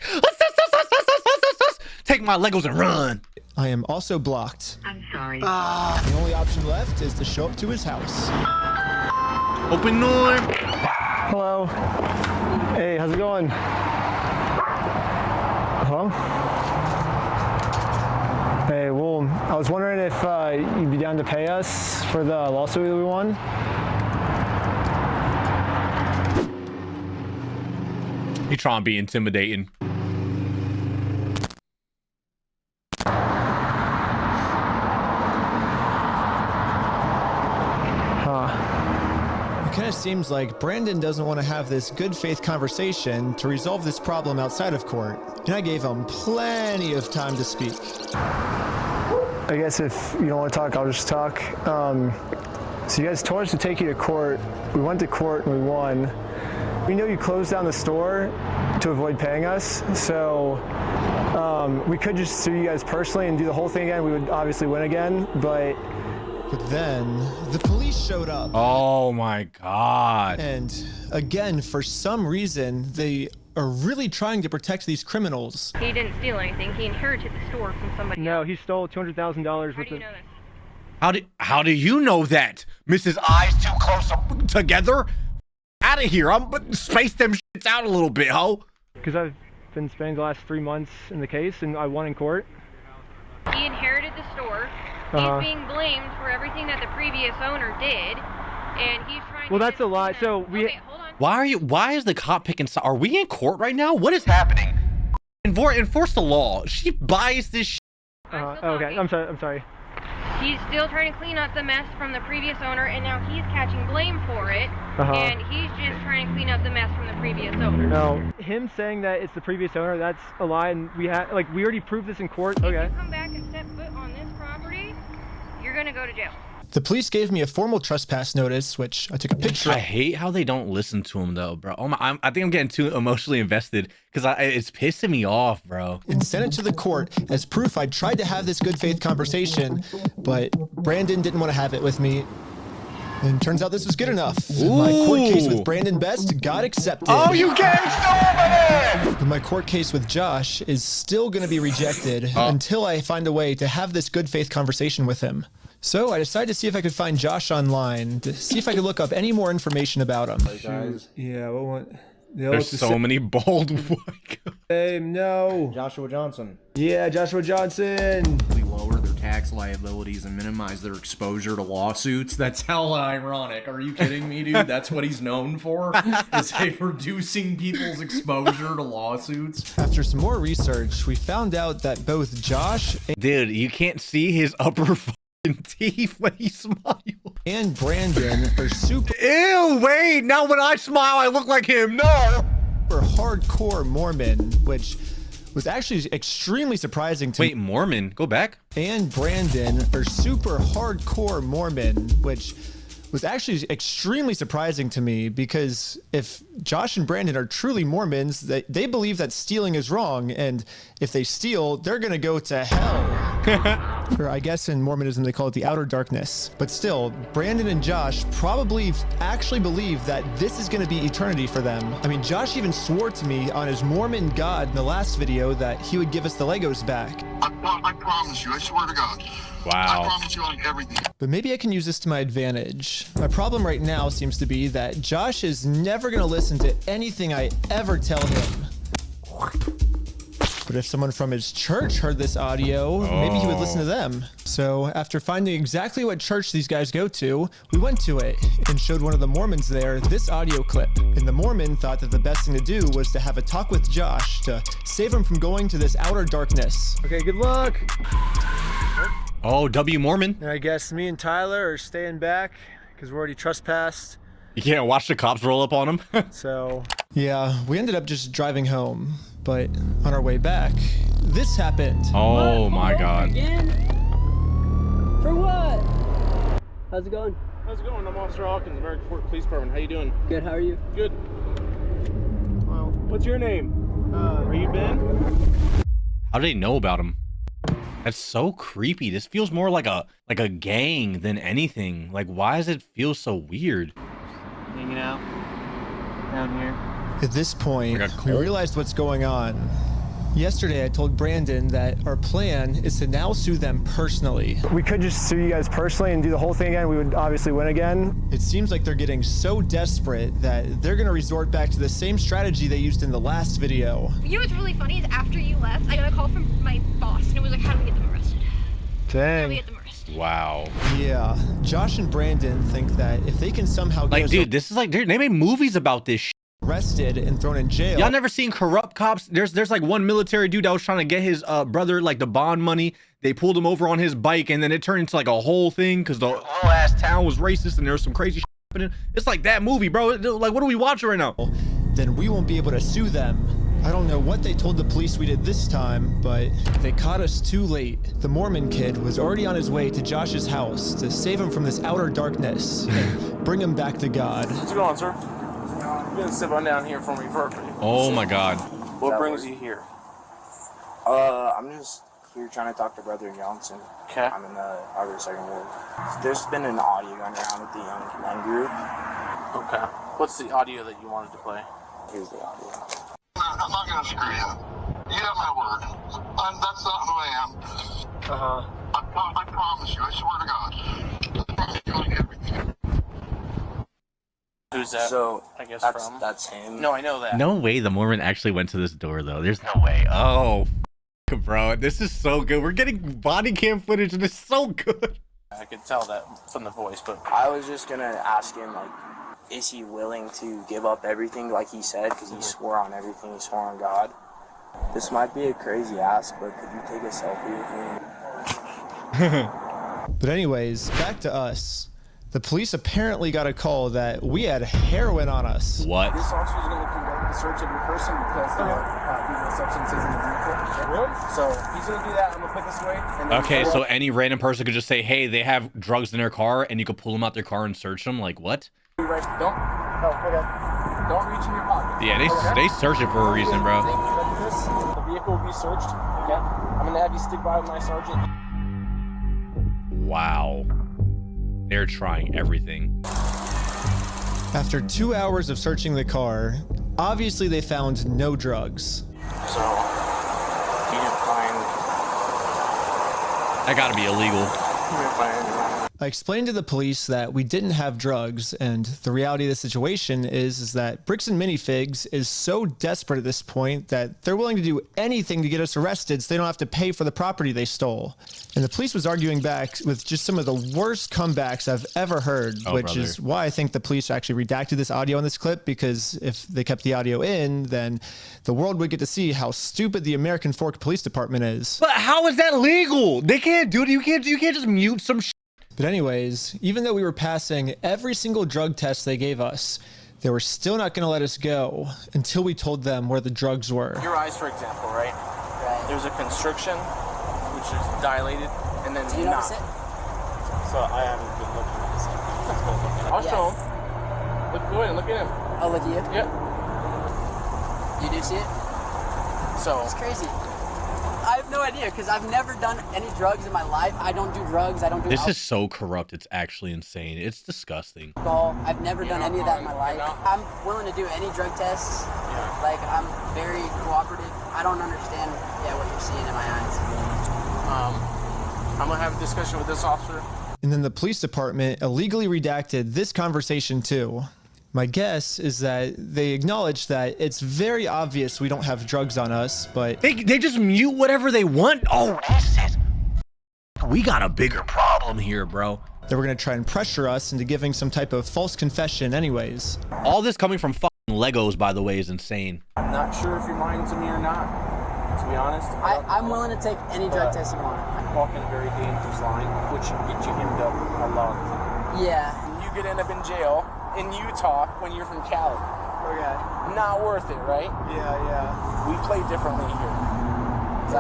Take my Legos and run. I am also blocked. I'm sorry. The only option left is to show up to his house. Open door. Hello. Hey, how's it going? Hello? Hey, well, I was wondering if you'd be down to pay us for the lawsuit that we won. You trying to be intimidating. It kind of seems like Brandon doesn't want to have this good faith conversation to resolve this problem outside of court. And I gave him plenty of time to speak. I guess if you don't want to talk, I'll just talk. So you guys told us to take you to court. We went to court and we won. We know you closed down the store to avoid paying us, so we could just sue you guys personally and do the whole thing again. We would obviously win again, but then the police showed up. Oh my God. And again, for some reason, they are really trying to protect these criminals. He didn't steal anything. He inherited the store from somebody no, else. he stole $200,000 worth of... How do you know that? Mrs. Eyes too close together? Out of here. I'm space them shits out a little bit, ho. Because I've been spending the last 3 months in the case and I won in court. He inherited the store. He's being blamed for everything that the previous owner did, and he's trying. Well, that's a lie. So we. Okay, hold on. Why is the cop picking? Are we in court right now? What is happening? Enforce the law. She buys this shit. Okay, I'm sorry. He's still trying to clean up the mess from the previous owner, and now he's catching blame for it. And he's just trying to clean up the mess from the previous owner. No, him saying that it's the previous owner, that's a lie, and we already proved this in court. Okay. If you come back and step foot on this property, you're gonna go to jail. The police gave me a formal trespass notice, which I took a picture of. I hate how they don't listen to him though, bro. Oh my, I think I'm getting too emotionally invested because it's pissing me off, bro. And sent it to the court as proof I tried to have this good faith conversation, but Brandon didn't want to have it with me. And turns out this was good enough. Ooh. My court case with Brandon Best got accepted. Oh, you gangsta over there! But my court case with Josh is still going to be rejected until I find a way to have this good faith conversation with him. So I decided to see if I could find Josh online, to see if I could look up any more information about him. Yeah, what one? There's so many bold. No. Joshua Johnson. Yeah, Joshua Johnson. We lower their tax liabilities and minimize their exposure to lawsuits. That's hella ironic. Are you kidding me, dude? That's what he's known for, is reducing people's exposure to lawsuits. After some more research, we found out that both Josh Dude, you can't see his upper teeth when he smiles. And Brandon are super. Ew, wait, now when I smile, I look like him. No. Hardcore Mormon, which was actually extremely surprising to me. Wait, Mormon? Go back. And Brandon are super hardcore Mormon, which was actually extremely surprising to me, because if Josh and Brandon are truly Mormons, they believe that stealing is wrong, and if they steal, they're gonna go to hell. Or I guess in Mormonism they call it the outer darkness. But still, Brandon and Josh probably actually believe that this is gonna be eternity for them. I mean, Josh even swore to me on his Mormon God in the last video that he would give us the Legos back. I promise you, I swear to God. Wow. I promise you on everything. But maybe I can use this to my advantage. My problem right now seems to be that Josh is never gonna listen to anything I ever tell him. But if someone from his church heard this audio, maybe he would listen to them. So after finding exactly what church these guys go to, we went to it and showed one of the Mormons there this audio clip. And the Mormon thought that the best thing to do was to have a talk with Josh to save him from going to this outer darkness. Okay, good luck. Oh, W Mormon. And I guess me and Tyler are staying back because we're already trespassed. You can't watch the cops roll up on him. So yeah, we ended up just driving home. But on our way back, this happened. Oh my God. Again? For what? How's it going? How's it going? I'm Officer Hawkins, American Fork Police Department. How you doing? Good, how are you? Good. Well, what's your name? Are you Ben? How do they know about him? That's so creepy. This feels more like a gang than anything. Like, why does it feel so weird? Hanging out down here. At this point, we realized what's going on. Yesterday, I told Brandon that our plan is to now sue them personally. We could just sue you guys personally and do the whole thing again. We would obviously win again. It seems like they're getting so desperate that they're gonna resort back to the same strategy they used in the last video. You know what's really funny is after you left, I got a call from my boss, and it was like, how do we get them arrested? How do we get them arrested? Wow. Yeah, Josh and Brandon think that if they can somehow get us dude, this is like, they made movies about this shit. Arrested and thrown in jail. Y'all never seen corrupt cops? There's like one military dude that was trying to get his brother like the bond money. They pulled him over on his bike, and then it turned into like a whole thing because the whole ass town was racist and there was some crazy shit happening. It's like that movie, bro. Like, what are we watching right now? Then we won't be able to sue them. I don't know what they told the police we did this time, but they caught us too late. The Mormon kid was already on his way to Josh's house to save him from this outer darkness and bring him back to God. What's going on, sir? You can sit on down here for me first. Oh my God. What brings you here? I'm just here trying to talk to Brother Johnson. Okay. I'm in the Harvard Second Ward. There's been an audio going around with the young men group. Okay. What's the audio that you wanted to play? Here's the audio. I'm not gonna screw you. You have my word. That's not who I am. I promise you. I swear to God. I promise you on everything. Who's that? So I guess that's him. No, I know that. No way the Mormon actually went to this door though. There's no way. Oh, bro, this is so good. We're getting body cam footage and it's so good. I could tell that from the voice, but I was just gonna ask him, like, is he willing to give up everything like he said? Because he swore on everything. He swore on God. This might be a crazy ask, but could you take a selfie with me? But anyways, back to us. The police apparently got a call that we had heroin on us. What? This officer is going to conduct a search of your person because there are illegal substances in the vehicle. Really? So he's going to do that. I'm going to put this away. And then Okay, so any random person could just say, hey, they have drugs in their car, and you could pull them out their car and search them. Like, what? Don't reach in your pocket. Yeah, they search it for a reason, bro. The vehicle will be searched. Okay. I'm going to have you stick by with my sergeant. Wow. They're trying everything. After 2 hours of searching the car, obviously they found no drugs. So, he didn't find... That gotta be illegal. He didn't find anything. I explained to the police that we didn't have drugs, and the reality of the situation is that Bricks Minifigs is so desperate at this point that they're willing to do anything to get us arrested so they don't have to pay for the property they stole. And the police was arguing back with just some of the worst comebacks I've ever heard, which is why I think the police actually redacted this audio in this clip, because if they kept the audio in, then the world would get to see how stupid the American Fork Police Department is. But how is that legal? They can't do it. You can't just mute some shit. But anyways, even though we were passing every single drug test they gave us, they were still not going to let us go until we told them where the drugs were. your eyes, for example, right? Right. There's a constriction, which is dilated, and then Do you not. notice it? So I haven't been looking at this. I'll show him. Go ahead and look at him. Oh, look at you? Yeah. You do see it? So. It's crazy. I have no idea because I've never done any drugs in my life. I don't do drugs. I don't do This is so corrupt. It's actually insane. It's disgusting. alcohol. I've never done any of that in my life. I'm willing to do any drug tests. Yeah. Like, I'm very cooperative. I don't understand, what you're seeing in my eyes. I'm going to have a discussion with this officer. And then the police department illegally redacted this conversation too. My guess is that they acknowledge that it's very obvious we don't have drugs on us, but they just mute whatever they want. Oh, we got a bigger problem here, bro. They were going to try and pressure us into giving some type of false confession anyways. All this coming from fucking Legos, by the way, is insane. I'm not sure if you're lying to me or not, to be honest. I'm willing to take any drug test you want. I'm walking a very dangerous line, which can get you hemmed up a lot. Yeah. And you could end up in jail in Utah when you're from Cali. Okay. Not worth it, right? Yeah. We play differently here.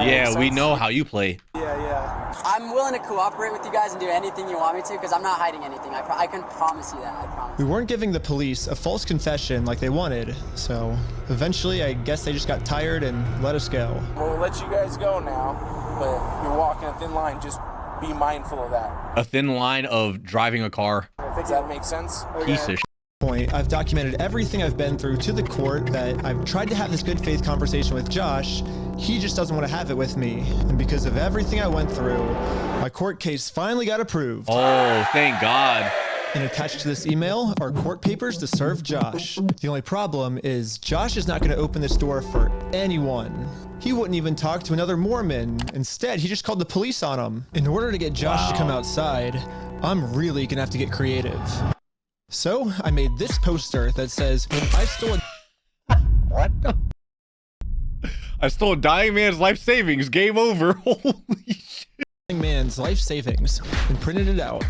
Yeah, we know how you play. Yeah. I'm willing to cooperate with you guys and do anything you want me to because I'm not hiding anything. I can promise you that. I promise. We weren't giving the police a false confession like they wanted, so eventually I guess they just got tired and let us go. We'll let you guys go now, but you're walking a thin line. Just be mindful of that. A thin line of driving a car. Does that make sense? Piece of shit. Point, I've documented everything I've been through to the court, that I've tried to have this good faith conversation with Josh. He just doesn't want to have it with me. And because of everything I went through, my court case finally got approved. Oh, thank God. And attached to this email are court papers to serve Josh. The only problem is Josh is not going to open this door for anyone. He wouldn't even talk to another Mormon. Instead, he just called the police on him. In order to get Josh to come outside, I'm really going to have to get creative. So I made this poster that says, I stole a... What the? I stole a dying man's life savings. Game over. Holy shit. Man's life savings, and printed it out.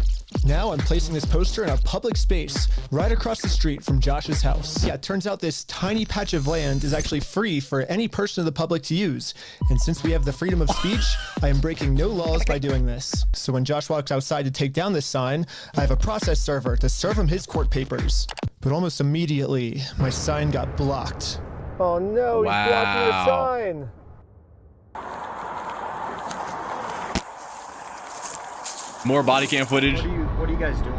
Now I'm placing this poster in a public space right across the street from Josh's house. Yeah, it turns out this tiny patch of land is actually free for any person of the public to use. And since we have the freedom of speech, I am breaking no laws by doing this. So when Josh walks outside to take down this sign, I have a process server to serve him his court papers. But almost immediately, my sign got blocked. Oh no, he's blocking the sign. More body cam footage. What are you guys doing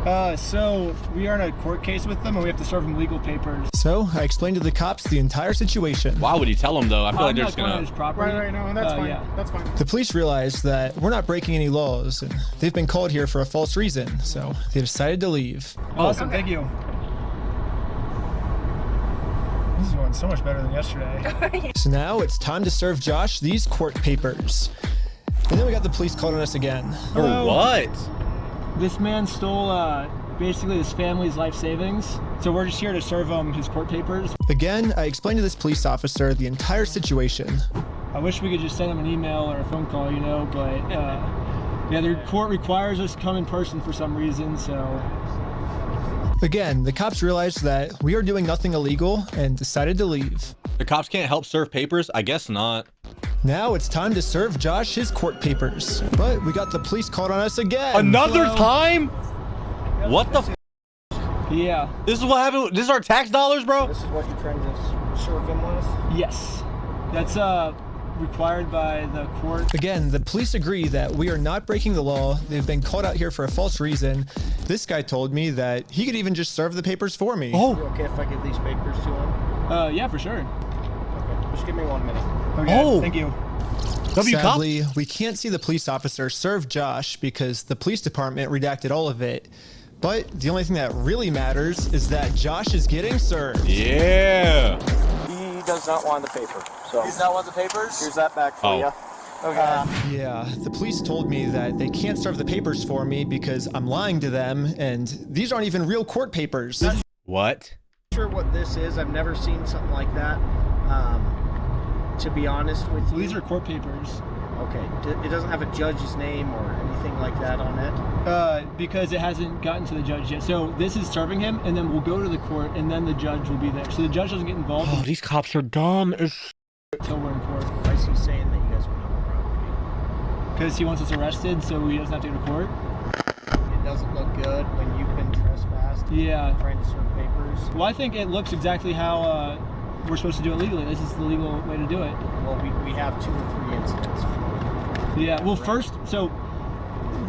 here? So we are in a court case with them and we have to serve them legal papers. So I explained to the cops the entire situation. Why would he tell them though? I feel like they're just gonna... Right, no, that's fine. Yeah. That's fine. The police realized that we're not breaking any laws and they've been called here for a false reason, so they decided to leave. Awesome, thank you. This is going so much better than yesterday. So now it's time to serve Josh these court papers. And then we got the police called on us again. For what? This man stole basically his family's life savings. So we're just here to serve him his court papers. Again, I explained to this police officer the entire situation. I wish we could just send him an email or a phone call, but yeah, the court requires us to come in person for some reason, so. Again, the cops realized that we are doing nothing illegal and decided to leave. The cops can't help serve papers? I guess not. Now it's time to serve Josh his court papers. But we got the police called on us again. Another time? What the Yeah. This is what happened? This is our tax dollars, bro? This is what you're trying to serve him with? Yes. That's required by the court. Again, the police agree that we are not breaking the law. They've been called out here for a false reason. This guy told me that he could even just serve the papers for me. Oh. You okay if I give these papers to him? Yeah, for sure. Okay, just give me 1 minute. Okay, oh. Thank you. Sadly, we can't see the police officer serve Josh because the police department redacted all of it. But the only thing that really matters is that Josh is getting served. Yeah. He does not want the paper. So He's not want the papers? Here's that back for you. Okay. Yeah, the police told me that they can't serve the papers for me because I'm lying to them, and these aren't even real court papers. What? Sure what this is. I've never seen something like that. To be honest with you. These are court papers. Okay. It doesn't have a judge's name or anything like that on it? Because it hasn't gotten to the judge yet. So this is serving him, and then we'll go to the court, and then the judge will be there. So the judge doesn't get involved. Oh, these cops are dumb as Till we're in court. Why is he saying that you guys went on the property? Because he wants us arrested so he doesn't have to go to court. It doesn't look good when you've been trespassed. Yeah. Trying to serve papers. Well, I think it looks exactly how we're supposed to do it legally. This is the legal way to do it. Well, we have 2 or 3 incidents. Yeah, well, first, so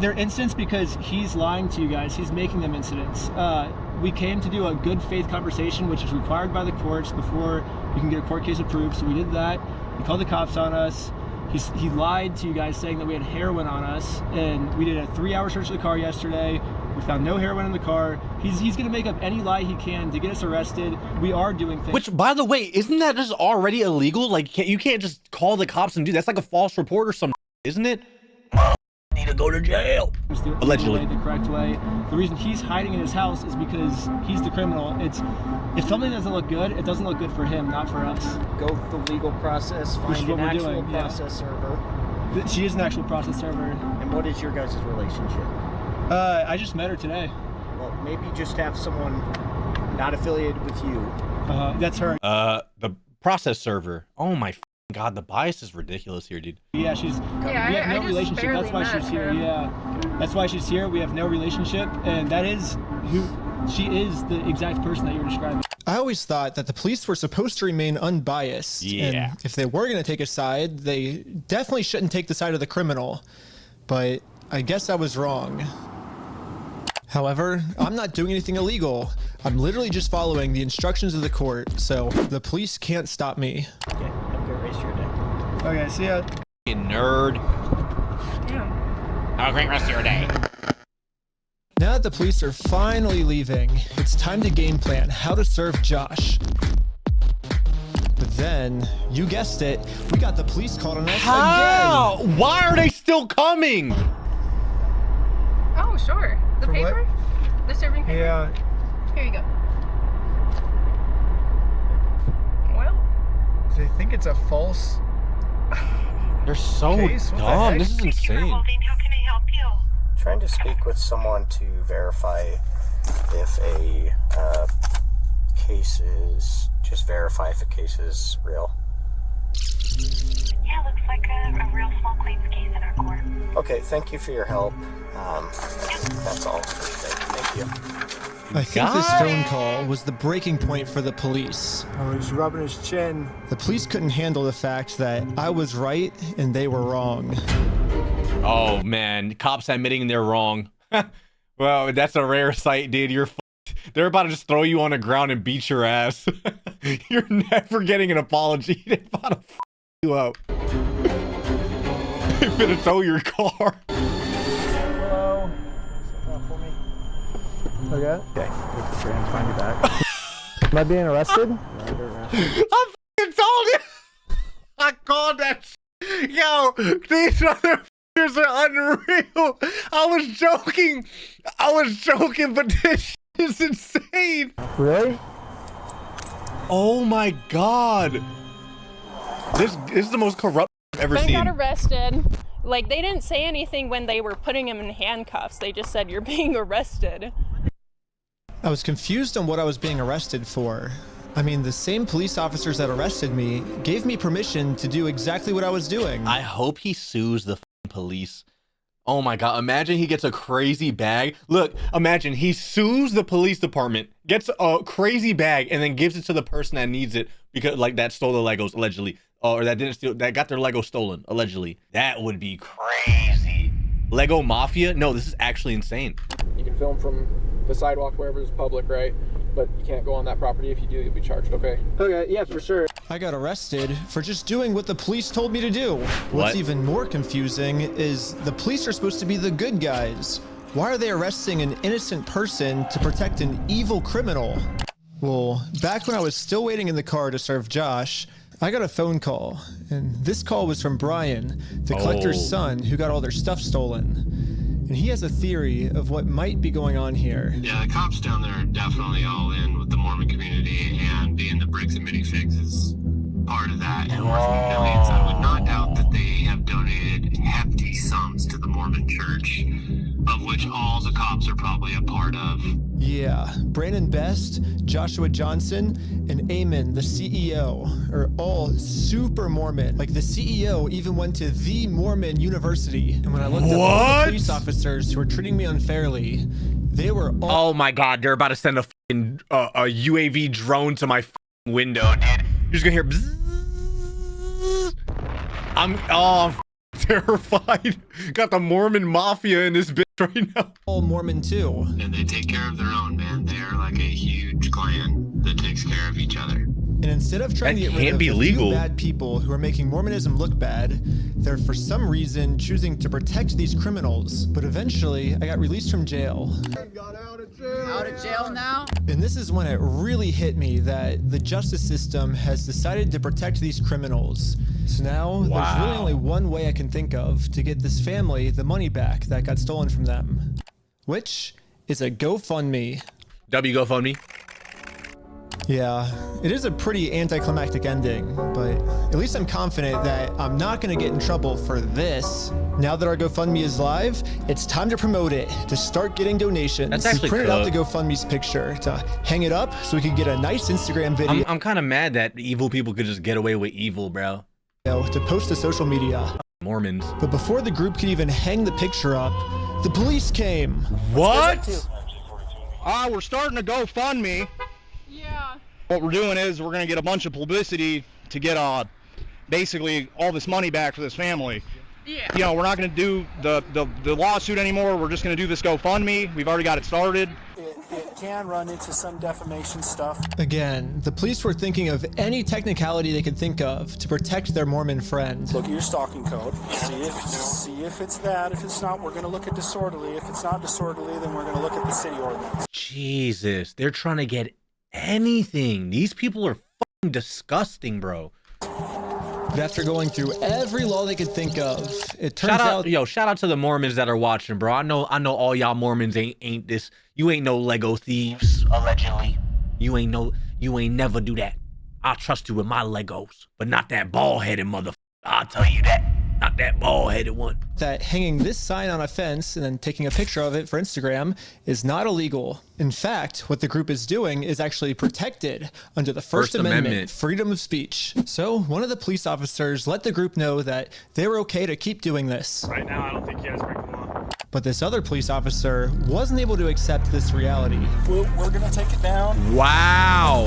they're incidents because he's lying to you guys. He's making them incidents. We came to do a good faith conversation, which is required by the courts before you can get a court case approved. So we did that. He called the cops on us. He lied to you guys saying that we had heroin on us. And we did a 3-hour search of the car yesterday. We found no heroin in the car. He's going to make up any lie he can to get us arrested. We are doing things. Which, by the way, isn't that just already illegal? Like, you can't just call the cops and do that. That's like a false report or something, isn't it? Need to go to jail. Allegedly. The correct way. The reason he's hiding in his house is because he's the criminal. If something doesn't look good, it doesn't look good for him, not for us. Go the legal process, find an actual process server. She is an actual process server. And what is your guys' relationship? I just met her today. Well, maybe just have someone not affiliated with you. That's her. The process server. Oh my God, the bias is ridiculous here, dude. Yeah, we have no relationship. That's why she's here. Yeah, that's why she's here. We have no relationship, and that is she is the exact person that you were describing. I always thought that the police were supposed to remain unbiased. Yeah. And if they were going to take a side, they definitely shouldn't take the side of the criminal. But I guess I was wrong. However, I'm not doing anything illegal. I'm literally just following the instructions of the court, so the police can't stop me. Okay, have a great rest of your day. Okay, see ya. You nerd. Damn. Have a great rest of your day. Now that the police are finally leaving, it's time to game plan how to serve Josh. But then, you guessed it, we got the police called on us again. Why are they still coming? Oh, sure. The For paper? The serving paper? Yeah. Here you go. Well, Do they think it's a false? They're so Case? What the dumb. heck? This is insane. How can I help you? Trying to speak with someone to verify if a case is, just verify if a case is real. Yeah, looks like a real small claims case in our court. Okay, thank you for your help. That's all for today. Thank you. I think this phone call was the breaking point for the police. Oh, he's rubbing his chin. The police couldn't handle the fact that I was right and they were wrong. Oh man, cops admitting they're wrong. Well, that's a rare sight, dude. You're fucked. They're about to just throw you on the ground and beat your ass. You're never getting an apology. They're about to fuck you up. They're gonna tow your car. Hello. For me. Okay. Okay, find you back. Am I being arrested? I fucking told you. I called that shit. Yo, these motherfuckers are unreal. I was joking, but this shit is insane. Really? Oh my God. This is the most corrupt I've ever seen. Ben got arrested. Like, they didn't say anything when they were putting him in handcuffs. They just said, you're being arrested. I was confused on what I was being arrested for. I mean, the same police officers that arrested me gave me permission to do exactly what I was doing. I hope he sues the police. Oh my God, imagine he gets a crazy bag. Look, imagine he sues the police department, gets a crazy bag, and then gives it to the person that needs it because, like, that stole the Legos, allegedly. Or that didn't steal, that got their Lego stolen, allegedly. That would be crazy. Lego Mafia? No, this is actually insane. You can film from the sidewalk wherever is public, right? But you can't go on that property. If you do, you'll be charged, okay? Okay, yeah, for sure. I got arrested for just doing what the police told me to do. What? What's even more confusing is the police are supposed to be the good guys. Why are they arresting an innocent person to protect an evil criminal? Well, back when I was still waiting in the car to serve Josh, I got a phone call, and this call was from Brian, the collector's son who got all their stuff stolen. And he has a theory of what might be going on here. Yeah, the cops down there are definitely all in with the Mormon community, and being the Bricks Minifigs is part of that. And worth millions, I would not doubt that they have donated hefty sums to the Mormon church, of which all the cops are probably a part of. Yeah, yeah, Brandon Best, Joshua Johnson, and Eamon, the CEO, are all super Mormon. Like, the CEO even went to the Mormon University. And when I looked up all the police officers who were treating me unfairly, they were all— Oh my God, they're about to send a fucking a UAV drone to my window, dude. You're just gonna hear bzzz. I'm terrified. Got the Mormon mafia in this bitch right now. all Mormon too. And they take care of their own, man. They are like a huge clan that takes care of each other. And instead of trying to get rid of the few bad people who are making Mormonism look bad, they're for some reason choosing to protect these criminals. But eventually, I got released from jail. Out of jail now? And this is when it really hit me that the justice system has decided to protect these criminals. So now there's really only one way I can think of to get this family the money back that got stolen from them, which is a GoFundMe. GoFundMe. Yeah, it is a pretty anticlimactic ending, but at least I'm confident that I'm not going to get in trouble for this. Now that our GoFundMe is live, it's time to promote it, to start getting donations. That's actually we printed out cool. the GoFundMe's picture to hang it up so we could get a nice Instagram video. I'm kind of mad that evil people could just get away with evil, bro. To post to social media. Mormons. But before the group could even hang the picture up, the police came. What? We're starting a GoFundMe. Yeah. What we're doing is we're going to get a bunch of publicity to get basically all this money back for this family. Yeah. You know, we're not going to do the lawsuit anymore. We're just going to do this GoFundMe. We've already got it started. It can run into some defamation stuff. Again, the police were thinking of any technicality they could think of to protect their Mormon friend. Look at your stalking code. See if it's that. If it's not, we're going to look at disorderly. If it's not disorderly, then we're going to look at the city ordinance. Jesus, they're trying to get anything. These people are fucking disgusting, bro. But after going through every law they could think of, it turns out— shout out to the Mormons that are watching, bro. I know all y'all Mormons ain't this. You ain't no Lego thieves, allegedly. You ain't never do that. I'll trust you with my Legos, but not that bald-headed motherfucker. I'll tell you that. Not that bald-headed one. that hanging this sign on a fence and then taking a picture of it for Instagram is not illegal. In fact, what the group is doing is actually protected under the First Amendment, freedom of speech. So one of the police officers let the group know that they were okay to keep doing this. Right now, I don't think you guys break the law. But this other police officer wasn't able to accept this reality. We're gonna take it down. Wow.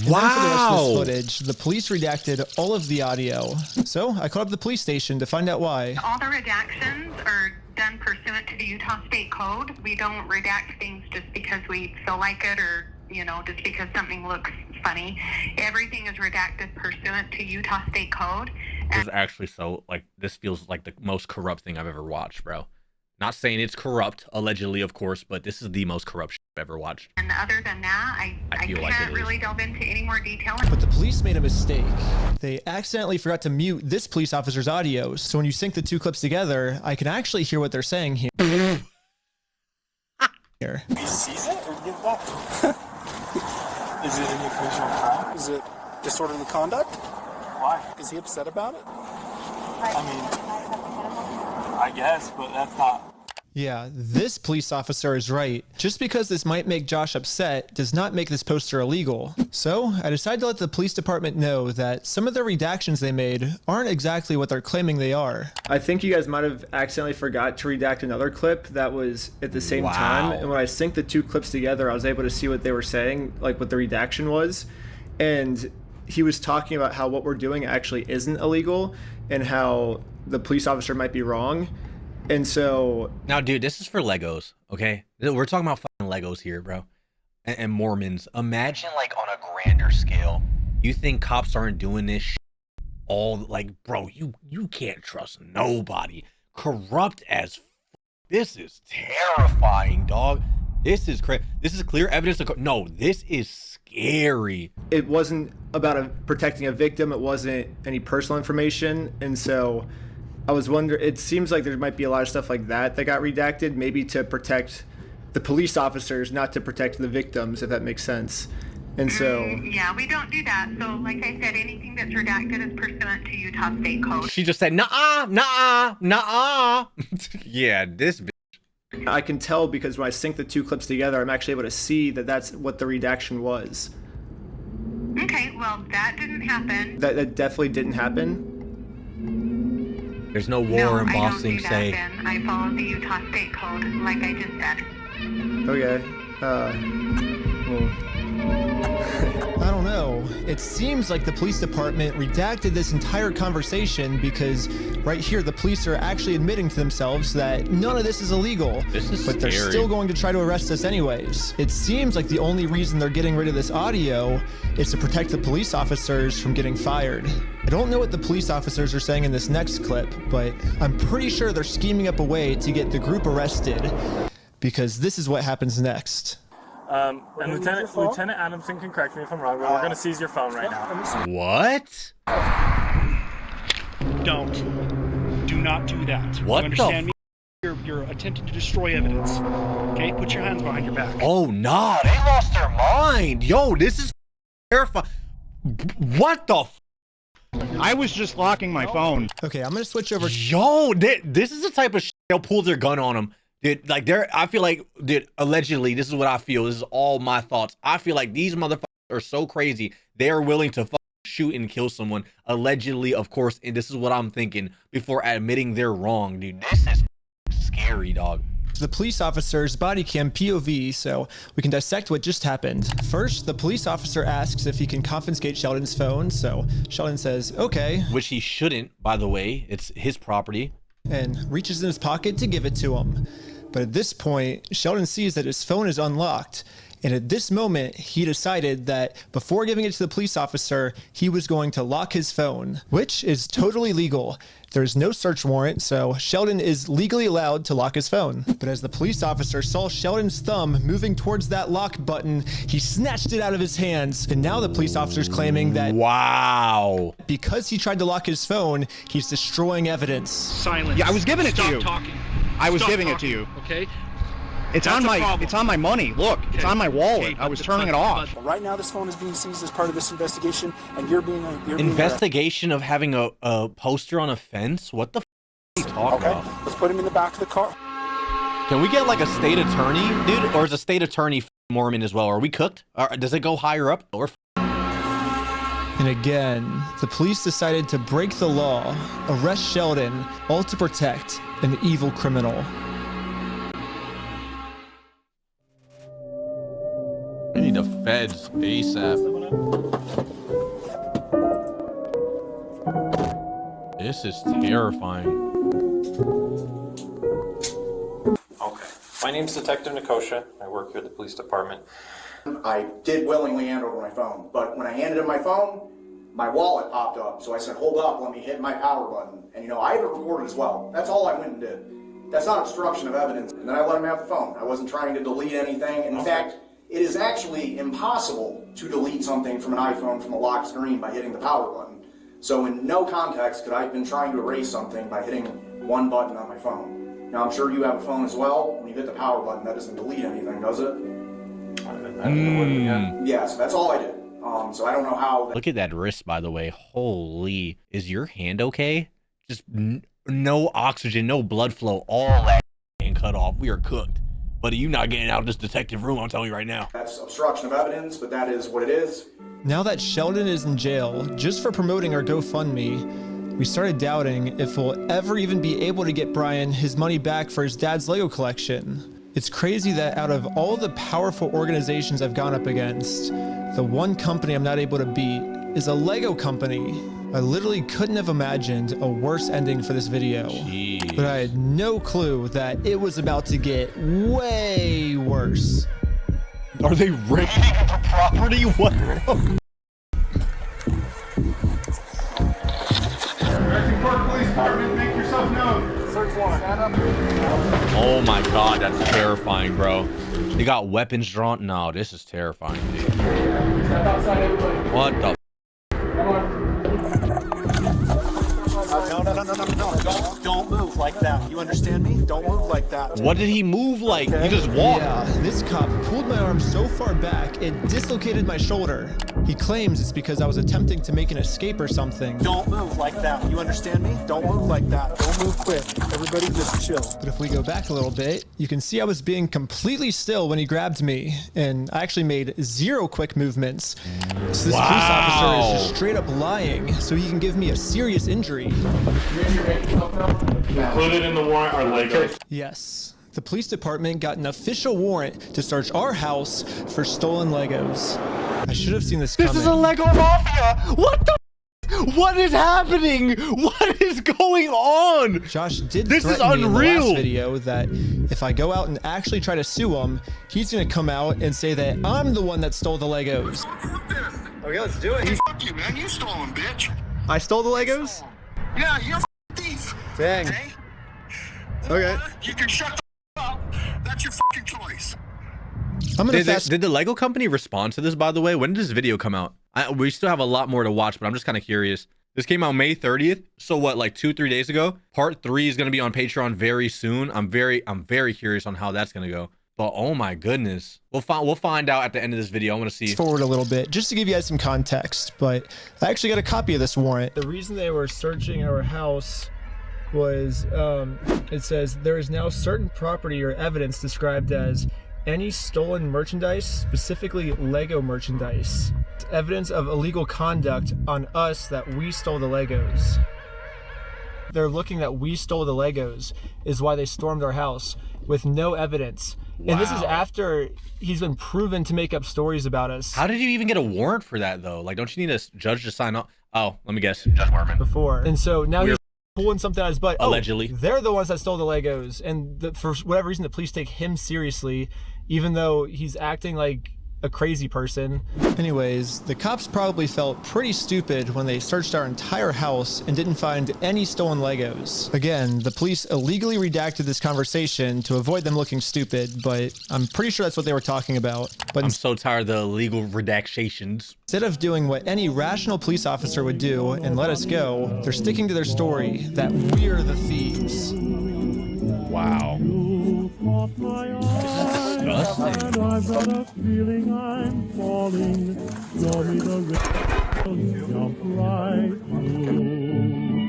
And then for the rest of this footage, the police redacted all of the audio. So I called up the police station to find out why. All the redactions are done pursuant to the Utah State Code. We don't redact things just because we feel like it or, you know, just because something looks funny. Everything is redacted pursuant to Utah State Code. This is actually so, like, this feels like the most corrupt thing I've ever watched, bro. Not saying it's corrupt, allegedly, of course, but this is the most corrupt shit I've ever watched. And other than that, I feel like can't it is. really delve into any more detail. But the police made a mistake. They accidentally forgot to mute this police officer's audio, so when you sync the two clips together, I can actually hear what they're saying here. Here. He sees it or give it back? Is it an occasional crime? Is it disorderly conduct? Why? Is he upset about it? I mean, I guess, but that's not. Yeah, this police officer is right. Just because this might make Josh upset does not make this poster illegal. So I decided to let the police department know that some of the redactions they made aren't exactly what they're claiming they are. I think you guys might have accidentally forgot to redact another clip that was at the same time. And when I synced the two clips together, I was able to see what they were saying, like what the redaction was. And he was talking about how what we're doing actually isn't illegal and how the police officer might be wrong. And so now, dude, this is for Legos, okay? We're talking about fucking Legos here, bro, and Mormons. Imagine, like, on a grander scale, you think cops aren't doing this shit all, like, bro, you can't trust nobody. Corrupt as f. This is terrifying, dog. This is crazy. This is clear evidence of no, this is scary. It wasn't about protecting a victim. It wasn't any personal information. And so I was wondering, it seems like there might be a lot of stuff like that got redacted, maybe to protect the police officers, not to protect the victims, if that makes sense. And so Yeah, we don't do that. So like I said, anything that's redacted is pursuant to Utah State Code. She just said, nah. Yeah, this bitch. I can tell because when I sync the two clips together, I'm actually able to see that that's what the redaction was. Okay, well, that didn't happen. That definitely didn't happen. There's no war No, embossing I don't do say. that, Ben. I follow the Utah state code, like I just said. Okay. Well. I don't know. It seems like the police department redacted this entire conversation because right here the police are actually admitting to themselves that none of this is illegal. This is but they're scary. still going to try to arrest us anyways. It seems like the only reason they're getting rid of this audio is to protect the police officers from getting fired. I don't know what the police officers are saying in this next clip, but I'm pretty sure they're scheming up a way to get the group arrested because this is what happens next. And Lieutenant Adamson can correct me if I'm wrong, but we're going to seize your phone right now. What? Do not do that. What you understand me? You're attempting to destroy evidence. Okay, put your hands behind your back. Oh nah, they lost their mind. Yo, this is terrifying. What the I was just locking my phone. Okay, I'm gonna switch over. Yo, this is the type of shit they'll pull their gun on them. Dude, like I feel like, dude, allegedly, this is what I feel. This is all my thoughts. I feel like these motherfuckers are so crazy. They are willing to shoot and kill someone. Allegedly, of course, and this is what I'm thinking before admitting they're wrong, dude. This is scary, dog. The police officer's body cam POV, so we can dissect what just happened. First, the police officer asks if he can confiscate Sheldon's phone, so Sheldon says, okay. Which he shouldn't, by the way. It's his property. And reaches in his pocket to give it to him. But at this point, Sheldon sees that his phone is unlocked. And at this moment, he decided that before giving it to the police officer, he was going to lock his phone, which is totally legal. There's no search warrant, so Sheldon is legally allowed to lock his phone. But as the police officer saw Sheldon's thumb moving towards that lock button, he snatched it out of his hands. And now the police officer's claiming that, wow, because he tried to lock his phone, he's destroying evidence. Silence. Yeah, I was giving it to you. Stop talking. I was Stop giving talking, it to you. Okay. It's on my money. Look, it's on my wallet. I was turning it off. Right now, this phone is being seized as part of this investigation, and you're being Investigation of having a poster on a fence? What the f are you talking about? Let's put him in the back of the car. Can we get like a state attorney, dude? Or is a state attorney Mormon as well? Are we cooked? Or does it go higher up? Or And again, the police decided to break the law, arrest Sheldon, all to protect an evil criminal. we need the feds ASAP. This is terrifying. Okay. My name's Detective Nikosha. I work here at the police department. I did willingly hand over my phone, but when I handed him my phone, my wallet popped up. So I said, hold up, let me hit my power button. And I have it recorded as well. That's all I went and did. That's not obstruction of evidence. And then I let him have the phone. I wasn't trying to delete anything. In fact, it is actually impossible to delete something from an iPhone from a locked screen by hitting the power button. So in no context could I have been trying to erase something by hitting one button on my phone. Now I'm sure you have a phone as well. When you hit the power button, that doesn't delete anything, does it? Yeah, so that's all I did. So I don't know how. Look at that wrist, by the way. Holy, is your hand okay? Just no oxygen, no blood flow, all that and cut off. We are cooked. But you not getting out of this detective room, I'm telling you right now. That's obstruction of evidence, but that is what it is. Now that Sheldon is in jail, just for promoting our GoFundMe, we started doubting if we'll ever even be able to get Brian his money back for his dad's Lego collection. It's crazy that out of all the powerful organizations I've gone up against, the one company I'm not able to beat is a Lego company. I literally couldn't have imagined a worse ending for this video. Jeez. But I had no clue that it was about to get way worse. Are they raiding the property? What? Police Department, make yourself known. Search warrant. Stand up. Oh my god, that's terrifying, bro. They got weapons drawn. No, this is terrifying, dude. Step outside, everybody. What the? Come on. Don't move like that. You understand me? Don't move like that. What did he move like? He just walked. Yeah, this cop pulled my arm so far back, it dislocated my shoulder. He claims it's because I was attempting to make an escape or something. Don't move like that. You understand me? Don't move like that. Don't move quick. Everybody just chill. But if we go back a little bit, you can see I was being completely still when he grabbed me, and I actually made 0 quick movements. So this police officer is just straight up lying so he can give me a serious injury. Included in the warrant are Legos. Yes. The police department got an official warrant to search our house for stolen Legos. I should have seen this coming. This is a Lego mafia! What the? What is happening? What is going on? Josh did This is threaten me in the unreal. last video that if I go out and actually try to sue him, he's gonna come out and say that I'm the one that stole the Legos. Okay, let's do it. Fuck you, man. You stole them, bitch. I stole the Legos? Yeah, you're a thief. Dang. Okay. You can shut the up. That's your fucking choice. I'm gonna Did the Lego company respond to this, by the way? When did this video come out? We still have a lot more to watch, but I'm just kind of curious. This came out May 30th. So what, like 2-3 days ago? Part 3 is going to be on Patreon very soon. I'm very curious on how that's going to go. But oh my goodness. We'll find out at the end of this video. I want to see. Forward a little bit just to give you guys some context, but I actually got a copy of this warrant. The reason they were searching our house was, it says, there is now certain property or evidence described as any stolen merchandise, specifically Lego merchandise. Evidence of illegal conduct on us that we stole the Legos. They're looking that we stole the Legos is why they stormed our house with no evidence. Wow. And this is after he's been proven to make up stories about us. How did you even get a warrant for that though? Like, don't you need a judge to sign off? Oh, let me guess. Judge Marmon. Before. And so now he's pulling something out of his butt. Allegedly. Oh, they're the ones that stole the Legos. And for whatever reason, the police take him seriously, even though he's acting like a crazy person. Anyways, the cops probably felt pretty stupid when they searched our entire house and didn't find any stolen Legos. Again, the police illegally redacted this conversation to avoid them looking stupid, but I'm pretty sure that's what they were talking about. But I'm so tired of the illegal redactations. instead of doing what any rational police officer would do and let us go, they're sticking to their story that we're the thieves. Wow.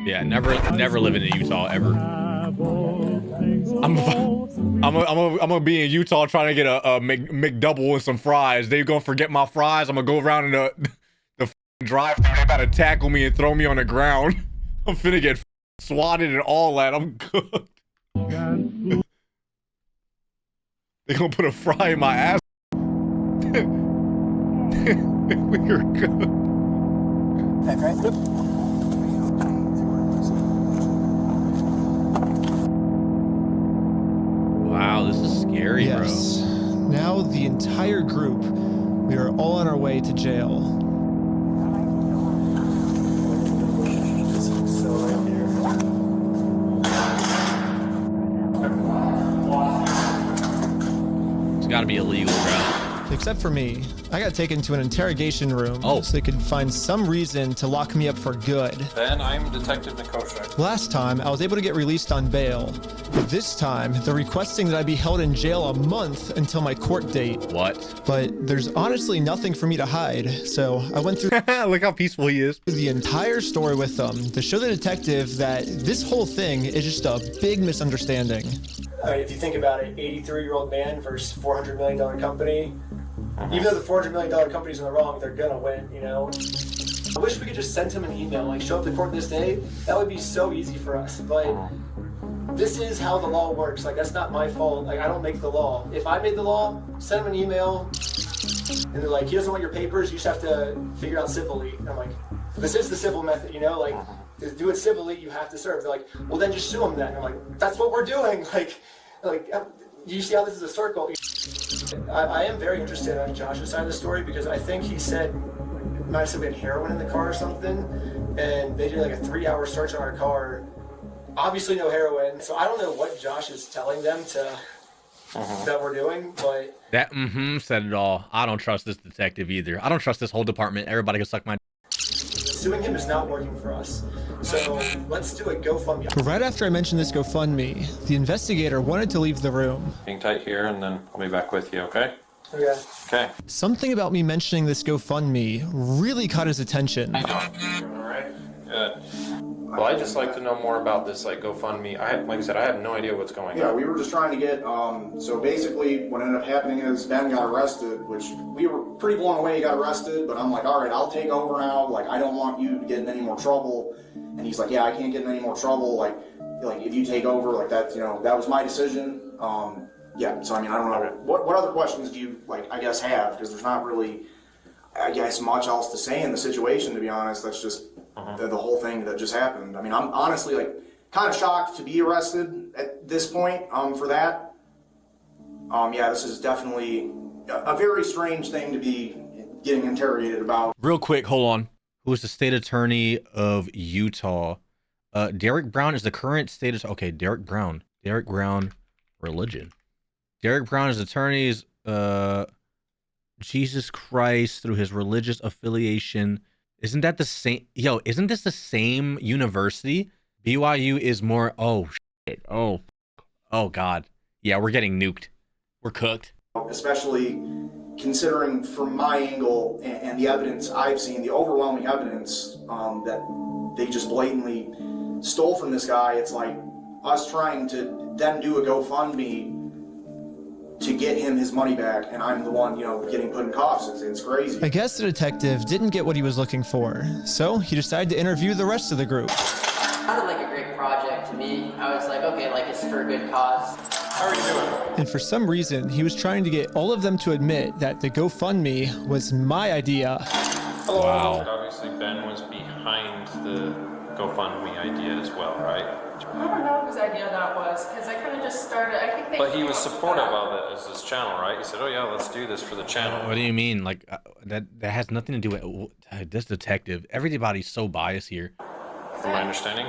Yeah, never living in Utah ever. I'm gonna be in Utah trying to get a McDouble and some fries. They gonna forget my fries. I'm gonna go around in the drive-thru. They about to tackle me and throw me on the ground. I'm finna get swatted and all that. I'm cooked. They gonna put a fry in my ass. We are cooked. Back right. Yep. Wow, this is scary, yes. bro. Now the entire group, we are all on our way to jail. It's gotta be illegal, bro. Except for me. I got taken to an interrogation room so they could find some reason to lock me up for good. Ben, I'm Detective Nikosha. Last time, I was able to get released on bail. But this time, they're requesting that I be held in jail a month until my court date. What? But there's honestly nothing for me to hide, so I went through look how peaceful he is. The entire story with them to show the detective that this whole thing is just a big misunderstanding. If you think about it, 83-year-old man versus $400 million company. Even though the $400 million company's in the wrong, they're gonna win, you know? I wish we could just send him an email, like show up to court this day. That would be so easy for us, but this is how the law works. Like, that's not my fault. Like, I don't make the law. If I made the law, send him an email, and they're like, he doesn't want your papers, you just have to figure out civilly. And I'm like, this is the civil method, you know? Like, to do it civilly, you have to serve. They're like, well, then just sue him then. I'm like, that's what we're doing. Like, you see how this is a circle? I am very interested on Josh's side of the story because I think he said, might have said we had heroin in the car or something, and they did like a 3-hour search on our car. Obviously no heroin, so I don't know what Josh is telling them to that we're doing, but That said it all. I don't trust this detective either. I don't trust this whole department. Everybody can suck my suing him is not working for us. So let's do a GoFundMe. Right after I mentioned this GoFundMe, the investigator wanted to leave the room. Hang tight here, and then I'll be back with you, okay? Okay. Okay. Something about me mentioning this GoFundMe really caught his attention. All right. Good. Well, I'd just like to know more about this, like, GoFundMe. Like I said, I have no idea what's going on. Yeah, we were just trying to get, so basically what ended up happening is Ben got arrested, which we were pretty blown away he got arrested, but I'm like, all right, I'll take over now. Like, I don't want you to get in any more trouble. And he's like, yeah, I can't get in any more trouble. Like if you take over, like that, that was my decision. Yeah, so I mean, I don't know. What other questions do you, like, I guess have? Because there's not really, I guess, much else to say in the situation, to be honest. That's just the whole thing that just happened. I mean, I'm honestly, like, kind of shocked to be arrested at this point for that. Yeah, this is definitely a very strange thing to be getting interrogated about. Real quick, hold on. Who is the state attorney of Utah? Derek Brown is the current state attorney. Okay, Derek Brown, religion. Derek Brown is attorneys, Jesus Christ, through his religious affiliation. Isn't that the same? Yo, isn't this the same university? BYU is more, oh, shit. Oh, God. Yeah, we're getting nuked. We're cooked. Especially considering from my angle and the evidence I've seen, the overwhelming evidence that they just blatantly stole from this guy. It's like us trying to then do a GoFundMe to get him his money back, and I'm the one, getting put in cuffs. It's crazy. I guess the detective didn't get what he was looking for, so he decided to interview the rest of the group. It sounded like a great project to me. I was like, okay, like it's for a good cause. How are you doing? And for some reason, he was trying to get all of them to admit that the GoFundMe was my idea. Wow. Obviously, Ben was behind the GoFundMe idea as well, right? I don't know whose idea that was, because I kind of just started, I think they... But he was supportive of it as his channel, right? He said, oh yeah, let's do this for the channel. What do you mean? Like, that has nothing to do with this detective. Everybody's so biased here. From my understanding?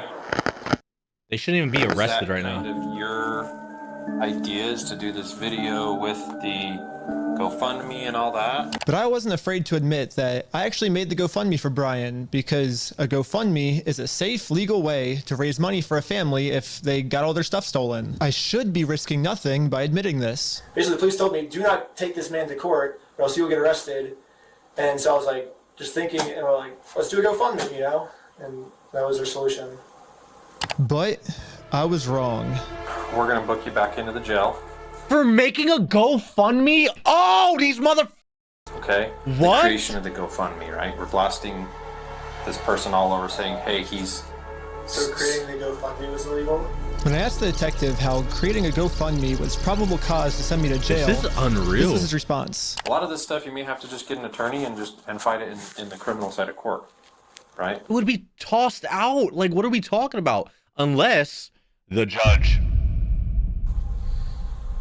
They shouldn't even be arrested right now. Of your ideas to do this video with the GoFundMe and all that? But I wasn't afraid to admit that I actually made the GoFundMe for Brian, because a GoFundMe is a safe, legal way to raise money for a family if they got all their stuff stolen. I should be risking nothing by admitting this. Basically, the police told me, do not take this man to court, or else you will get arrested. And so I was like, just thinking, and we're like, let's do a GoFundMe, and that was their solution. But I was wrong. We're gonna book you back into the jail. For making a GoFundMe? Oh, these mother... Okay? What? The creation of the GoFundMe, right? We're blasting this person all over saying, hey, he's... So creating the GoFundMe was illegal? When I asked the detective how creating a GoFundMe was probable cause to send me to jail... This is unreal. This is his response. A lot of this stuff you may have to just get an attorney and fight it in the criminal side of court, right? It would be tossed out. Like, what are we talking about? Unless the judge...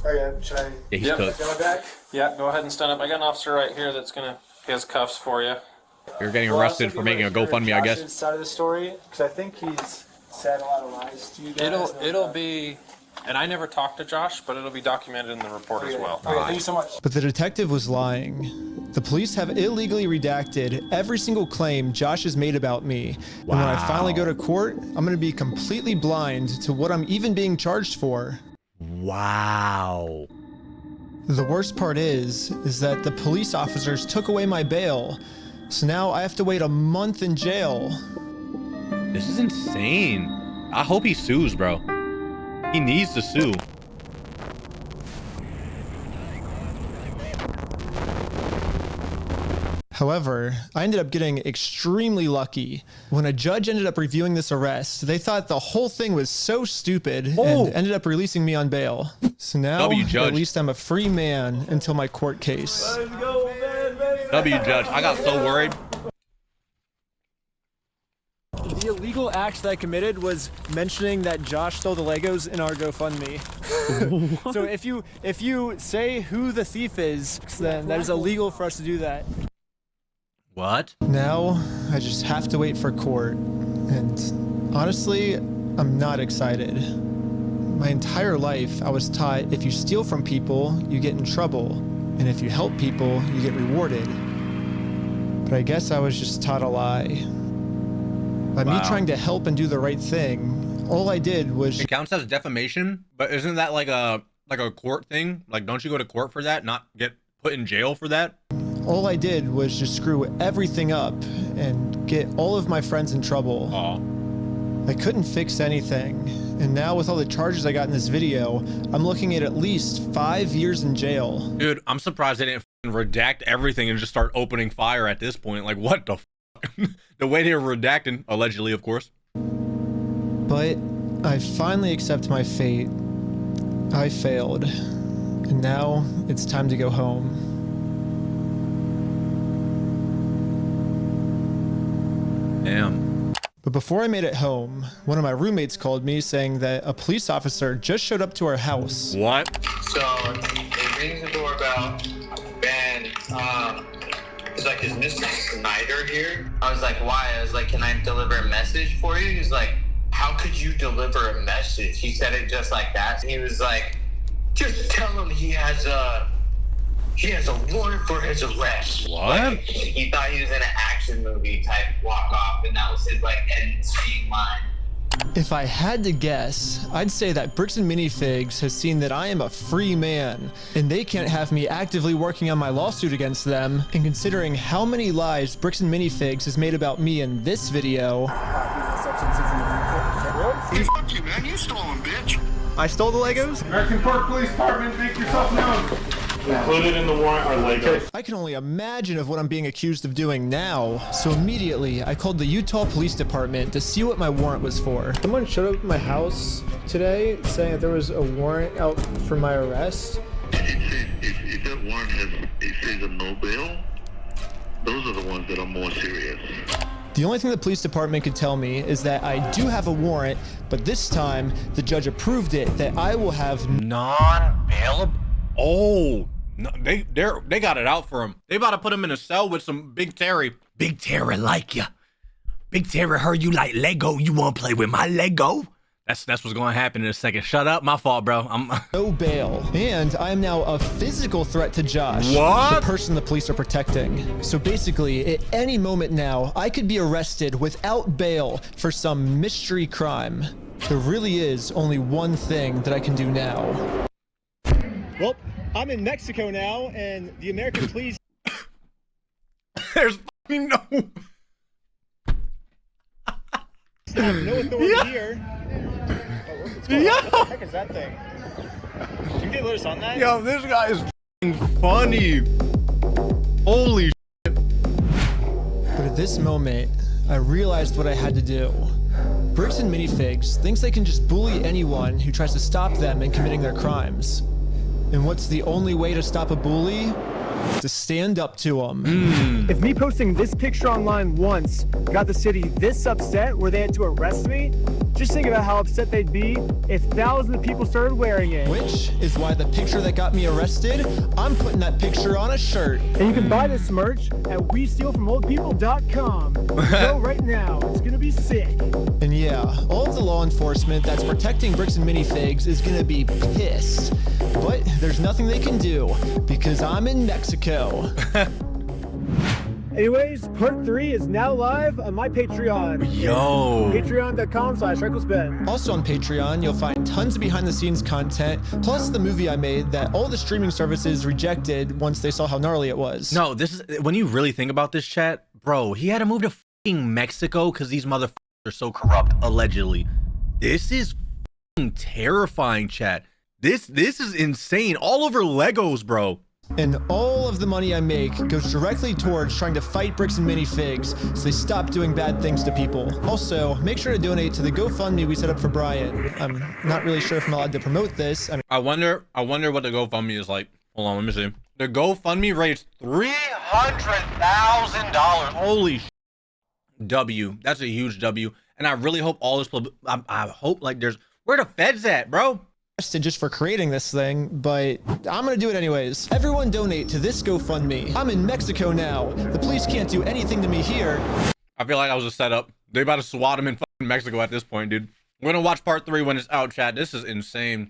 Okay, should I Yeah, he's go back? Yeah, go ahead and stand up. I got an officer right here that's he has cuffs for you. You're getting arrested for making a GoFundMe, I guess. Josh's side of the story, because I think he's said a lot of lies to you guys. It'll be, and I never talked to Josh, but it'll be documented in the report as well. Okay, thank you so much. But the detective was lying. The police have illegally redacted every single claim Josh has made about me. And when I finally go to court, I'm going to be completely blind to what I'm even being charged for. Wow. The worst part is that the police officers took away my bail. So now I have to wait a month in jail. This is insane. I hope he sues, bro. He needs to sue. However, I ended up getting extremely lucky. When a judge ended up reviewing this arrest, they thought the whole thing was so stupid and ended up releasing me on bail. So now, at least I'm a free man until my court case. Let's go, man. Judge. I got so worried. The illegal act that I committed was mentioning that Josh stole the Legos in our GoFundMe. So if you say who the thief is, then that is illegal for us to do that. What? Now, I just have to wait for court. And honestly, I'm not excited. My entire life, I was taught if you steal from people, you get in trouble. And if you help people, you get rewarded. But I guess I was just taught a lie. By me trying to help and do the right thing, all I did was... It counts as defamation, but isn't that like a court thing? Like, don't you go to court for that, not get put in jail for that? All I did was just screw everything up and get all of my friends in trouble. Aww. I couldn't fix anything. And now with all the charges I got in this video, I'm looking at least 5 years in jail. Dude, I'm surprised they didn't redact everything and just start opening fire at this point. Like, what the the way they were redacting, allegedly, of course. But I finally accept my fate. I failed. And now it's time to go home. Damn. But before I made it home, one of my roommates called me saying that a police officer just showed up to our house. What? So it rings the doorbell, and it's like, is Mr. Snyder here? I was like, why? I was like, can I deliver a message for you? He's like, how could you deliver a message? He said it just like that. He was like, just tell him he has a warrant for his arrest. What? Like, he thought he was in an action movie type walk off, and that was his like end scene line. If I had to guess, I'd say that Bricks Minifigs has seen that I am a free man, and they can't have me actively working on my lawsuit against them. And considering how many lies Bricks Minifigs has made about me in this video, Fuck you, man. You stole them, bitch. I stole the Legos? American Park Police Department, make yourself known. Included in the warrant are Legos. I can only imagine of what I'm being accused of doing now. So immediately, I called the Utah Police Department to see what my warrant was for. Someone showed up at my house today saying that there was a warrant out for my arrest. If that warrant says a no bail, those are the ones that are more serious. The only thing the police department could tell me is that I do have a warrant, but this time the judge approved it that I will have non-bailable. Oh, no, they got it out for him. They about to put him in a cell with some Big Terry. Big Terry like ya. Big Terry heard you like Lego. You want to play with my Lego? That's what's going to happen in a second. Shut up. My fault, bro. no bail. And I am now a physical threat to Josh, what? the person the police are protecting. So basically, at any moment now, I could be arrested without bail for some mystery crime. There really is only one thing that I can do now. Well, I'm in Mexico now, and the American police... There's fucking no... have no authority here. What the heck is that thing? Can you get loose on that? Yo, this guy is funny. Holy shit. But at this moment, I realized what I had to do. Bricks Minifigs thinks they can just bully anyone who tries to stop them in committing their crimes. And what's the only way to stop a bully? To stand up to them. If me posting this picture online once got the city this upset where they had to arrest me, just think about how upset they'd be if thousands of people started wearing it. Which is why the picture that got me arrested, I'm putting that picture on a shirt. And you can buy this merch at WeStealFromOldPeople.com. Go right now. It's gonna be sick. And yeah, all of the law enforcement that's protecting Bricks Minifigs is gonna be pissed. But there's nothing they can do because I'm in Mexico. Anyways, part 3 is now live on my Patreon. Yo. Patreon.com/RecklessBen. Also on Patreon, you'll find tons of behind the scenes content, plus the movie I made that all the streaming services rejected once they saw how gnarly it was. No, this is, when you really think about this, chat, bro, he had to move to fucking Mexico because these motherfuckers are so corrupt, allegedly. This is fucking terrifying, chat. This is insane. All over Legos, bro. And all of the money I make goes directly towards trying to fight Bricks Minifigs so they stop doing bad things to people. Also, make sure to donate to the GoFundMe we set up for Brian. I'm not really sure if I'm allowed to promote this. I wonder what the GoFundMe is like. Hold on, let me see. The GoFundMe raised $300,000. Holy sh**. W. That's a huge W. And I really hope all this, I hope like there's, where the feds at, bro? Just for creating this thing, but I'm gonna do it anyways. Everyone donate to this GoFundMe. I'm in Mexico now. The police can't do anything to me here. I feel like that was a setup. They about to swat him in fucking Mexico at this point, dude. We're gonna watch part 3 when it's out, chat. This is insane.